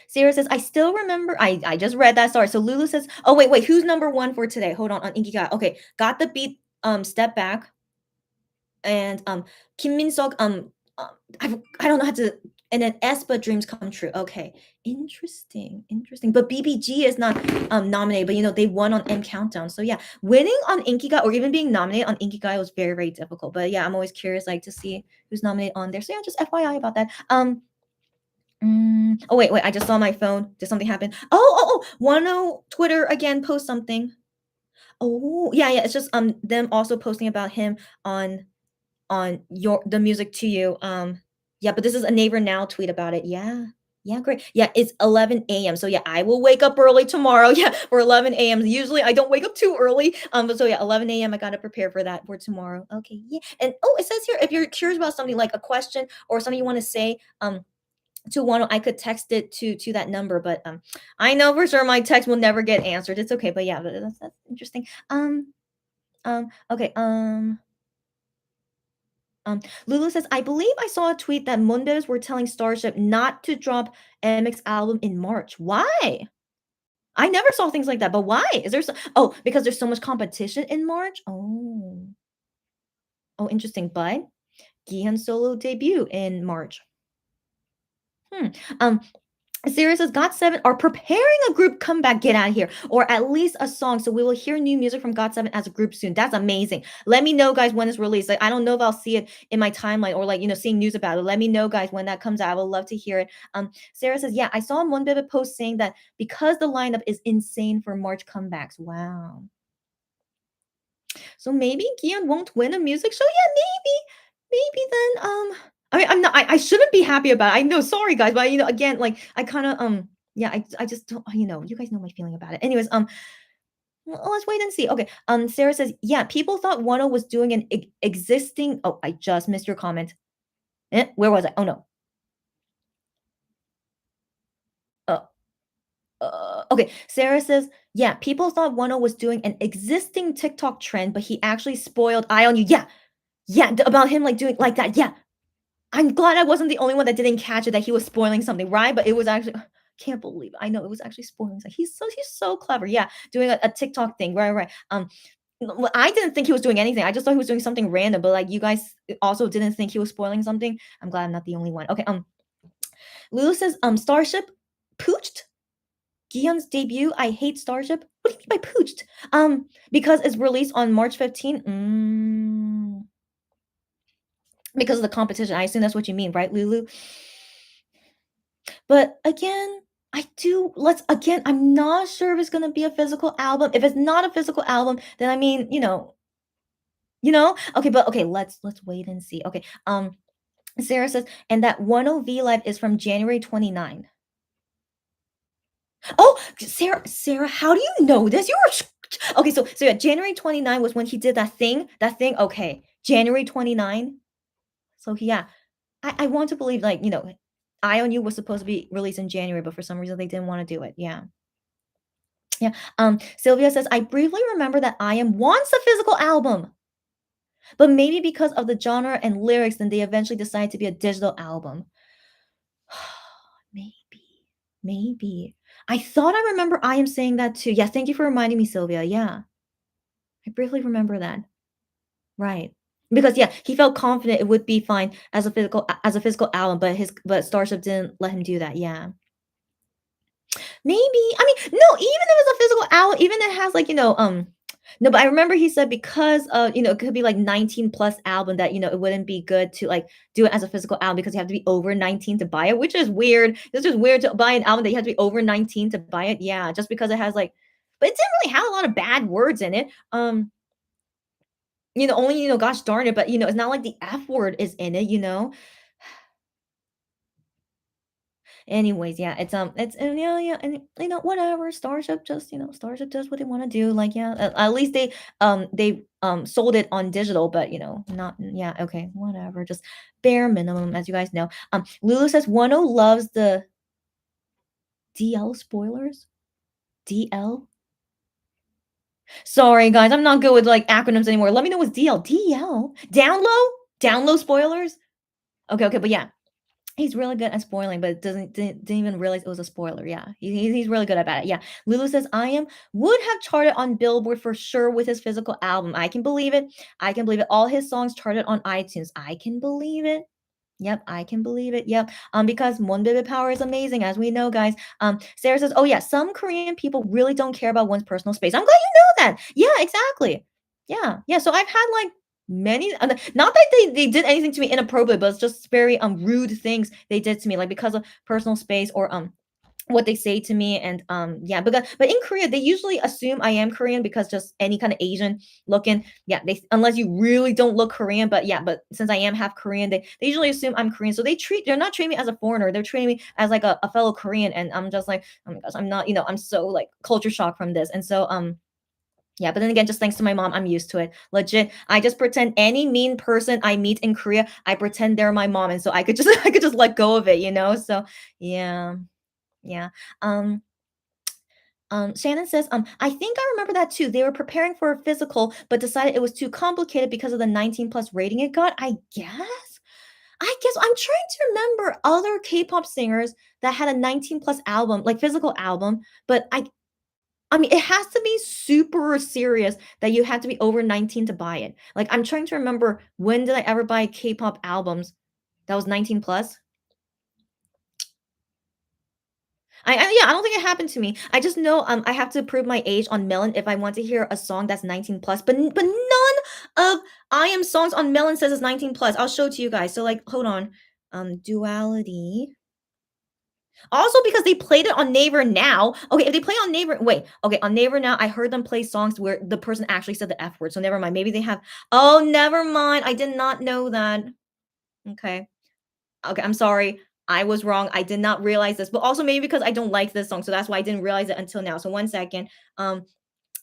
Sarah says, I still remember. I just read that. Sorry. So Lulu says, oh, wait, wait. Who's number one for today? Hold on Inkigai. Okay, got the beat. Step back. And Kim Min Sok. Um, I don't know how to. And then Espa Dreams Come True. Okay, interesting, interesting. But BBG is not nominated. But they won on M Countdown. So yeah, winning on Inkigai or even being nominated on Inkigai was very very difficult. But yeah, I'm always curious like to see who's nominated on there. So yeah, just FYI about that. Oh wait, wait! I just saw my phone. Did something happen? Oh! Wonho Twitter again post something. Oh yeah, yeah. It's just them also posting about him on the music to you. Yeah, but this is a neighbor now tweet about it. Yeah. Yeah, great. Yeah, it's 11 a.m. So yeah, I will wake up early tomorrow. Yeah, for 11 a.m. Usually I don't wake up too early. But so yeah, 11 a.m. I gotta prepare for that for tomorrow. Okay, yeah. And oh, it says here if you're curious about something like a question or something you want to say, to one I could text it to that number, but I know for sure my text will never get answered. It's okay, but yeah, but that's interesting. Okay. Lulu says, I believe I saw a tweet that Monbebes were telling Starship not to drop MX album in March. Why? I never saw things like that, but why? Is there oh, because there's so much competition in March? Oh. Oh, interesting. But Gihan solo debut in March. Um, Sirius says GOT7 are preparing a group comeback. Get out of here, or at least a song. So we will hear new music from GOT7 as a group soon. That's amazing. Let me know, guys, when it's released. Like I don't know if I'll see it in my timeline or like seeing news about it. Let me know, guys, when that comes out. I would love to hear it. Sarah says, yeah, I saw a Monbebe post saying that because the lineup is insane for March comebacks. Wow. So maybe Gian won't win a music show. Yeah, maybe then. I mean, I'm not. I shouldn't be happy about it. I know. Sorry, guys, but again, like I kind of yeah, I just don't. You guys know my feeling about it. Anyways, well, let's wait and see. Okay. Sarah says, yeah, people thought Wano was doing an existing. Oh, I just missed your comment. Where was I? Oh no. Uh, okay. Sarah says, yeah, people thought Wano was doing an existing TikTok trend, but he actually spoiled Eye on You. Yeah, yeah, about him like doing like that. Yeah, I'm glad I wasn't the only one that didn't catch it that he was spoiling something, right? But it was actually can't believe it. I know it was actually spoiling something. He's so clever. Yeah, doing a TikTok thing. Right, right. Well, I didn't think he was doing anything. I just thought he was doing something random, but like you guys also didn't think he was spoiling something. I'm glad I'm not the only one. Okay, Lulu says, Starship pooched Gihan's debut. I hate Starship. What do you mean by pooched? Because it's released on March 15th. Because of the competition. I assume that's what you mean, right, Lulu? But again, I'm not sure if it's gonna be a physical album. If it's not a physical album, then I mean, okay, but okay, let's wait and see. Okay. Sarah says, and that 10V live is from January 29. Oh, Sarah, how do you know this? Okay, so yeah, January 29 was when he did that thing. That thing, okay. January 29. So yeah, I want to believe like, Eye on You was supposed to be released in January, but for some reason they didn't want to do it. Yeah. Yeah. Sylvia says, I briefly remember that I Am wants a physical album, but maybe because of the genre and lyrics, then they eventually decided to be a digital album. Maybe. Maybe. I thought I remember I Am saying that too. Yeah, thank you for reminding me, Sylvia. Yeah. I briefly remember that. Right. Because yeah, he felt confident it would be fine as a physical album, but Starship didn't let him do that. Yeah. Maybe. I mean, no, even if it's a physical album, even if it has like, no, but I remember he said because of, it could be like 19 plus album that, it wouldn't be good to like do it as a physical album because you have to be over 19 to buy it, which is weird. It's just weird to buy an album that you have to be over 19 to buy it. Yeah, just because it has like, but it didn't really have a lot of bad words in it. Only, gosh darn it, but it's not like the F word is in it. Anyways, yeah, it's and yeah, and whatever. Starship does what they want to do. Like, yeah, at least they sold it on digital, but not yeah, okay, whatever. Just bare minimum, as you guys know. Lulu says Wano loves the DL spoilers. DL. Sorry, guys, I'm not good with, like, acronyms anymore. Let me know what's DL. DL? Down low? Down low spoilers? Okay, okay, but yeah, he's really good at spoiling, but didn't even realize it was a spoiler. Yeah, he's really good at it. Yeah, Lulu says I am would have charted on Billboard for sure with his physical album. I can believe it. I can believe it. All his songs charted on iTunes. I can believe it. Yep, I can believe it. Yep. Because Monbebe power is amazing, as we know, guys. Sarah says, "Oh yeah, some Korean people really don't care about one's personal space." I'm glad you know that. Yeah, exactly. Yeah, yeah. So I've had like many, not that they did anything to me inappropriate, but it's just very rude things they did to me, like because of personal space or what they say to me and yeah but in Korea they usually assume I am Korean because just any kind of Asian looking, yeah, they unless you really don't look Korean, but yeah, but since I am half Korean, they usually assume I'm Korean, so they're not treating me as a foreigner, they're treating me as like a fellow Korean, and I'm just like, oh my gosh, I'm not, I'm so like culture shock from this. And so yeah, but then again, just thanks to my mom, I'm used to it. Legit, I just pretend any mean person I meet in Korea, I pretend they're my mom, and so I could just I could just let go of it. So yeah. Yeah. Um, Shannon says, I think I remember that too. They were preparing for a physical, but decided it was too complicated because of the 19 plus rating it got. I guess. I guess I'm trying to remember other K-pop singers that had a 19 plus album, like physical album, but I mean it has to be super serious that you had to be over 19 to buy it. Like I'm trying to remember when did I ever buy K-pop albums that was 19 plus? Yeah, I don't think it happened to me. I just know I have to prove my age on Melon if I want to hear a song that's 19 plus. But none of I am songs on Melon says it's 19 plus. I'll show it to you guys. So like hold on. Duality. Also because they played it on Naver Now. Okay, if they play on Naver, wait, okay, on Naver Now, I heard them play songs where the person actually said the F word. So never mind. Maybe they have. Oh, never mind. I did not know that. Okay. Okay, I'm sorry. I was wrong. I did not realize this, but also maybe because I don't like this song, so that's why I didn't realize it until now. So one second. Um,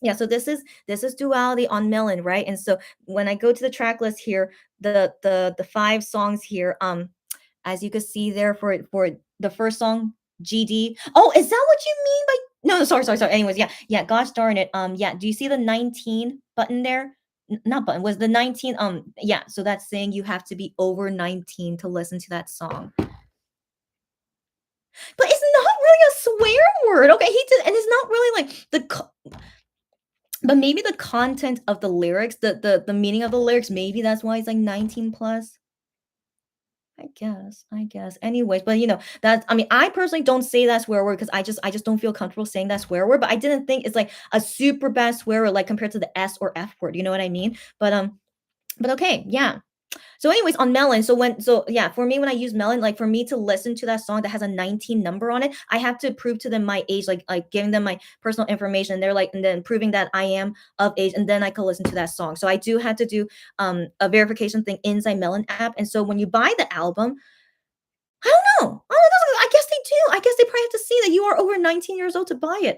yeah, so this is duality on Melon, right? And so when I go to the track list here, the five songs here, as you can see there for the first song, GD. Oh, is that what you mean by no, no, sorry, sorry, sorry. Anyways, yeah, yeah, gosh darn it. Yeah, do you see the 19 button there? Not button, was the 19, yeah, so that's saying you have to be over 19 to listen to that song. But it's not really a swear word. Okay, he did, and it's not really like but maybe the content of the lyrics, the meaning of the lyrics, maybe that's why it's like 19 plus. I guess. Anyways, but that's I mean, I personally don't say that swear word because I just don't feel comfortable saying that swear word. But I didn't think it's like a super bad swear word, like compared to the S or F word. You know what I mean? But okay, yeah. So anyways, on Melon, so yeah, for me when I use Melon, like for me to listen to that song that has a 19 number on it, I have to prove to them my age, like giving them my personal information. They're like, and then proving that I am of age, and then I can listen to that song. So I do have to do a verification thing inside Melon app. And so when you buy the album, I don't know. Oh, I guess they do. I guess they probably have to see that you are over 19 years old to buy it.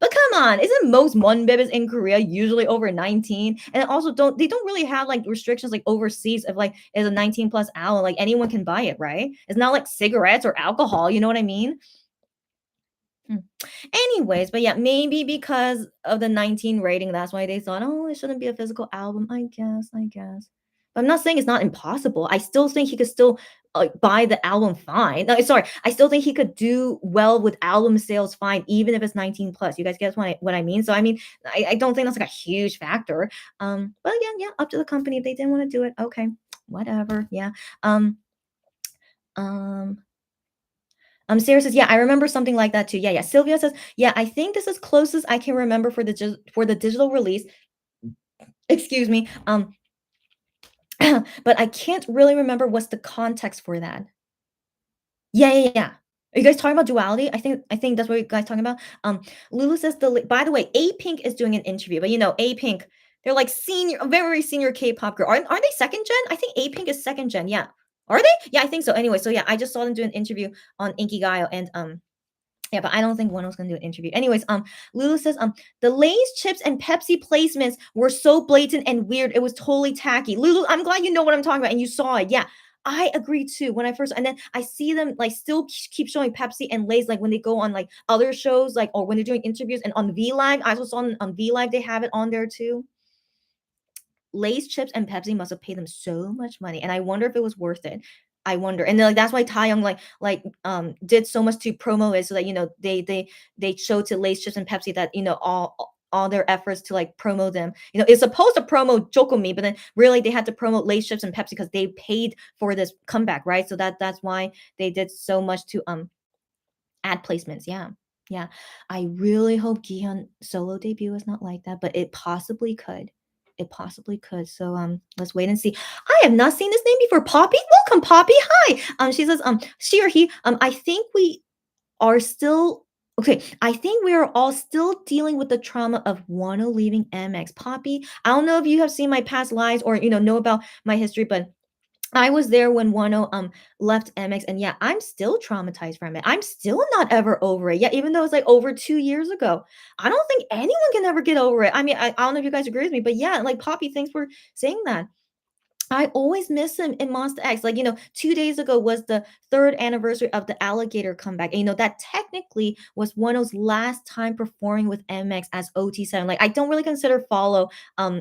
But come on, isn't most Monbebes in Korea usually over 19? And also don't really have like restrictions like overseas of like is a 19 plus album, like anyone can buy it, right? It's not like cigarettes or alcohol, you know what I mean? Hmm. Anyways, but yeah, maybe because of the 19 rating, that's why they thought, oh, it shouldn't be a physical album. I guess. But I'm not saying it's not impossible. I still think he could still buy the album fine. No, sorry, I still think he could do well with album sales fine, even if it's 19 plus. You guys get what I mean? So I mean, I don't think that's like a huge factor. But again, yeah, up to the company if they didn't want to do it. Okay, whatever. Yeah. Um. Um. Sarah says, "Yeah, I remember something like that too." Yeah, yeah. Sylvia says, "Yeah, I think this is closest I can remember for the digital release." Excuse me. But I can't really remember what's the context for that. Yeah, yeah, yeah. Are you guys talking about duality? I think that's what you guys talking about. Lulu says by the way, A Pink is doing an interview, but A Pink, they're like senior, a very senior K-pop girl. Aren't they second gen? I think A Pink is second gen. Yeah. Are they? Yeah, I think so. Anyway, so yeah, I just saw them do an interview on Inkigayo, and yeah, but I don't think one was gonna do an interview. Anyways, Lulu says, the Lay's chips and Pepsi placements were so blatant and weird. It was totally tacky. Lulu, I'm glad you know what I'm talking about and you saw it. Yeah. I agree too. When I first and then I see them like still keep showing Pepsi and Lay's like when they go on like other shows, like or when they're doing interviews and on V Live. I also saw on V Live they have it on there too. Lay's chips and Pepsi must have paid them so much money, and I wonder if it was worth it. I wonder, and then like that's why Taeyong did so much to promo it so that they showed to Lay's chips and Pepsi that all their efforts to like promo them. It's supposed to promo Jokomi, but then really they had to promote Lay's chips and Pepsi because they paid for this comeback, right? So that's why they did so much to ad placements. Yeah. Yeah. I really hope Gihyun solo debut is not like that, but it possibly could. It possibly could. So let's wait and see. I have not seen this name before. Poppy? Welcome, Poppy. Hi. She says, she or he, I think we are still okay. I think we are all still dealing with the trauma of Wano leaving MX. Poppy, I don't know if you have seen my past lives or know about my history, but I was there when Wano left MX, and yeah, I'm still traumatized from it. I'm still not ever over it. Yeah, even though it's like over 2 years ago. I don't think anyone can ever get over it. I mean, I don't know if you guys agree with me, but yeah, like Poppy, thanks for saying that. I always miss him in Monster X. Like, 2 days ago was the third anniversary of the alligator comeback. And, that technically was Wano's last time performing with MX as OT7. Like, I don't really consider Follow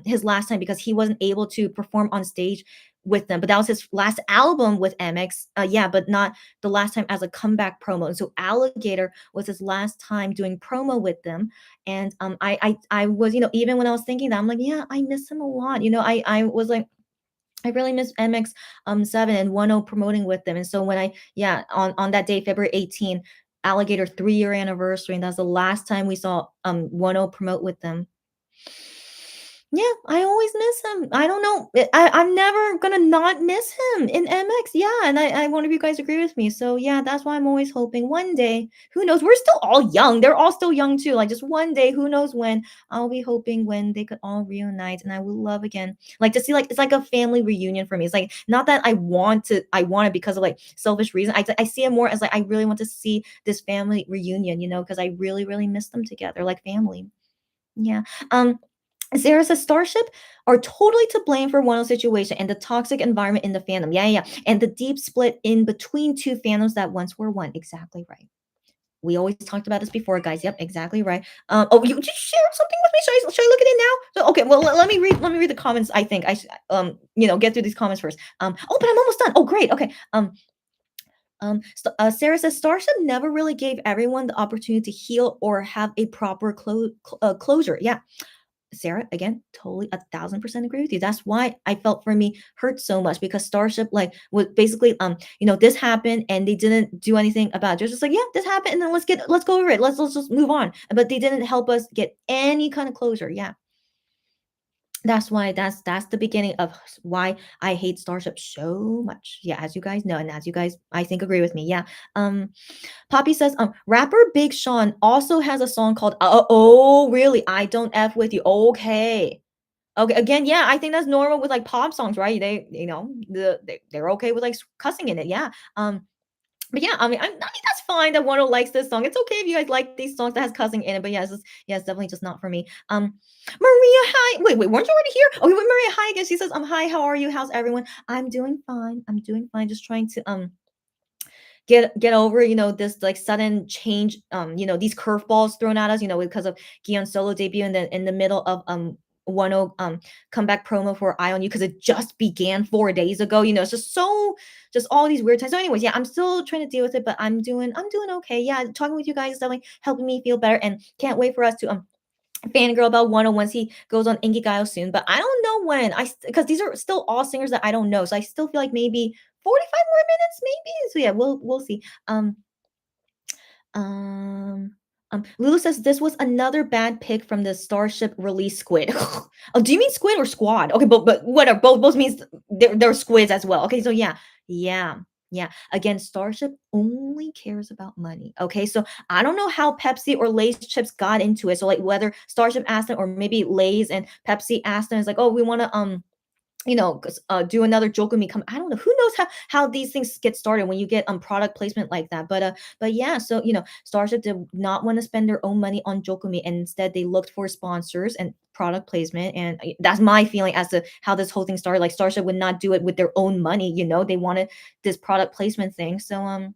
his last time because he wasn't able to perform on stage with them. But that was his last album with MX. Yeah, but not the last time as a comeback promo. And so Alligator was his last time doing promo with them. And I was, even when I was thinking that, I'm like, yeah, I miss him a lot. I was like, I really miss MX 7 and 10 promoting with them. And so when on that day, February 18, Alligator 3-year anniversary, and that's the last time we saw 10 promote with them. Yeah, I always miss him. I don't know. I'm never gonna not miss him in MX. Yeah, and I wonder if you guys agree with me. So yeah, that's why I'm always hoping one day. Who knows? We're still all young. They're all still young too. Like just one day, who knows when? I'll be hoping when they could all reunite, and I will love again. Like to see like it's like a family reunion for me. It's like not that I want it because of like selfish reason. I see it more as like I really want to see this family reunion. Because I really really miss them together like family. Yeah. Sarah says Starship are totally to blame for Wano's situation and the toxic environment in the fandom. Yeah, yeah, yeah. And the deep split in between two fandoms that once were one. Exactly right. We always talked about this before, guys. Yep, exactly right. Oh, you just shared something with me. Should I look at it now? So, okay, well, let me read the comments. I think I should, get through these comments first. Oh, but I'm almost done. Oh, great. Okay. Sarah says Starship never really gave everyone the opportunity to heal or have a proper closure. Yeah, Sarah, again, totally 1,000% agree with you. That's why I felt for me hurt so much because Starship like was basically this happened and they didn't do anything about it. They're just like, yeah, this happened and then let's go over it. Let's just move on. But they didn't help us get any kind of closure. Yeah. That's why that's the beginning of why I hate Starship so much. Yeah, as you guys know, and as you guys I think agree with me. Yeah. Poppy says, rapper Big Sean also has a song called Oh really? I don't F with you. Okay. Okay, again, yeah, I think that's normal with like pop songs, right? They're okay with like cussing in it. Yeah. But yeah, I mean that's fine that one likes this song. It's okay if you guys like these songs that has cussing in it, but it's definitely just not for me. Maria, hi. Wait, weren't you already here? Okay, wait, Maria, hi again. She says, hi, how are you? How's everyone? I'm doing fine. I'm doing fine. Just trying to get over this like sudden change these curveballs thrown at us because of Gion's solo debut and then in the middle of 10 comeback promo for Eye on You because it just began 4 days ago. It's just all these weird times. So anyways, yeah, I'm still trying to deal with it, but I'm doing okay. Yeah, talking with you guys is definitely helping me feel better and can't wait for us to fangirl about Wano once he goes on Inkigayo soon. But I don't know when. Because these are still all singers that I don't know. So I still feel like maybe 45 more minutes, maybe. So yeah, we'll see. Um Lulu says this was another bad pick from the Starship release squid. Oh, do you mean squid or squad? Okay, but whatever. Both means they're squids as well. Okay, so yeah. Yeah. Again, Starship only cares about money. Okay, so I don't know how Pepsi or Lay's chips got into it. So like whether Starship asked them or maybe Lay's and Pepsi asked them, it's like, oh, we want to do another joke with me come. I don't know, who knows how these things get started when you get product placement like that. But yeah, so Starship did not want to spend their own money on Jokumi, and instead they looked for sponsors and product placement. And that's my feeling as to how this whole thing started. Like, Starship would not do it with their own money, they wanted this product placement thing. So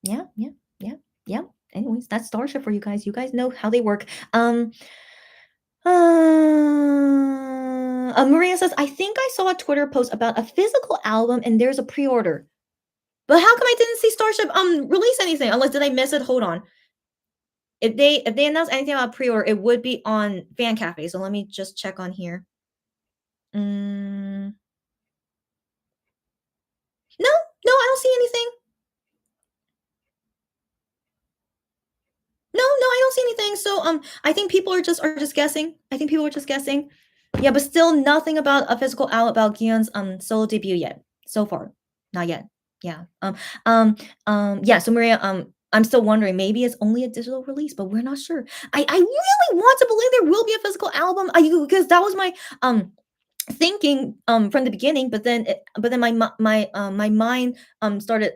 yeah, yeah, yeah, yeah. Anyways, that's Starship for you guys. You guys know how they work. Maria says, I think I saw a Twitter post about a physical album and there's a pre-order. But how come I didn't see Starship release anything? Unless, did I miss it? Hold on. If they announce anything about pre-order, it would be on Fan Cafe. So let me just check on here. Mm, no, no, I don't see anything. No, no, I don't see anything. So I think people are just guessing. I think people are just guessing. Yeah, but still nothing about a physical out about Gion's solo debut yet. So far. Not yet. Yeah. Yeah, so Maria, I'm still wondering, maybe it's only a digital release, but we're not sure. I really want to believe there will be a physical album. Because that was my thinking from the beginning, but then my mind started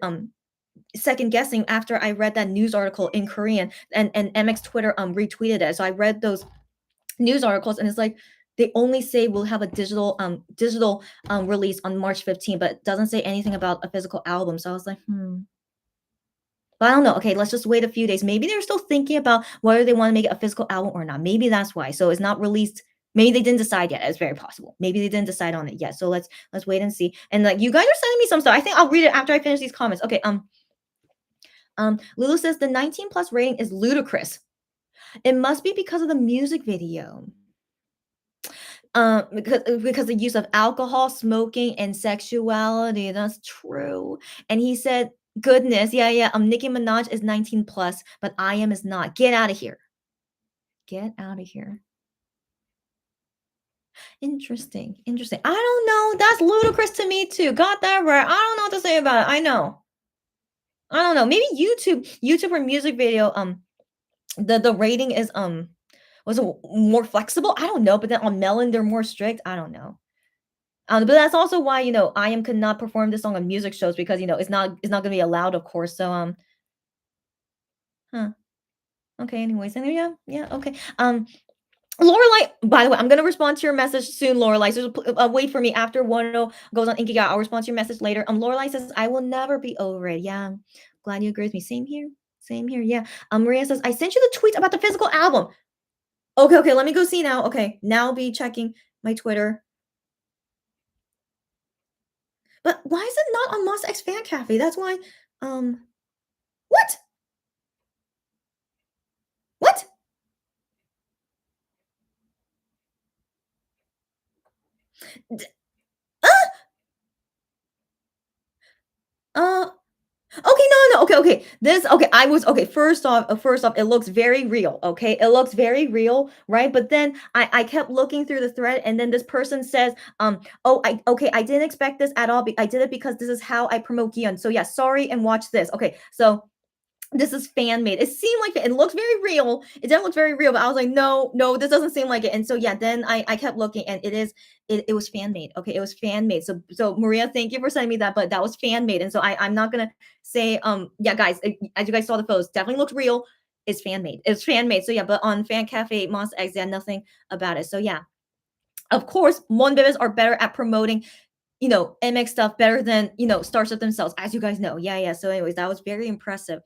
second guessing after I read that news article in Korean, and MX Twitter retweeted it. So I read those news articles, and it's like they only say we'll have a digital release on March 15th, but it doesn't say anything about a physical album. So I was like, But I don't know. Okay, let's just wait a few days. Maybe they're still thinking about whether they want to make it a physical album or not. Maybe that's why. So it's not released. Maybe they didn't decide yet. It's very possible. Maybe they didn't decide on it yet. So let's wait and see. And like, you guys are sending me some stuff. I think I'll read it after I finish these comments. Okay. Lulu says the 19 plus rating is ludicrous. It must be because of the music video. Because the use of alcohol, smoking, and sexuality. That's true. And he said, "Goodness, yeah, yeah. Nicki Minaj is 19 plus, but I am is not. Get out of here. Get out of here." Interesting. Interesting. I don't know. That's ludicrous to me too. Got that right. I don't know what to say about it. I know. I don't know. Maybe YouTube or music video. The rating is was it more flexible? I don't know. But then on Melon, they're more strict. I don't know. But that's also why, I am could not perform this song on music shows because, it's not gonna be allowed, of course. So, huh. Okay, anyways. And yeah, yeah, okay. Lorelai, by the way, I'm gonna respond to your message soon, Lorelai. So wait for me after Wonho goes on Inkiga. I'll respond to your message later. Lorelai says, I will never be over it. Yeah. Glad you agree with me. Same here. Same here. Yeah. Maria says, I sent you the tweet about the physical album. Okay, okay. Let me go see now. Okay. Now I'll be checking my Twitter. But why is it not on Moss X Fan Cafe? That's why. What? What? D uh, uh, okay, no, no, okay, okay. First off, it looks very real, okay? It looks very real, right? But then I kept looking through the thread, and then this person says, "Oh, I didn't expect this at all. I did it because this is how I promote Gion. So yeah, sorry and watch this." Okay, so this is fan made. It seemed like it looks very real. It didn't look very real, but I was like, no, no, this doesn't seem like it. And so yeah, then I kept looking, and it was fan made. Okay, it was fan made. So Maria, thank you for sending me that, but that was fan made. And so I'm not gonna say yeah, guys, as you guys saw the photos, definitely looked real. It's fan made. It's fan made. So yeah, but on Fan Cafe, Monster X, yeah, nothing about it. So yeah, of course, Monbebes are better at promoting MX stuff better than Starship themselves, as you guys know. Yeah, yeah. So anyways, that was very impressive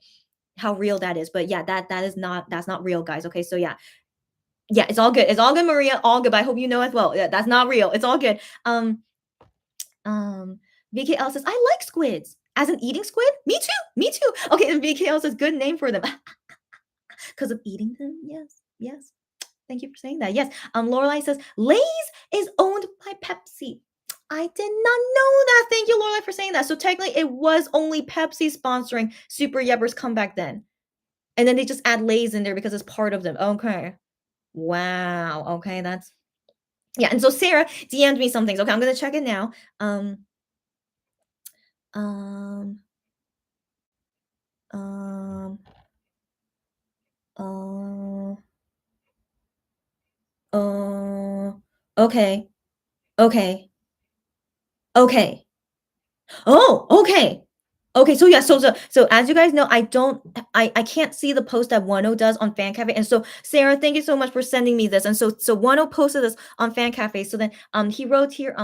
how real that is. But yeah, that's not real, guys. Okay, so yeah. Yeah, it's all good. It's all good, Maria. All good. But I hope you know as well. Yeah, that's not real. It's all good. Um, VKL says, I like squids. As an eating squid? Me too. Me too. Okay, and VKL says good name for them. Because of eating them. Yes. Yes. Thank you for saying that. Yes. Lorelai says, Lay's is owned by Pepsi. I did not know that. Thank you, Lorelai, for saying that. So technically, it was only Pepsi sponsoring Super Yeppers comeback then. And then they just add Lay's in there because it's part of them. Okay. Wow. Okay, that's yeah. And so Sarah DM'd me some things. Okay, I'm gonna check it now. Um, um, uh, uh, Okay. Okay. Okay. Oh, okay. Okay, so yeah, so as you guys know, I can't see the post that Wonho does on Fan Cafe, and so Sarah, thank you so much for sending me this, and so Wonho posted this on Fan Cafe, so then he wrote here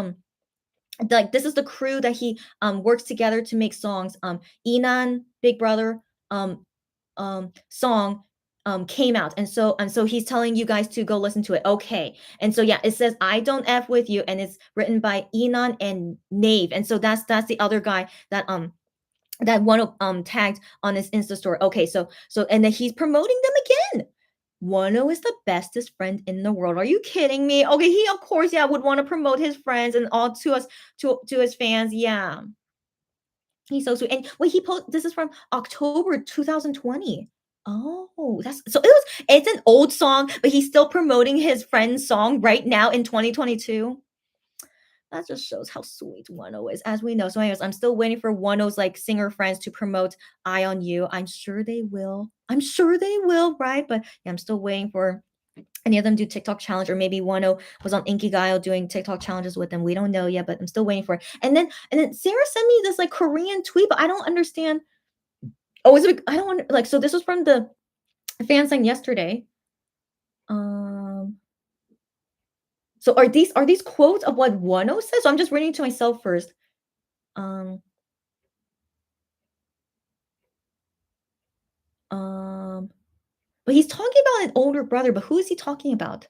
like this is the crew that he works together to make songs. Inan, Big Brother, um song came out, and so he's telling you guys to go listen to it. Okay, and so yeah, it says I don't f with you, and it's written by Enon and Nave, and so that's the other guy that one tagged on his Insta story. Okay, so and then he's promoting them again. Wano is the bestest friend in the world. Are you kidding me? Okay, he of course yeah would want to promote his friends and all to us to his fans. Yeah, he's so sweet. And wait, he post this is from October 2020. Oh, that's so it's an old song, but he's still promoting his friend's song right now in 2022. That just shows how sweet Wonho is, as we know. So, anyways, I'm still waiting for Wonho's like singer friends to promote "Eye on You." I'm sure they will. I'm sure they will, right? But yeah, I'm still waiting for any of them do TikTok challenge, or maybe Wonho was on Inkigayo doing TikTok challenges with them. We don't know yet, but I'm still waiting for it. And then Sarah sent me this like Korean tweet, but I don't understand. Oh, is it? I don't like. So this was from the fan sign yesterday. Um. So are these quotes of what Wonho says? So I'm just reading to myself first. Um. Um. But he's talking about an older brother, but who is he talking about?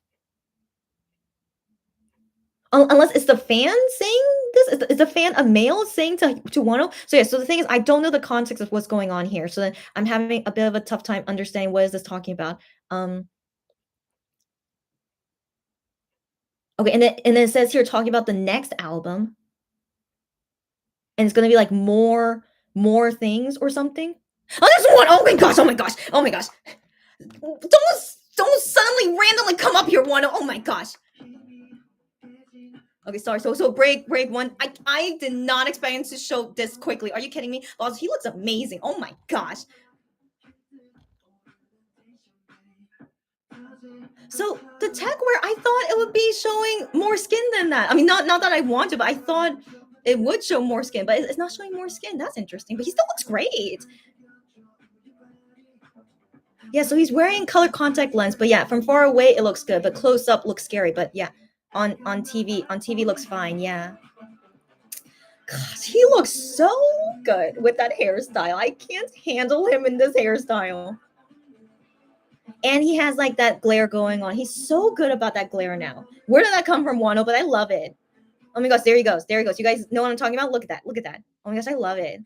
Unless it's the fan saying this? Is the fan a male saying to Wano? So yeah, so the thing is, I don't know the context of what's going on here. So then I'm having a bit of a tough time understanding what is this talking about. Um, okay, and then it says here talking about the next album, and it's gonna be like more things or something. Oh, this one! Oh my gosh! Oh my gosh! Oh my gosh! Don't suddenly randomly come up here, Wano! Oh my gosh! Okay, sorry. So break one. I did not expect him to show this quickly. Are you kidding me? Also, he looks amazing. Oh my gosh. So the tech where I thought it would be showing more skin than that. I mean, not that I want to, but I thought it would show more skin, but it's not showing more skin. That's interesting. But he still looks great. Yeah, so he's wearing color contact lens, but yeah, from far away it looks good, but close up looks scary. But yeah, on TV looks fine. Yeah. Gosh, he looks so good with that hairstyle. I can't handle him in this hairstyle. And he has like that glare going on. He's so good about that glare now. Where did that come from, Wano? But I love it. Oh my gosh, there he goes. There he goes. You guys know what I'm talking about? Look at that. Look at that. Oh my gosh, I love it.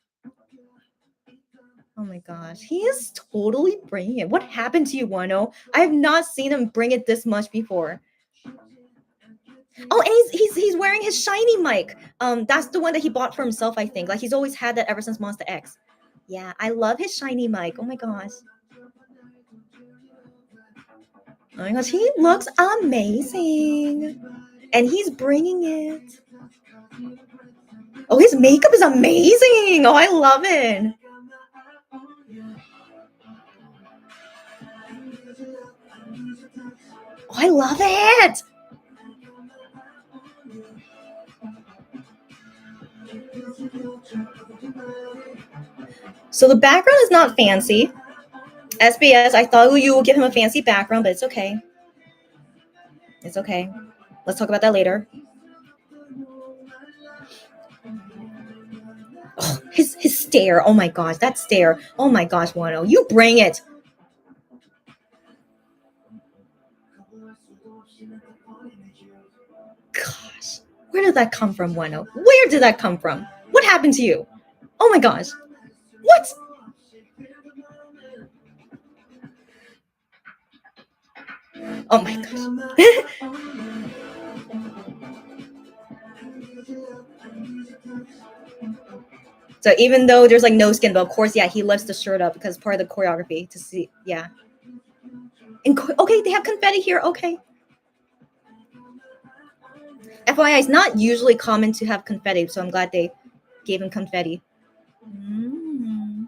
Oh my gosh. He is totally bringing it. What happened to you, Wano? I have not seen him bring it this much before. Oh, and he's wearing his shiny mic. That's the one that he bought for himself, I think. Like he's always had that ever since Monster X. Yeah, I love his shiny mic. Oh my gosh. Oh my gosh, he looks amazing. And he's bringing it. Oh, his makeup is amazing. Oh, I love it. Oh, I love it. So the background is not fancy. SBS, I thought you would give him a fancy background, but it's okay. It's okay. Let's talk about that later. Oh, his stare. Oh my gosh, that stare. Oh my gosh, Wano, you bring it. Gosh, where did that come from, Wano? Where did that come from? What happened to you? Oh my gosh. What? Oh my gosh. So even though there's like no skin, but of course, yeah, he lifts the shirt up because part of the choreography to see, yeah. And okay, they have confetti here. Okay. FYI, it's not usually common to have confetti, so I'm glad they gave him confetti. Mm.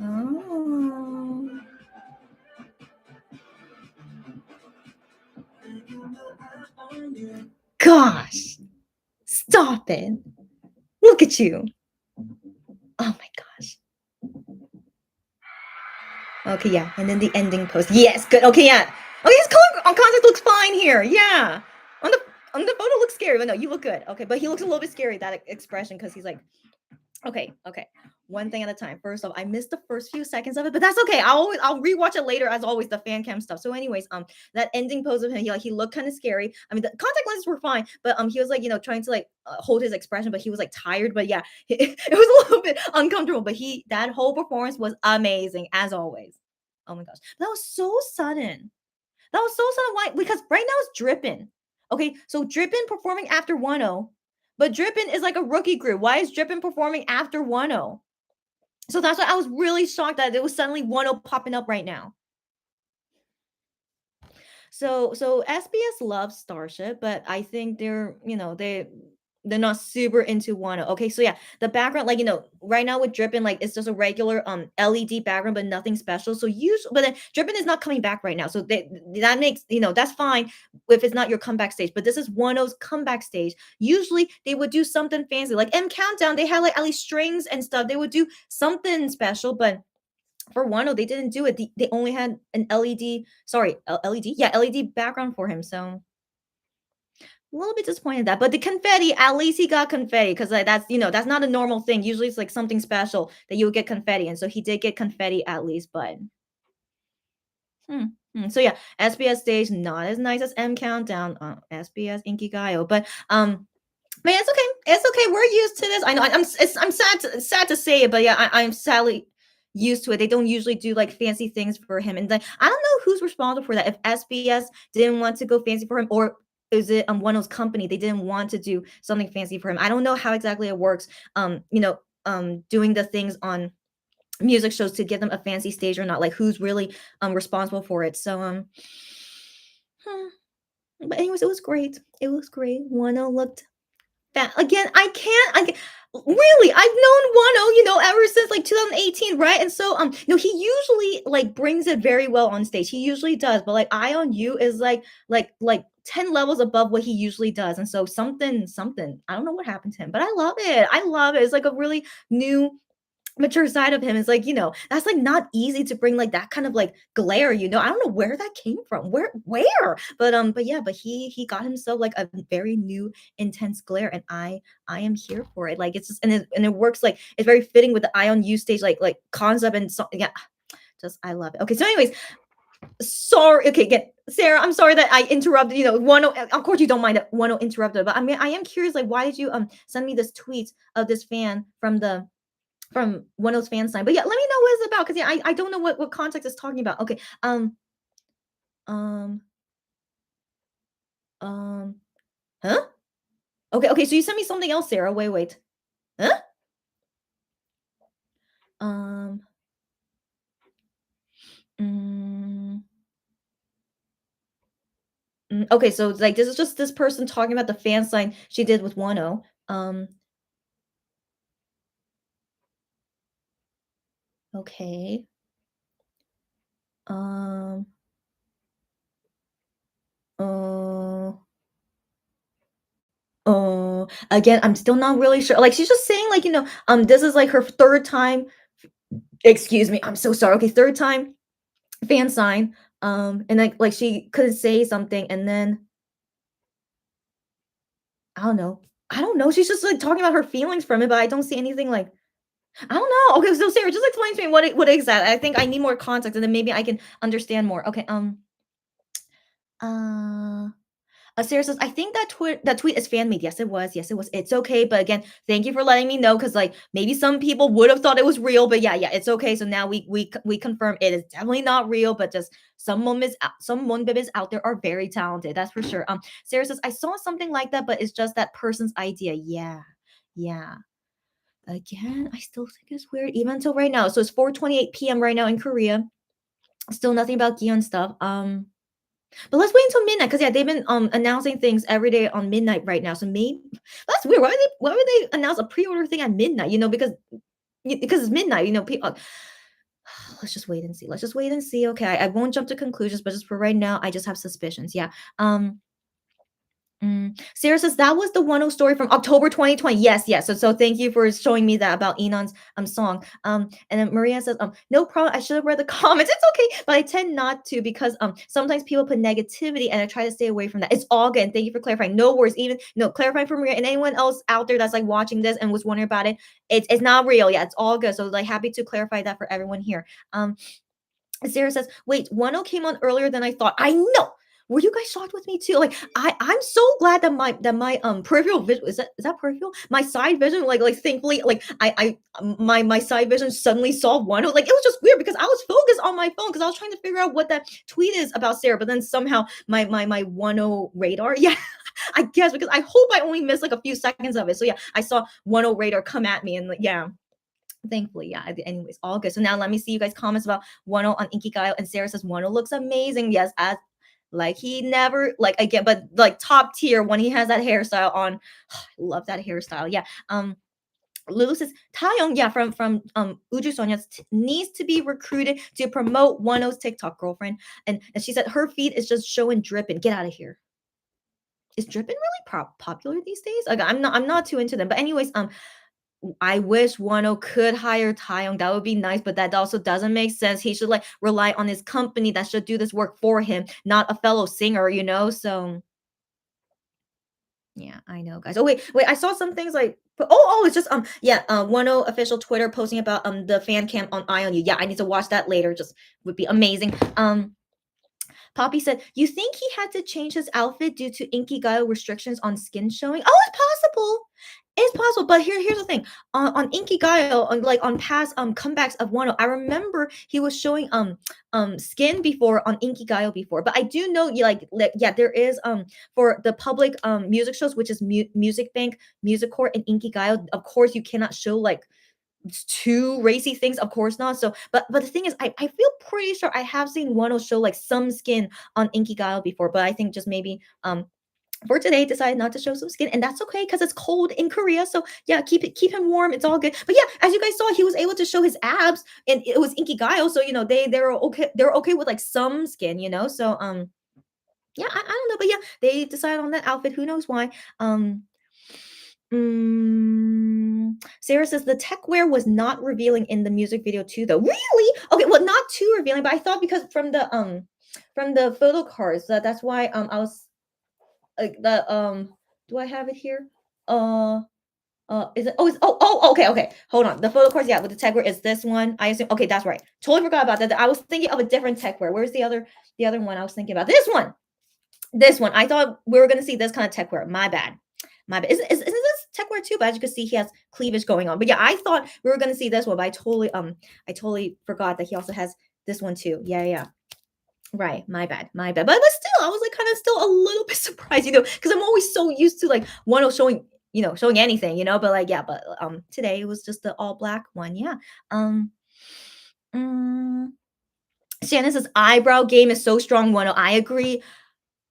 Oh. Gosh, stop it. Look at you. Oh my gosh. Okay, yeah, and then the ending post. Yes, good. Okay, yeah. Okay, his color on contact looks fine here. Yeah. On the on the photo looks scary, but no, you look good. Okay, but he looks a little bit scary, that expression, because he's like, okay, okay. One thing at a time. First off, I missed the first few seconds of it, but that's okay. I'll rewatch it later, as always, the fan cam stuff. So, anyways, that ending pose of him, he looked kind of scary. I mean, the contact lenses were fine, but he was like, trying to like hold his expression, but he was like tired. But yeah, it was a little bit uncomfortable. But that whole performance was amazing, as always. Oh my gosh, that was so sudden. That was so sudden. Why? Because right now it's Drippin. Okay, so Drippin performing after 1-0, but Drippin is like a rookie group. Why is Drippin performing after 1-0? So that's why I was really shocked that it was suddenly 1-0 popping up right now. So SBS loves Starship, but I think they're not super into Wano. Okay, so yeah, the background, like right now with Drippin, like it's just a regular LED background, but nothing special. So usually, but then Drippin is not coming back right now, so that makes that's fine if it's not your comeback stage. But this is Wano's comeback stage. Usually they would do something fancy, like M Countdown. They had like at least strings and stuff. They would do something special, but for Wano, they didn't do it. They only had an LED, sorry, LED, yeah, LED background for him. So a little bit disappointed that, but the confetti, at least he got confetti because like, that's not a normal thing. Usually it's like something special that you would get confetti, and so he did get confetti at least. But so yeah, SBS stage not as nice as M Countdown, SBS Inkigayo, but it's okay. It's okay. We're used to this. I know. I'm sad to say it, but yeah, I'm sadly used to it. They don't usually do like fancy things for him, and then I don't know who's responsible for that. If SBS didn't want to go fancy for him, or is it one of those company they didn't want to do something fancy for him? I don't know how exactly it works. Doing the things on music shows to give them a fancy stage or not. Like who's really responsible for it? So hmm. But anyways, it was great. It was great. Wano looked that again, really, I've known Wano, ever since like 2018, right? And so, he usually like brings it very well on stage. He usually does, but like Eye on You is like 10 levels above what he usually does. And so something, I don't know what happened to him, but I love it. I love it. It's like a really new mature side of him is like, that's like not easy to bring like that kind of like glare, I don't know where that came from. Where? But yeah, but he got himself like a very new intense glare, and I am here for it. Like it's just and it works, like it's very fitting with the Eye on You stage like concept, and so yeah, just I love it. Okay, so anyways, sorry. Okay, again, Sarah, I'm sorry that I interrupted. One, of course you don't mind that one interrupted, but I mean I am curious, like why did you send me this tweet of this fan from one of those fan sign. But yeah, let me know what it's about, because yeah, I don't know what context is talking about. Okay. Um, um, huh? Okay, so you sent me something else, Sarah. Wait. Huh? Um, mm, okay, so it's like this is just this person talking about the fan sign she did with Wano. Okay. Um, uh, again, I'm still not really sure. Like she's just saying, like, this is like her third time. Excuse me, I'm so sorry. Okay, third time fan sign. And like she couldn't say something, and then I don't know. I don't know. She's just like talking about her feelings from it, but I don't see anything like I don't know. Okay, so Sarah, just explain to me what exactly. I think I need more context, and then maybe I can understand more. Okay. Uh Sarah says, I think that tweet is fan made. Yes, it was. Yes, it was. It's okay. But again, thank you for letting me know, because like maybe some people would have thought it was real. But yeah, it's okay. So now we confirm it is definitely not real, but just some Monbebes out there are very talented. That's for sure. Sarah says, I saw something like that, but it's just that person's idea. Yeah. Again, I still think it's weird even until right now. So it's 4:28 p.m. right now in Korea. Still nothing about Gion stuff. But let's wait until midnight, because yeah, they've been announcing things every day on midnight right now. So maybe that's weird. Why would they announce a pre-order thing at midnight? Because it's midnight. People. Let's just wait and see. Let's just wait and see. Okay, I won't jump to conclusions, but just for right now, I just have suspicions. Yeah. Sarah says that was the Wonho story from October 2020. Yes, yes. So thank you for showing me that about Enon's song. And then Maria says, no problem. I should have read the comments. It's okay, but I tend not to because sometimes people put negativity and I try to stay away from that. It's all good. And thank you for clarifying. No worries. Even no clarifying for Maria and anyone else out there that's like watching this and was wondering about it. It's not real. Yeah, it's all good. So like happy to clarify that for everyone here. Sarah says, "Wait, Wano came on earlier than I thought." I know. Were you guys shocked with me too? Like I'm so glad that my peripheral vision is that peripheral? My side vision thankfully my side vision suddenly saw Wano. Like it was just weird because I was focused on my phone because I was trying to figure out what that tweet is about Sarah, but then somehow my Wano radar, yeah, I guess because I hope I only missed like a few seconds of it. So yeah, I saw Wano radar come at me and like yeah, thankfully, yeah. Anyways, all good. So now let me see you guys comments about Wano on Inkigayo. And Sarah says Wano looks amazing. Yes, as like he never like again, but like top tier when he has that hairstyle on. I love that hairstyle. Yeah. Lulu says Taeyong, yeah, from Uju Sonya needs to be recruited to promote Wano's TikTok girlfriend. And she said her feed is just showing dripping. Get out of here. Is dripping really popular these days? Like I'm not too into them. But anyways, I wish Wano could hire Taeyong. That would be nice, but that also doesn't make sense. He should like rely on his company that should do this work for him, not a fellow singer, you know? So yeah, I know, guys. Oh wait, I saw some things like it's just yeah, Wano official Twitter posting about the fan cam on Eye on You. Yeah, I need to watch that later. Just would be amazing. Poppy said, "You think he had to change his outfit due to Inkigayo restrictions on skin showing?" Oh, it's possible. It's possible, but here's the thing. On Inkigayo, on past comebacks of Wano, I remember he was showing skin before on Inkigayo before. But I do know yeah, there is for the public music shows, which is Music Bank, Music Court, and Inkigayo. Of course, you cannot show like too racy things, of course not. So, but the thing is, I feel pretty sure I have seen Wano show like some skin on Inkigayo before, but I think just maybe for today decided not to show some skin, and that's okay because it's cold in Korea. So yeah, keep him warm. It's all good. But yeah, as you guys saw, he was able to show his abs, and it was Inkigayo. So they're okay. They're okay with like some skin, you know. So yeah, I don't know, but yeah, they decided on that outfit. Who knows why? Sarah says the tech wear was not revealing in the music video too, though. Really? Okay, well, not too revealing, but I thought because from the photo cards that's why I was like the do I have it here? Uh is it okay. Hold on. The photo cards, yeah, with the tech wear is this one. I assume okay, that's right. Totally forgot about that. I was thinking of a different tech wear. Where's the other one I was thinking about? This one. This one. I thought we were gonna see this kind of tech wear. My bad. My bad. Is this tech wear too? But as you can see, he has cleavage going on. But yeah, I thought we were gonna see this one, but I totally forgot that he also has this one too. Yeah, yeah. Right. My bad. My bad. But still, I was like kind of still a little bit surprised, because I'm always so used to like one showing, showing anything, But like yeah, but today it was just the all black one. Yeah. Um. mm, Shannon says eyebrow game is so strong. One, I agree.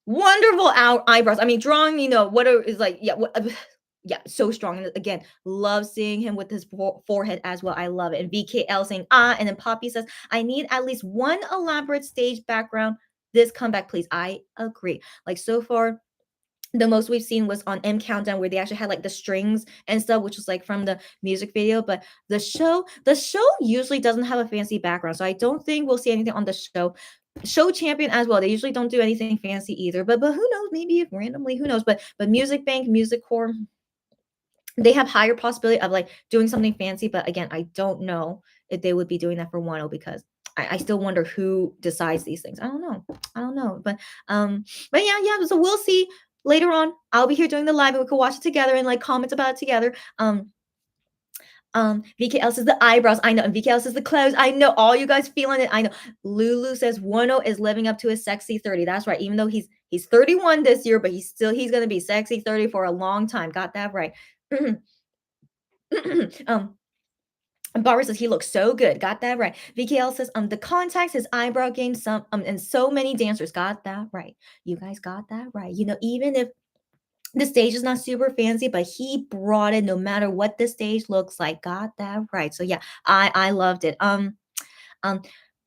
Wonderful eyebrows. I mean, drawing, what is like, yeah, yeah, so strong. And again, love seeing him with his forehead as well. I love it. And VKL saying, and then Poppy says, I need at least one elaborate stage background. This comeback, please. I agree. Like so far, the most we've seen was on M Countdown where they actually had like the strings and stuff, which was like from the music video. But the show usually doesn't have a fancy background. So I don't think we'll see anything on the show. Show champion as well. They usually don't do anything fancy either. But who knows? Maybe if randomly, who knows? But Music Bank, Music Core, they have higher possibility of like doing something fancy. But again, I don't know if they would be doing that for Wano because I still wonder who decides these things. I don't know. I don't know. But yeah. So we'll see later on. I'll be here doing the live and we can watch it together and like comment about it together. VKL says the eyebrows. I know. And VKL says the clothes. I know. All you guys feeling it. I know. Lulu says Wano is living up to his sexy 30. That's right. Even though he's 31 this year, but he's gonna be sexy 30 for a long time. Got that right. um Barbara says he looks so good. Got that right. VKL says the contacts, his eyebrow game, and so many dancers. Got that right. You guys got that right. Even if the stage is not super fancy, but he brought it no matter what the stage looks like. Got that right. So yeah, I loved it. Um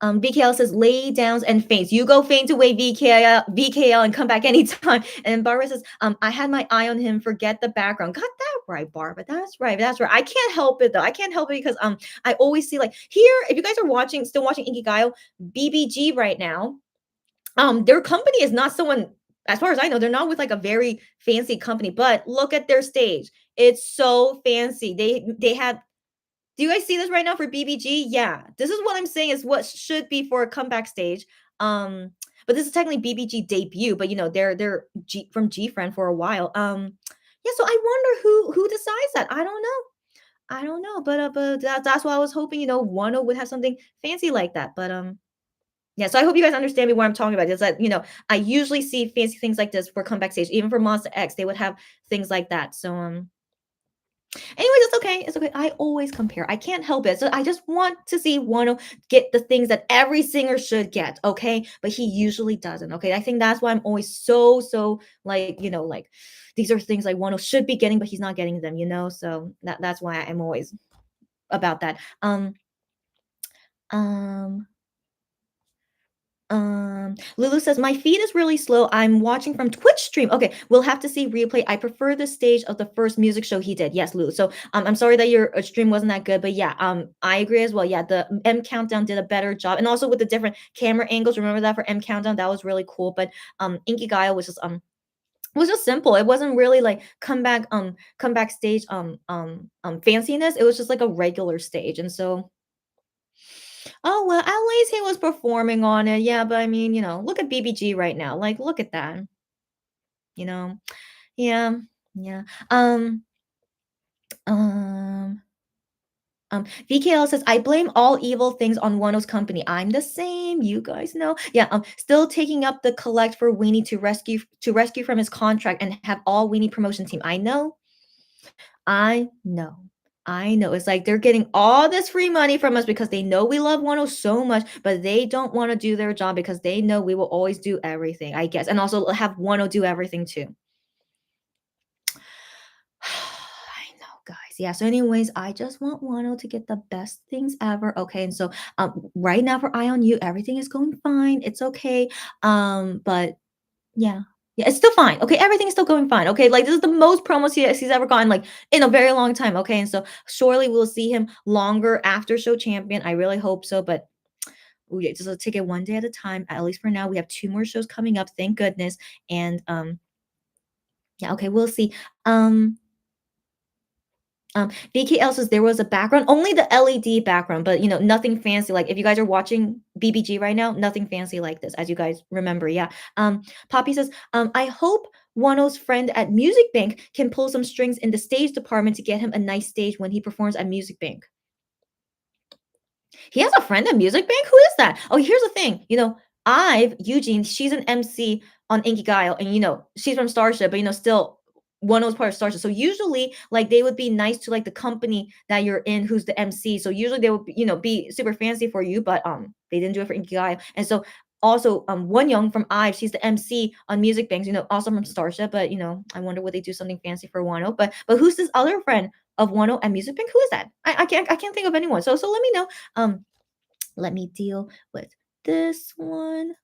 VKL says lay downs and faints. You go faint away, VKL, and come back anytime. And Barbara says, I had my eye on him. Forget the background. Got that right, Barbara. That's right. That's right. I can't help it though. I can't help it because I always see like here. If you guys are watching, still watching Inkigayo, BBG right now, their company is not someone. As far as I know, they're not with like a very fancy company. But look at their stage. It's so fancy. They have, do you guys see this right now for BBG? Yeah. This is what I'm saying is what should be for a comeback stage. Um, but this is technically BBG debut, but they're from G Friend for a while. Yeah, so I wonder who decides that. I don't know. I don't know. But that's why I was hoping, Wano would have something fancy like that. But yeah, so I hope you guys understand me what I'm talking about. Is that, I usually see fancy things like this for comeback stage. Even for Monster X, they would have things like that. So anyways, it's okay. It's okay. I always compare. I can't help it. So I just want to see Wano get the things that every singer should get. Okay. But he usually doesn't. Okay. I think that's why I'm always so like, like these are things like Wano should be getting, but he's not getting them. So that's why I'm always about that. Um, Lulu says, my feed is really slow. I'm watching from Twitch stream. Okay, we'll have to see replay. I prefer the stage of the first music show he did. Yes, Lulu. So I'm sorry that your stream wasn't that good, but yeah, I agree as well. Yeah, the M Countdown did a better job. And also with the different camera angles. Remember that for M Countdown? That was really cool. But Inkigayo was just simple. It wasn't really like comeback stage fanciness. It was just like a regular stage. And so oh, well, at least he was performing on it. Yeah, but I mean, look at BBG right now. Like, look at that. You know. Yeah. Yeah. Um VKL says, I blame all evil things on Wano's company. I'm the same. You guys know. Yeah, still taking up the collect for Wenee to rescue from his contract and have all Wenee promotion team. I know. I know. I know. It's like they're getting all this free money from us because they know we love Wano so much, but they don't want to do their job because they know we will always do everything, I guess. And also have Wano do everything too. I know, guys. Yeah. So, anyways, I just want Wano to get the best things ever. Okay. And so right now for Eye on You, everything is going fine. It's okay. But yeah. Yeah, it's still fine. Okay, everything's still going fine. Okay, like this is the most promos he's ever gotten, like in a very long time. Okay, and so surely we'll see him longer after show champion. I really hope so, but ooh, yeah, just take it one day at a time. At least for now, we have 2 more shows coming up. Thank goodness. And yeah, okay, we'll see. VKL says there was a background, only the LED background, but nothing fancy. Like if you guys are watching BBG right now, nothing fancy like this, as you guys remember. Yeah. Poppy says, I hope Wano's friend at Music Bank can pull some strings in the stage department to get him a nice stage when he performs at Music Bank. He has a friend at Music Bank? Who is that? Oh, here's the thing. Eugene, she's an MC on Inkigayo, and she's from Starship, but still one was part of Starship. So usually, like they would be nice to like the company that you're in, who's the MC. So usually they would, be super fancy for you, but they didn't do it for Inkigayo. And so also One Young from IVE, she's the MC on Music Banks, also from Starship. But I wonder would they do something fancy for Wano. But who's this other friend of Wano at Music Bank? Who is that? I can't think of anyone. So let me know. Let me deal with this one.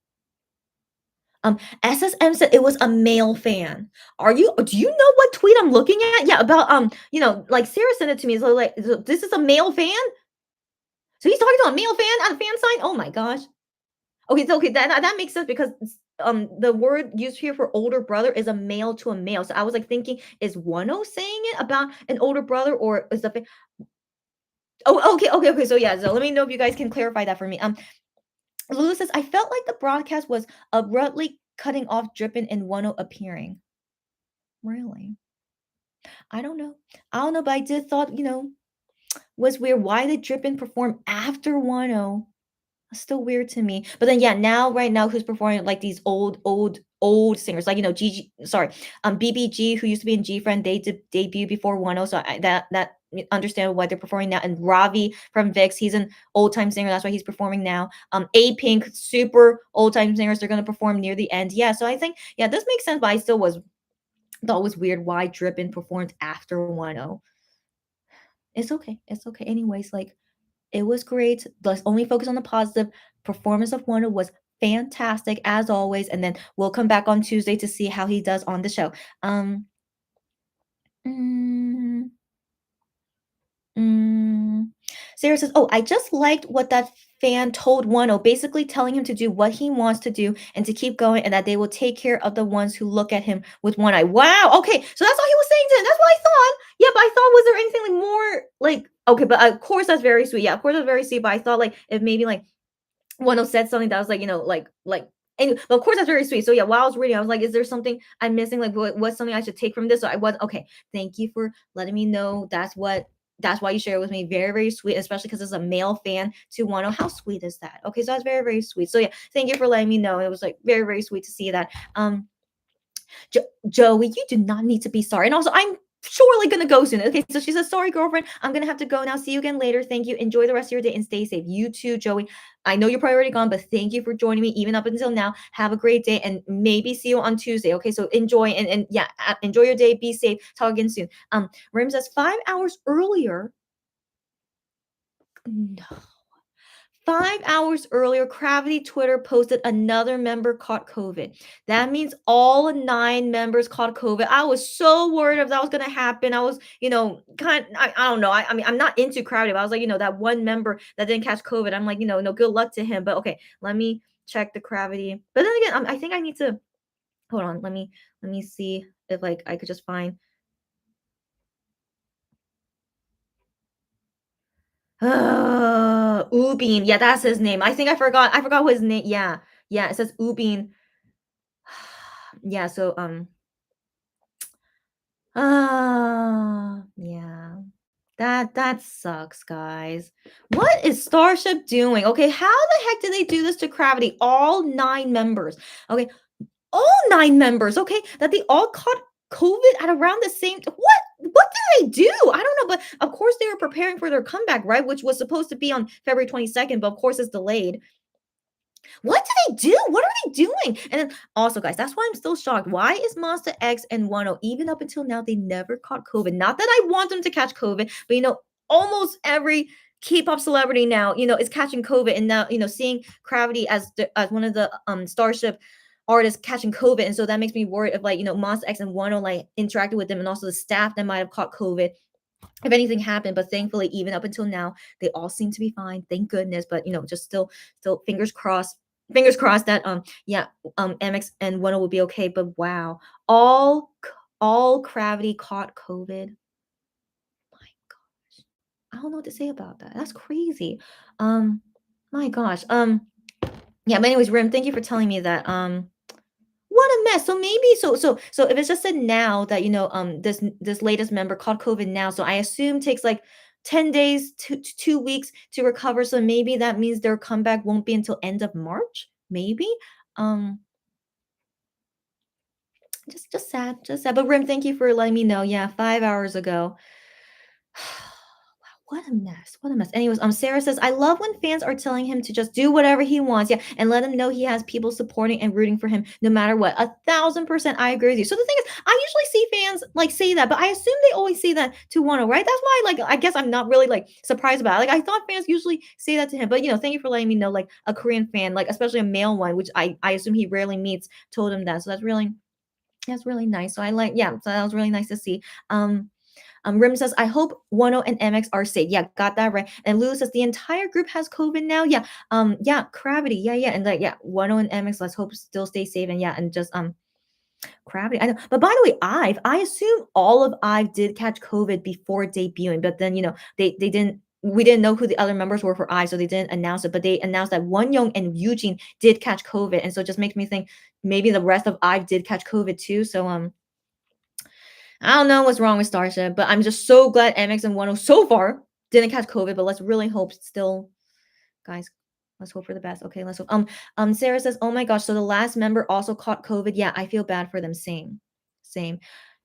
SSM said it was a male fan. Do you know what tweet I'm looking at? Yeah, about like Sarah sent it to me. So like this is a male fan? So he's talking to a male fan on a fan sign? Oh my gosh. Okay, so okay, that makes sense because the word used here for older brother is a male to a male. So I was like thinking, is Wano saying it about an older brother or is the Oh, okay. So yeah, so let me know if you guys can clarify that for me. Lulu says, I felt like the broadcast was abruptly cutting off Drippin and Wano appearing. Really? I don't know. I don't know, but I did thought, was weird. Why did Drippin perform after Wano? Still weird to me. But then yeah, right now who's performing like these old singers like Gigi, sorry, BBG who used to be in G Friend, they did debut before 10, so that understand why they're performing now. And Ravi from VIX, he's an old time singer, that's why he's performing now. A Pink, super old time singers, they're gonna perform near the end. Yeah, so I think yeah, this makes sense, but I still thought it was weird why Drippin performed after 10. It's okay. Anyways, like it was great. Let's only focus on the positive. performance of Wonho was fantastic as always, and then we'll come back on Tuesday to see how he does on the show. Um, mm, Mm. Sarah says, "Oh, I just liked what that fan told Wano, basically telling him to do what he wants to do and to keep going, and that they will take care of the ones who look at him with one eye." Wow. Okay, so that's all he was saying to him. That's what I thought. Yeah, but I thought, was there anything like more like okay? But of course that's very sweet. Yeah, of course that's very sweet. But I thought like if maybe like Wano said something that was like, like and but of course that's very sweet. So yeah, while I was reading, I was like, is there something I'm missing? Like what's something I should take from this? So I was okay. Thank you for letting me know. That's why you share it with me. Very, very sweet, especially because it's a male fan to Wano. How sweet is that? Okay, so that's very, very sweet. So yeah, thank you for letting me know. It was like very, very sweet to see that. Joey, you do not need to be sorry. And also, I'm surely gonna go soon. Okay, so she says, "Sorry, girlfriend, I'm gonna have to go now. See you again later. Thank you. Enjoy the rest of your day and stay safe. You too, Joey. I know you're probably already gone, but thank you for joining me even up until now. Have a great day and maybe see you on Tuesday. Okay, so enjoy and yeah, enjoy your day. Be safe. Talk again soon." Rim says 5 hours earlier. No. 5 hours earlier, Gravity Twitter posted another member caught COVID. That means all 9 members caught COVID. I was so worried if that was gonna happen. I was, I don't know. I mean, I'm not into Gravity, but I was like, that one member that didn't catch COVID. I'm like, no, good luck to him. But okay, let me check the Gravity. But then again, I think I need to hold on. Let me see if like I could just find. Ubin. Yeah, that's his name. I think I forgot his name. Yeah. Yeah, it says Ubin. Yeah, so yeah. That sucks, guys. What is Starship doing? Okay, how the heck did they do this to Gravity? All 9 members. Okay, all 9 members, okay, that they all caught COVID at around the same what did they do? I don't know, but of course they were preparing for their comeback, right? Which was supposed to be on February 22nd, but of course it's delayed. What do they do? What are they doing? And then also, guys, that's why I'm still shocked. Why is Monster X and Wano, even up until now, they never caught COVID? Not that I want them to catch COVID, but almost every K-pop celebrity now, is catching COVID, and now, seeing Gravity as one of the Starship artists catching COVID, and so that makes me worried if like Monster X and Wano like interacted with them, and also the staff that might have caught COVID if anything happened. But thankfully, even up until now, they all seem to be fine, thank goodness. But just still fingers crossed that yeah, MX and Wano will be okay. But wow, all Gravity caught COVID. My gosh, I don't know what to say about that. That's crazy. My gosh. Yeah, but anyways, Rim, thank you for telling me that. What a mess. So maybe so if it's just said now that this latest member called COVID now, so I assume takes like 10 days to 2 weeks to recover. So maybe that means their comeback won't be until end of March. Maybe. Um just sad, just sad. But Rim, thank you for letting me know. Yeah, 5 hours ago. Wow, what a mess. What a mess. Anyways, Sarah says, I love when fans are telling him to just do whatever he wants. Yeah, and let him know he has people supporting and rooting for him no matter what. 1,000% I agree with you. So the thing is, I usually see fans like say that, but I assume they always say that to Wano, right? That's why, like, I guess I'm not really like surprised about it. Like, I thought fans usually say that to him, but thank you for letting me know, like a Korean fan, like especially a male one, which I assume he rarely meets, told him that. So that's really nice. So yeah, so that was really nice to see. Rim says, I hope Wano and MX are safe. Yeah, got that right. And Lulu says, the entire group has COVID now. Yeah. Yeah, Gravity. Yeah, yeah. And like, yeah, Wano and MX, let's hope still stay safe. And yeah, and just Gravity. I know. But by the way, I assume all of IVE did catch COVID before debuting, but then they didn't. We didn't know who the other members were for IVE, so they didn't announce it. But they announced that Wonyoung and Eugene did catch COVID, and so it just makes me think maybe the rest of IVE did catch COVID too. So I don't know what's wrong with Starship, but I'm just so glad MX and Wano so far didn't catch COVID. But let's really hope still, guys. Let's hope for the best. Okay, let's hope. Sarah says, "Oh my gosh, so the last member also caught COVID. Yeah, I feel bad for them. Same.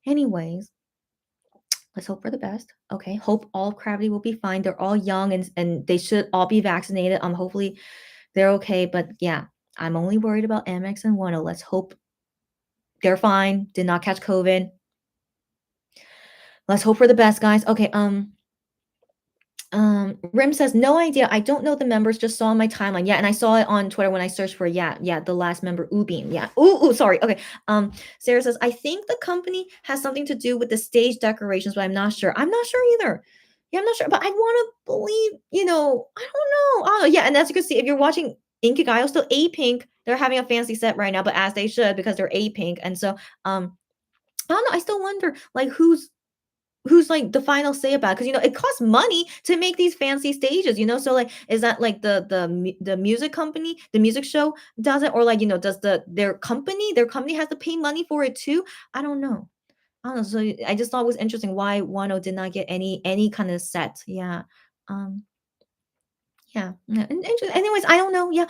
Anyways, let's hope for the best. Okay, hope all of Gravity will be fine. They're all young and they should all be vaccinated. Hopefully they're okay. But yeah, I'm only worried about MX and Wano. Let's hope they're fine. Did not catch COVID. Let's hope for the best, guys. Okay, Rim says, "No idea. I don't know the members, just saw on my timeline." Yeah, and I saw it on Twitter when I searched for yeah, the last member, Ubin. Yeah. Ooh, sorry. Okay. Sarah says, "I think the company has something to do with the stage decorations, but I'm not sure." I'm not sure either. Yeah, I'm not sure, but I want to believe, I don't know. Oh, yeah, and as you can see, if you're watching Inkigayo, still A Pink, they're having a fancy set right now, but as they should because they're A Pink. And so, I don't know. I still wonder, like, who's like the final say about it? Because it costs money to make these fancy stages, so like is that like the music company, the music show does it, or like does their company has to pay money for it too? I don't know. So I just thought it was interesting why Wano did not get any kind of set. Yeah. um yeah, anyways, I don't know. Yeah.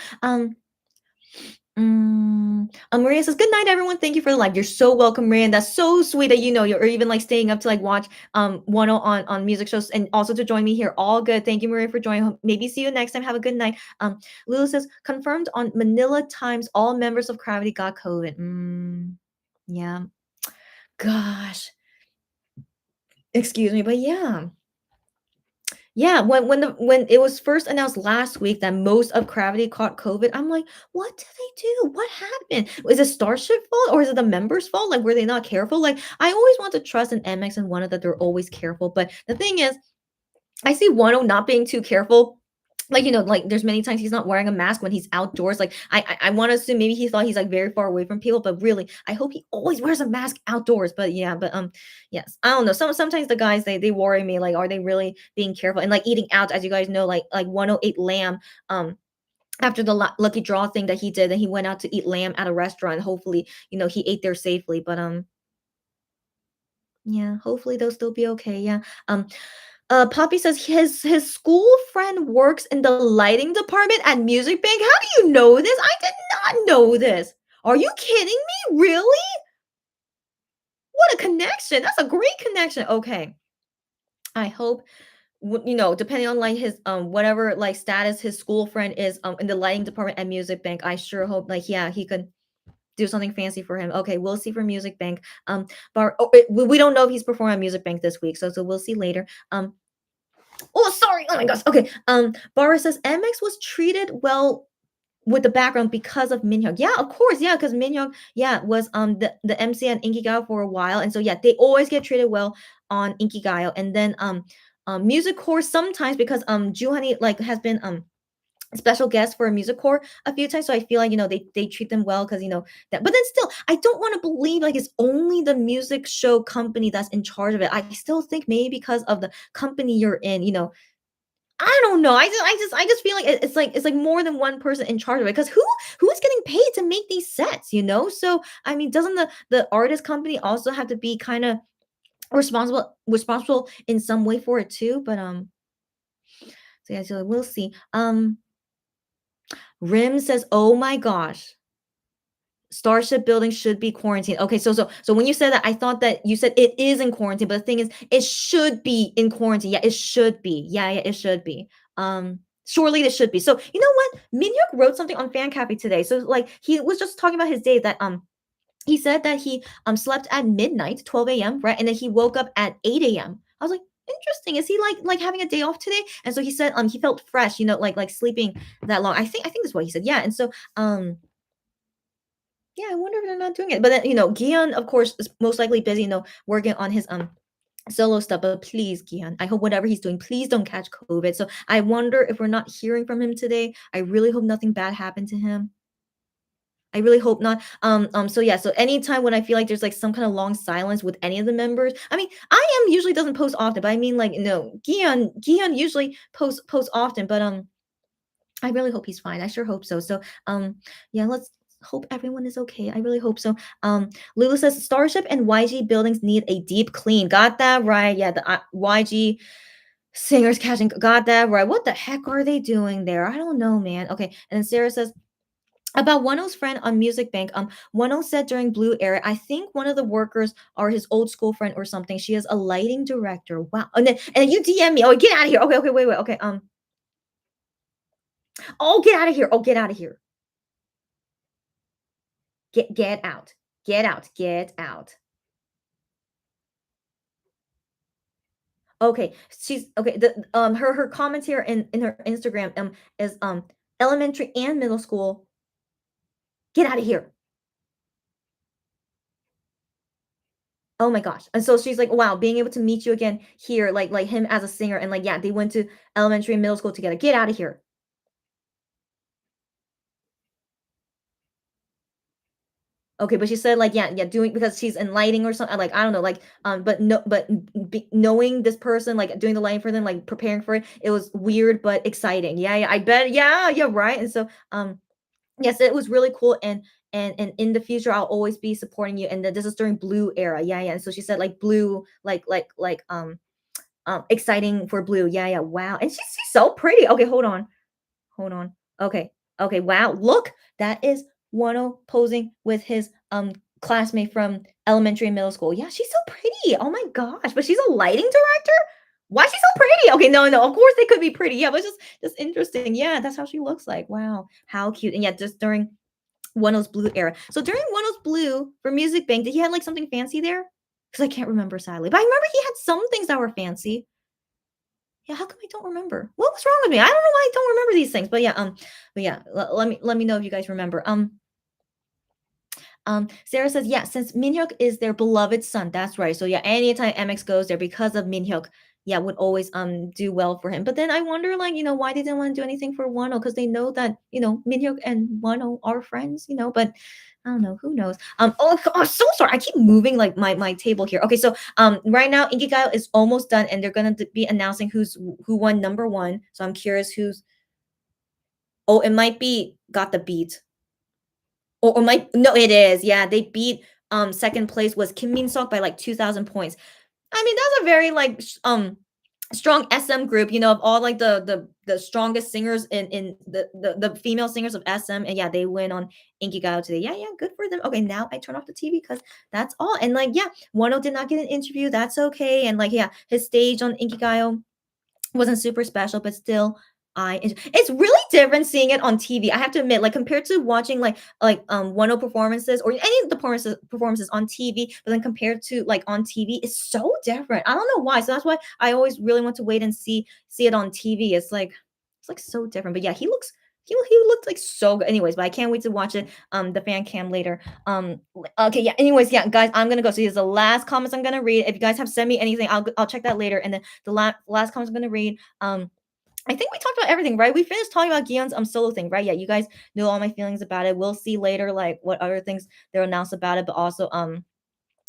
Maria says, "Good night, everyone. Thank you for the live." You're so welcome, Maria. And that's so sweet that you're even like staying up to like watch one on music shows and also to join me here. All good. Thank you, Maria, for joining. Maybe see you next time. Have a good night. Lulu says, "Confirmed on Manila Times. All members of Gravity got COVID." Yeah. Gosh. Excuse me, but yeah. Yeah, when it was first announced last week that most of Gravity caught COVID, I'm like, "What did they do? What happened? Is it Starship fault or is it the members' fault? Like, were they not careful?" Like, I always want to trust in MX and Wano that they're always careful, but the thing is, I see Wano not being too careful. Like, like there's many times he's not wearing a mask when he's outdoors. Like, I want to assume maybe he thought he's like very far away from people, but really, I hope he always wears a mask outdoors. But yeah, but yes, I don't know. Sometimes the guys they worry me. Like, are they really being careful and like eating out? As you guys know, like 108 lamb. After the lucky draw thing that he did, and he went out to eat lamb at a restaurant. Hopefully, he ate there safely. But yeah, hopefully they'll still be okay. Yeah. Poppy says his school friend works in the lighting department at Music Bank. How do you know this? I did not know this. Are you kidding me? Really? What a connection. That's a great connection. Okay. I hope depending on like his whatever like status his school friend is in the lighting department at Music Bank, I sure hope like yeah, he could do something fancy for him. Okay, we'll see for Music Bank. We don't know if he's performing at Music Bank this week, so we'll see later. Oh, sorry. Oh my gosh. Okay. Bara says MX was treated well with the background because of Minhyuk. Yeah, of course. Yeah, because Minhyuk, yeah, was the MC on Inkigayo for a while, and so yeah, they always get treated well on Inkigayo, and then music core sometimes because Juhani like has been special guest for a music core a few times, so I feel like they treat them well because that. But then still, I don't want to believe like it's only the music show company that's in charge of it. I still think maybe because of the company you're in, I don't know. I just feel like it's like more than one person in charge of it. Because who is getting paid to make these sets? So I mean, doesn't the artist company also have to be kind of responsible in some way for it too? But so yeah, so we'll see. Rim says, "Oh my gosh, Starship building should be quarantined." Okay, so when you said that, I thought that you said it is in quarantine, but the thing is, it should be in quarantine. Yeah, it should be. Yeah, it should be. Surely it should be. So you know what? Minhyuk wrote something on Fan Cafe today. So like he was just talking about his day that he said that he slept at midnight, 12 a.m. right, and then he woke up at 8 a.m. I was like, interesting. Is he like having a day off today? And so he said he felt fresh, like sleeping that long. I think that's what he said. Yeah, and so yeah, I wonder if they're not doing it. But then, Gion, of course, is most likely busy, working on his solo stuff. But please, Gion, I hope whatever he's doing, please don't catch COVID. So I wonder if we're not hearing from him today. I really hope nothing bad happened to him. I really hope not. So yeah, so anytime when I feel like there's like some kind of long silence with any of the members, I mean, I am usually doesn't post often, but I mean like Gion usually posts often, but I really hope he's fine. I sure hope so. So, yeah, let's hope everyone is okay. I really hope so. Lulu says Starship and YG buildings need a deep clean. Got that right? Yeah, the YG singers catching. Got that right? What the heck are they doing there? I don't know, man. Okay, and then Sarah says. About Wano's friend on Music Bank, Wano said during Blue Era, I think one of the workers are his old school friend or something. She is a lighting director. Wow. And then you DM me. Oh, get out of here. Okay, wait. Okay. Oh, get out of here. Oh, get out of here. Get out. Get out. Get out. Okay, she's okay. Her comments here in her Instagram is elementary and middle school. Get out of here. Oh my gosh. And so she's like, wow, being able to meet you again here, like him as a singer, and like, yeah, they went to elementary and middle school together. Get out of here. Okay, but she said like, yeah, yeah, doing because she's in lighting or something. Like, I don't know, like, but no, but knowing this person, like doing the lighting for them, like preparing for it, it was weird but exciting. Yeah, yeah, I bet. Yeah, yeah, right. And so, yes, it was really cool. And in the future, I'll always be supporting you. And this is during Blue era. Yeah, yeah. And so she said like Blue, exciting for Blue. Yeah, yeah. Wow. And she's so pretty. Okay, hold on. Hold on. Okay. Okay. Wow. Look, that is Wano posing with his classmate from elementary and middle school. Yeah, she's so pretty. Oh my gosh. But she's a lighting director? Why is she so pretty? Okay, no, no. Of course they could be pretty. Yeah, but it's just interesting. Yeah, that's how she looks like. Wow. How cute. And yeah, just during Wano's Blue era. So during Wano's Blue for Music Bank, did he have like something fancy there? Because I can't remember sadly. But I remember he had some things that were fancy. Yeah, how come I don't remember? What was wrong with me? I don't know why I don't remember these things. But yeah, let me know if you guys remember. Sarah says, yeah, since Minhyuk is their beloved son, that's right. So yeah, anytime MX goes there because of Minhyuk, yeah, would always do well for him. But then I wonder, like, why they didn't want to do anything for Wano because they know that Minhyuk and Wano are friends, But I don't know, who knows? Oh, so sorry. I keep moving like my table here. Okay, so right now Inkigayo is almost done, and they're gonna be announcing who won number one. So I'm curious who's. Oh, it might be got the beat. Or might no, it is. Yeah, they beat second place was Kim Min Sok by like 2,000 points. I mean, that's a very like strong SM group, of all like the strongest singers in the female singers of SM. And yeah, they win on Inkigayo today. Yeah, yeah, good for them. Okay, now I turn off the TV because that's all. And like, yeah, Wano did not get an interview. That's okay. And like, yeah, his stage on Inkigayo wasn't super special, but still, it's really different seeing it on TV. I have to admit, like compared to watching one of performances or any of the performances on TV, but then compared to like on TV, it's so different. I don't know why. So that's why I always really want to wait and see it on TV. It's like so different. But yeah, he looked like so good. Anyways, but I can't wait to watch it. The fan cam later. Okay, yeah. Anyways, yeah, guys, I'm gonna go. So here's the last comments I'm gonna read. If you guys have sent me anything, I'll check that later. And then the last comments I'm gonna read. I think we talked about everything, right? We finished talking about Gion's solo thing, right? Yeah, you guys know all my feelings about it. We'll see later, like what other things they'll announce about it, but also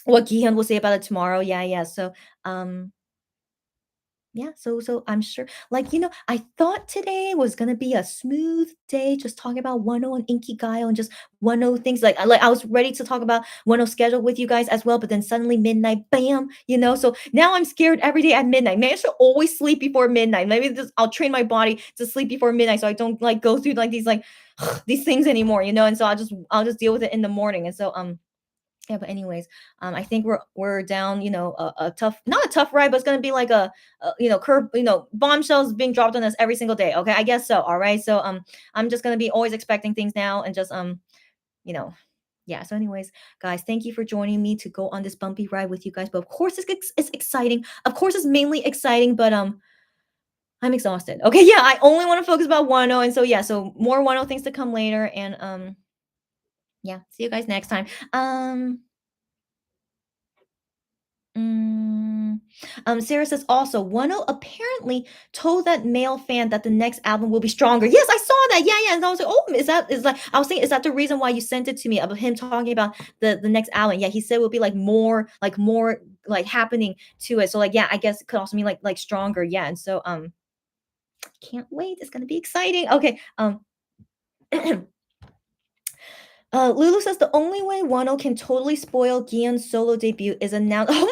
what Gion will say about it tomorrow. Yeah, yeah. So yeah, so I'm sure, like, I thought today was gonna be a smooth day, just talking about Wano and Inkigayo and just Wano things. Like I was ready to talk about Wano's schedule with you guys as well, but then suddenly midnight, bam, So now I'm scared every day at midnight. Maybe I should always sleep before midnight. Maybe just I'll train my body to sleep before midnight so I don't like go through like these these things anymore, And so I'll just deal with it in the morning. And so yeah, but anyways, I think we're down, a tough, not a tough ride, but it's gonna be like curve, bombshells being dropped on us every single day. Okay, I guess so. All right, so I'm just gonna be always expecting things now and just you know, yeah. So, anyways, guys, thank you for joining me to go on this bumpy ride with you guys. But of course, it's exciting. Of course, it's mainly exciting, but I'm exhausted. Okay, yeah, I only want to focus about Wano, and so yeah, so more Wano things to come later, and yeah, see you guys next time. Mm, Sarah says also, Wano apparently told that male fan that the next album will be stronger. Yes, I saw that. Yeah, yeah. And I was like, oh, is like I was thinking, is that the reason why you sent it to me about him talking about the next album? Yeah, he said it will be like more like happening to it. So like, yeah, I guess it could also mean like stronger. Yeah, and so can't wait. It's gonna be exciting. Okay. Lulu says the only way Wano can totally spoil Gion's solo debut is announce. Oh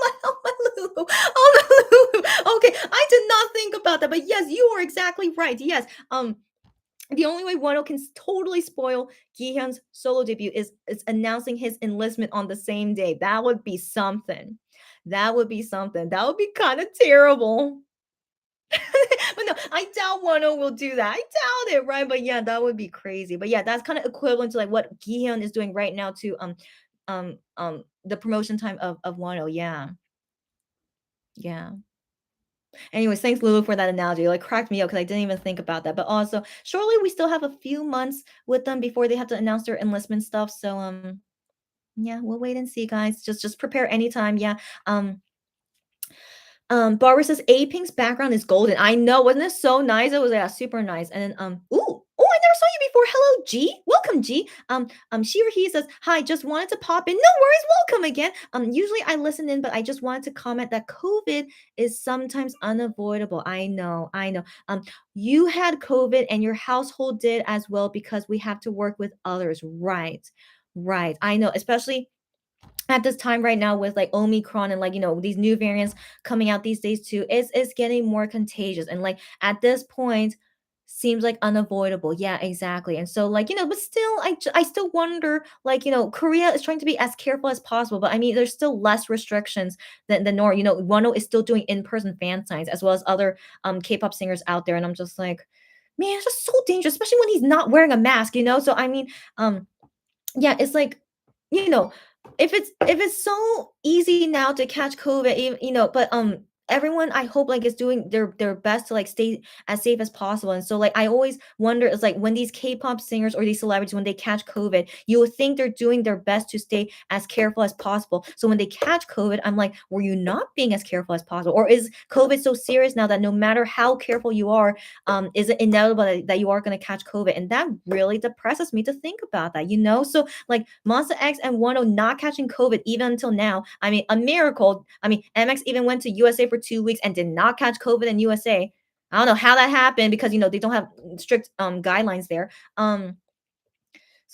my, Lulu. Oh my, Lulu. Okay, I did not think about that, but yes, you are exactly right. Yes, the only way Wano can totally spoil Gihyun's solo debut is announcing his enlistment on the same day. That would be something. That would be something. That would be kind of terrible. But no, I doubt Wano will do that. I doubt it, right? But yeah, that would be crazy. But yeah, that's kind of equivalent to like what Gihyun is doing right now to the promotion time of Wano. Yeah. Yeah. Anyways, thanks Lulu for that analogy. It, like, cracked me up because I didn't even think about that. But also, surely we still have a few months with them before they have to announce their enlistment stuff. So yeah, we'll wait and see, guys. Just prepare anytime. Yeah. Um Barbara says A Pink's background is golden. I know, wasn't it so nice? It was yeah, super nice. And then I never saw you before. Hello, G. Welcome, G. She or he says, hi, just wanted to pop in. No worries, welcome again. Usually I listen in, but I just wanted to comment that COVID is sometimes unavoidable. I know. You had COVID and your household did as well because we have to work with others. Right. Right. I know, especially at this time right now with like Omicron and like these new variants coming out these days too, it's getting more contagious and like at this point seems like unavoidable. Yeah, exactly. And so like but still I still wonder like Korea is trying to be as careful as possible, but I mean there's still less restrictions than normal. Wano is still doing in-person fan signs as well as other K-pop singers out there, and I'm just like, man, it's just so dangerous, especially when he's not wearing a mask. So I mean, yeah, it's like, you know, if it's so easy now to catch COVID, but everyone I hope like is doing their best to like stay as safe as possible. And so like I always wonder it's like when these K-pop singers or these celebrities when they catch COVID, you would think they're doing their best to stay as careful as possible. So when they catch COVID, I'm like, were you not being as careful as possible? Or is COVID so serious now that no matter how careful you are, is it inevitable that you are going to catch COVID? And that really depresses me to think about that. So like Monster X and Wonho not catching COVID even until now. I mean, a miracle. I mean, MX even went to USA for 2 weeks and did not catch COVID in USA. I don't know how that happened because they don't have strict guidelines there. So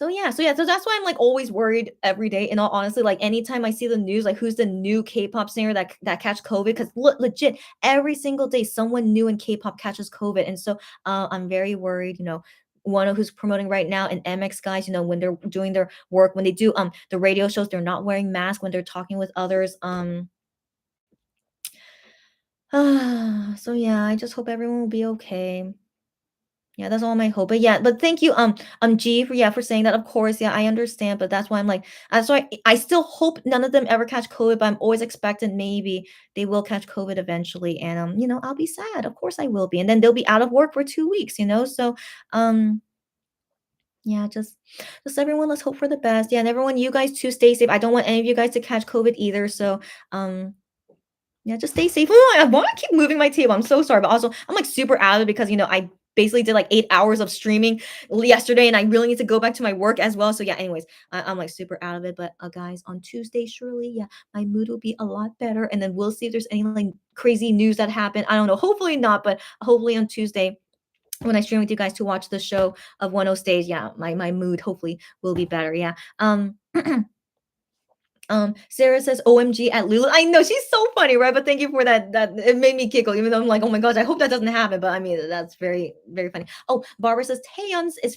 that's why I'm like always worried every day. In all honesty, like anytime I see the news, like who's the new K-pop singer that catch COVID? Because legit, every single day someone new in K-pop catches COVID, and so I'm very worried. One of who's promoting right now and MX guys, when they're doing their work, when they do the radio shows, they're not wearing masks when they're talking with others. So yeah, I just hope everyone will be okay. Yeah, that's all my hope. But yeah, but thank you, G for saying that. Of course, yeah, I understand, but that's why I'm like, that's why I still hope none of them ever catch COVID, but I'm always expecting maybe they will catch COVID eventually, and I'll be sad. Of course, I will be, and then they'll be out of work for 2 weeks. So, yeah, just everyone, let's hope for the best. Yeah, and everyone, you guys too, stay safe. I don't want any of you guys to catch COVID either. So, yeah, just stay safe. Oh, I want to keep moving my table. I'm so sorry, but also I'm like super out of it because I basically did like 8 hours of streaming yesterday, and I really need to go back to my work as well. So yeah, anyways, I'm like super out of it. But guys, on Tuesday, surely, yeah, my mood will be a lot better, and then we'll see if there's any like crazy news that happen. I don't know. Hopefully not, but hopefully on Tuesday when I stream with you guys to watch the show of 10 Stage, yeah, my mood hopefully will be better. Yeah. Sarah says OMG at Lulu. I know she's so funny, right? But thank you for that. That it made me giggle, even though I'm like, oh my gosh, I hope that doesn't happen. But I mean, that's very, very funny. Oh, Barbara says Taeyeon's is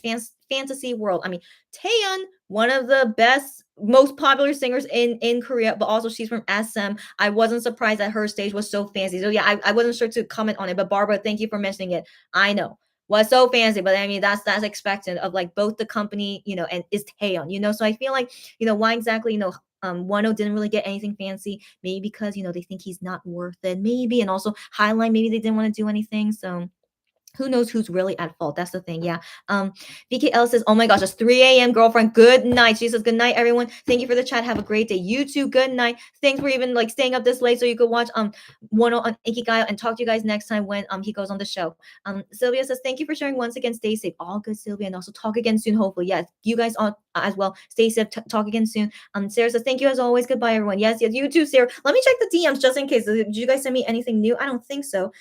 fantasy world. I mean, Taeyeon, one of the best, most popular singers in Korea, but also she's from SM. I wasn't surprised that her stage was so fancy. So yeah, I wasn't sure to comment on it. But Barbara, thank you for mentioning it. I know was so fancy, but I mean that's expected of like both the company, and is Taeyeon. So I feel like, why exactly, Wano didn't really get anything fancy, maybe because they think he's not worth it, maybe, and also Highline, maybe they didn't want to do anything. So who knows who's really at fault? That's the thing. Yeah. VKL says, oh my gosh, it's 3 a.m. girlfriend. Good night. She says, good night, everyone. Thank you for the chat. Have a great day. You too. Good night. Thanks for even like staying up this late so you could watch Wano on Ikigai, and talk to you guys next time when he goes on the show. Sylvia says, thank you for sharing once again. Stay safe. All good, Sylvia. And also talk again soon, hopefully. Yes, you guys all as well. Stay safe. Talk again soon. Sarah says, thank you as always. Goodbye, everyone. Yes, you too, Sarah. Let me check the DMs just in case. Did you guys send me anything new? I don't think so.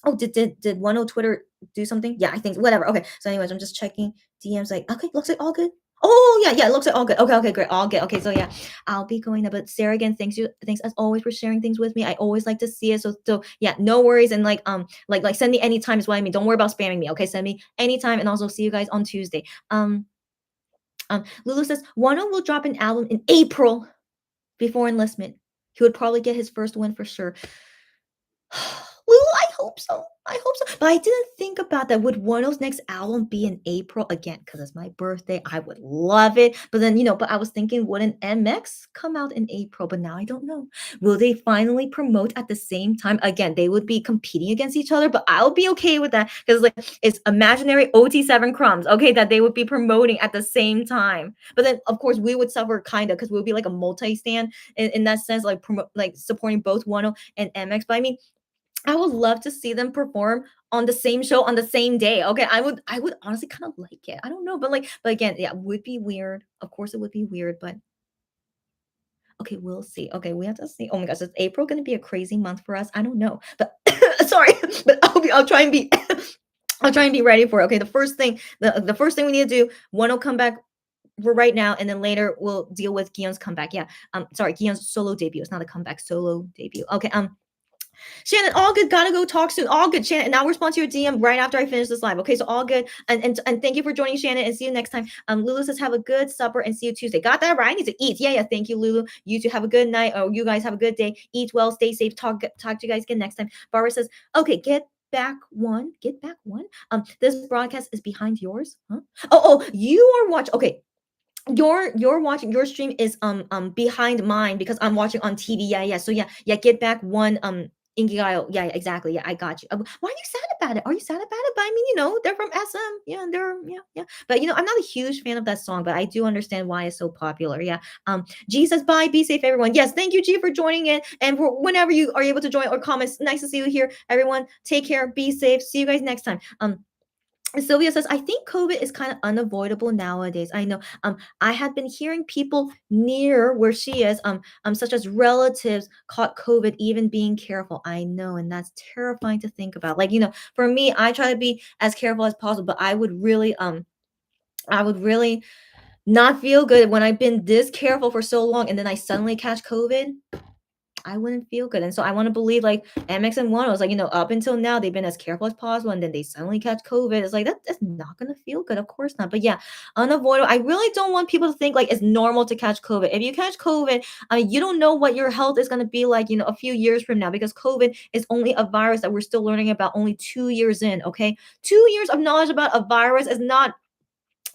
Oh, did one o Twitter do something? Yeah, I think whatever. Okay. So anyways, I'm just checking DMs like, okay, looks like all good. Oh yeah, it looks like all good. Okay, great. All good. Okay, so yeah, I'll be going up. But Sarah, again, thanks as always for sharing things with me. I always like to see it. So yeah, no worries. And like send me anytime is what I mean. Don't worry about spamming me. Okay, send me anytime, and also see you guys on Tuesday. Lulu says Wano will drop an album in April before enlistment. He would probably get his first win for sure. Lulu, I hope so. I hope so. But I didn't think about that. Would Wonho's next album be in April again? Because it's my birthday. I would love it. But then, but I was thinking, wouldn't MX come out in April? But now I don't know. Will they finally promote at the same time? Again, they would be competing against each other, but I'll be okay with that because like it's imaginary OT7 crumbs, okay, that they would be promoting at the same time. But then of course we would suffer kind of because we would be like a multi-stand in that sense, like like supporting both Wano and MX. But I mean, I would love to see them perform on the same show on the same day. Okay, I would honestly kind of like it. I don't know, but like, but again, yeah, it would be weird. Of course, it would be weird, but okay, we'll see. Okay, we have to see. Oh my gosh, is April going to be a crazy month for us? I don't know, but sorry, but I'll try and be I'll try and be ready for it. Okay, the first thing we need to do, one will come back for right now, and then later we'll deal with Gion's comeback. Yeah, sorry, Gion's solo debut. It's not a comeback, solo debut. Okay, Shannon, all good. Gotta go talk soon. All good, Shannon. And I'll respond to your DM right after I finish this live. Okay, so all good. And thank you for joining, Shannon. And see you next time. Lulu says have a good supper and see you Tuesday. Got that right? I need to eat. Yeah, yeah. Thank you, Lulu. You two have a good night. Oh, you guys have a good day. Eat well. Stay safe. Talk to you guys again next time. Barbara says, okay, get back one. Get back one. This broadcast is behind yours. Huh? Oh, you are watching. Okay, you're watching your stream is behind mine because I'm watching on TV. Yeah, yeah. So yeah, get back one Inkigayo. Yeah, yeah, exactly. Yeah, I got you. Why are you sad about it? Are you sad about it? But I mean, they're from SM. Yeah, they're yeah. But I'm not a huge fan of that song, but I do understand why it's so popular. Yeah. G says bye. Be safe, everyone. Yes, thank you, G, for joining in. And for whenever you are able to join or comment, nice to see you here. Everyone, take care, be safe. See you guys next time. Sylvia says, I think COVID is kind of unavoidable nowadays. I know. I had been hearing people near where she is, such as relatives caught COVID, even being careful. I know, and that's terrifying to think about. Like, for me, I try to be as careful as possible, but I would really not feel good when I've been this careful for so long and then I suddenly catch COVID. I wouldn't feel good. And so I want to believe like MX and One was like, up until now, they've been as careful as possible. And then they suddenly catch COVID. It's like, that's not going to feel good. Of course not. But yeah, unavoidable. I really don't want people to think like it's normal to catch COVID. If you catch COVID, I mean, you don't know what your health is going to be like, a few years from now, because COVID is only a virus that we're still learning about only 2 years in. Okay. 2 years of knowledge about a virus is not,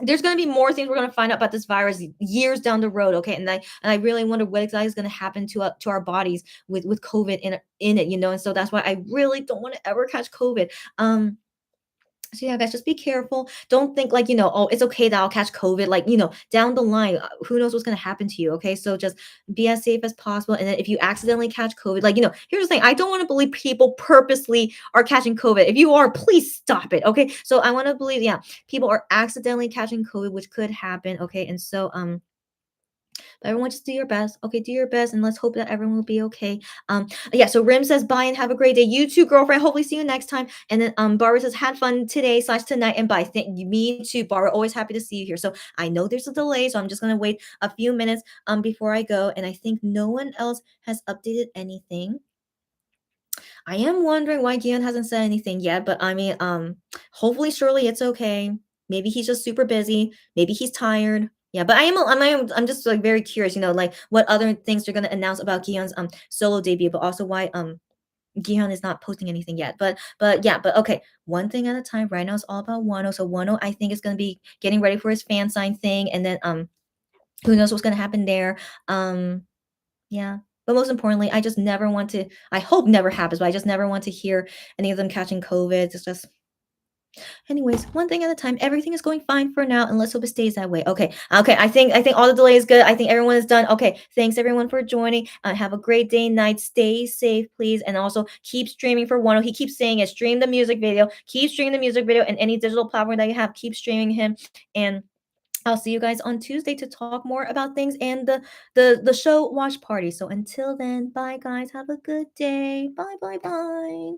there's going to be more things we're going to find out about this virus years down the road. Okay, and I really wonder what exactly is going to happen to our bodies with COVID in it. And so that's why I really don't want to ever catch COVID. So yeah, guys, just be careful. Don't think like, oh, it's okay that I'll catch COVID. Like, down the line, who knows what's going to happen to you. Okay. So just be as safe as possible. And then if you accidentally catch COVID, like, here's the thing. I don't want to believe people purposely are catching COVID. If you are, please stop it. Okay. So I want to believe, yeah, people are accidentally catching COVID, which could happen. Okay. And so, but everyone just do your best. Okay, do your best, and let's hope that everyone will be okay. Yeah, so Rim says bye and have a great day. You too, girlfriend. Hopefully see you next time. And then Barbara says had fun today / tonight and bye. Thank you, me too, Barbara. Always happy to see you here. So I know there's a delay, so I'm just gonna wait a few minutes before I go. And I think no one else has updated anything. I am wondering why Gian hasn't said anything yet, but I mean, hopefully, surely it's okay. Maybe he's just super busy. Maybe he's tired. Yeah, but I'm just like very curious, like what other things they're gonna announce about Gion's solo debut, but also why Gion is not posting anything yet. But yeah, but okay, one thing at a time. Right now it's all about Wano. So Wano, I think is gonna be getting ready for his fan sign thing, and then who knows what's gonna happen there. Yeah. But most importantly, I just never want to, I hope never happens, but I just never want to hear any of them catching COVID. It's just, anyways, one thing at a time. Everything is going fine for now, and let's hope it stays that way. Okay. Okay. I think all the delay is good. I think everyone is done. Okay. Thanks everyone for joining. Have a great day, night. Stay safe, please. And also keep streaming for Wano. He keeps saying it. Stream the music video. Keep streaming the music video and any digital platform that you have. Keep streaming him. And I'll see you guys on Tuesday to talk more about things and the show watch party. So until then, bye guys. Have a good day. Bye bye bye.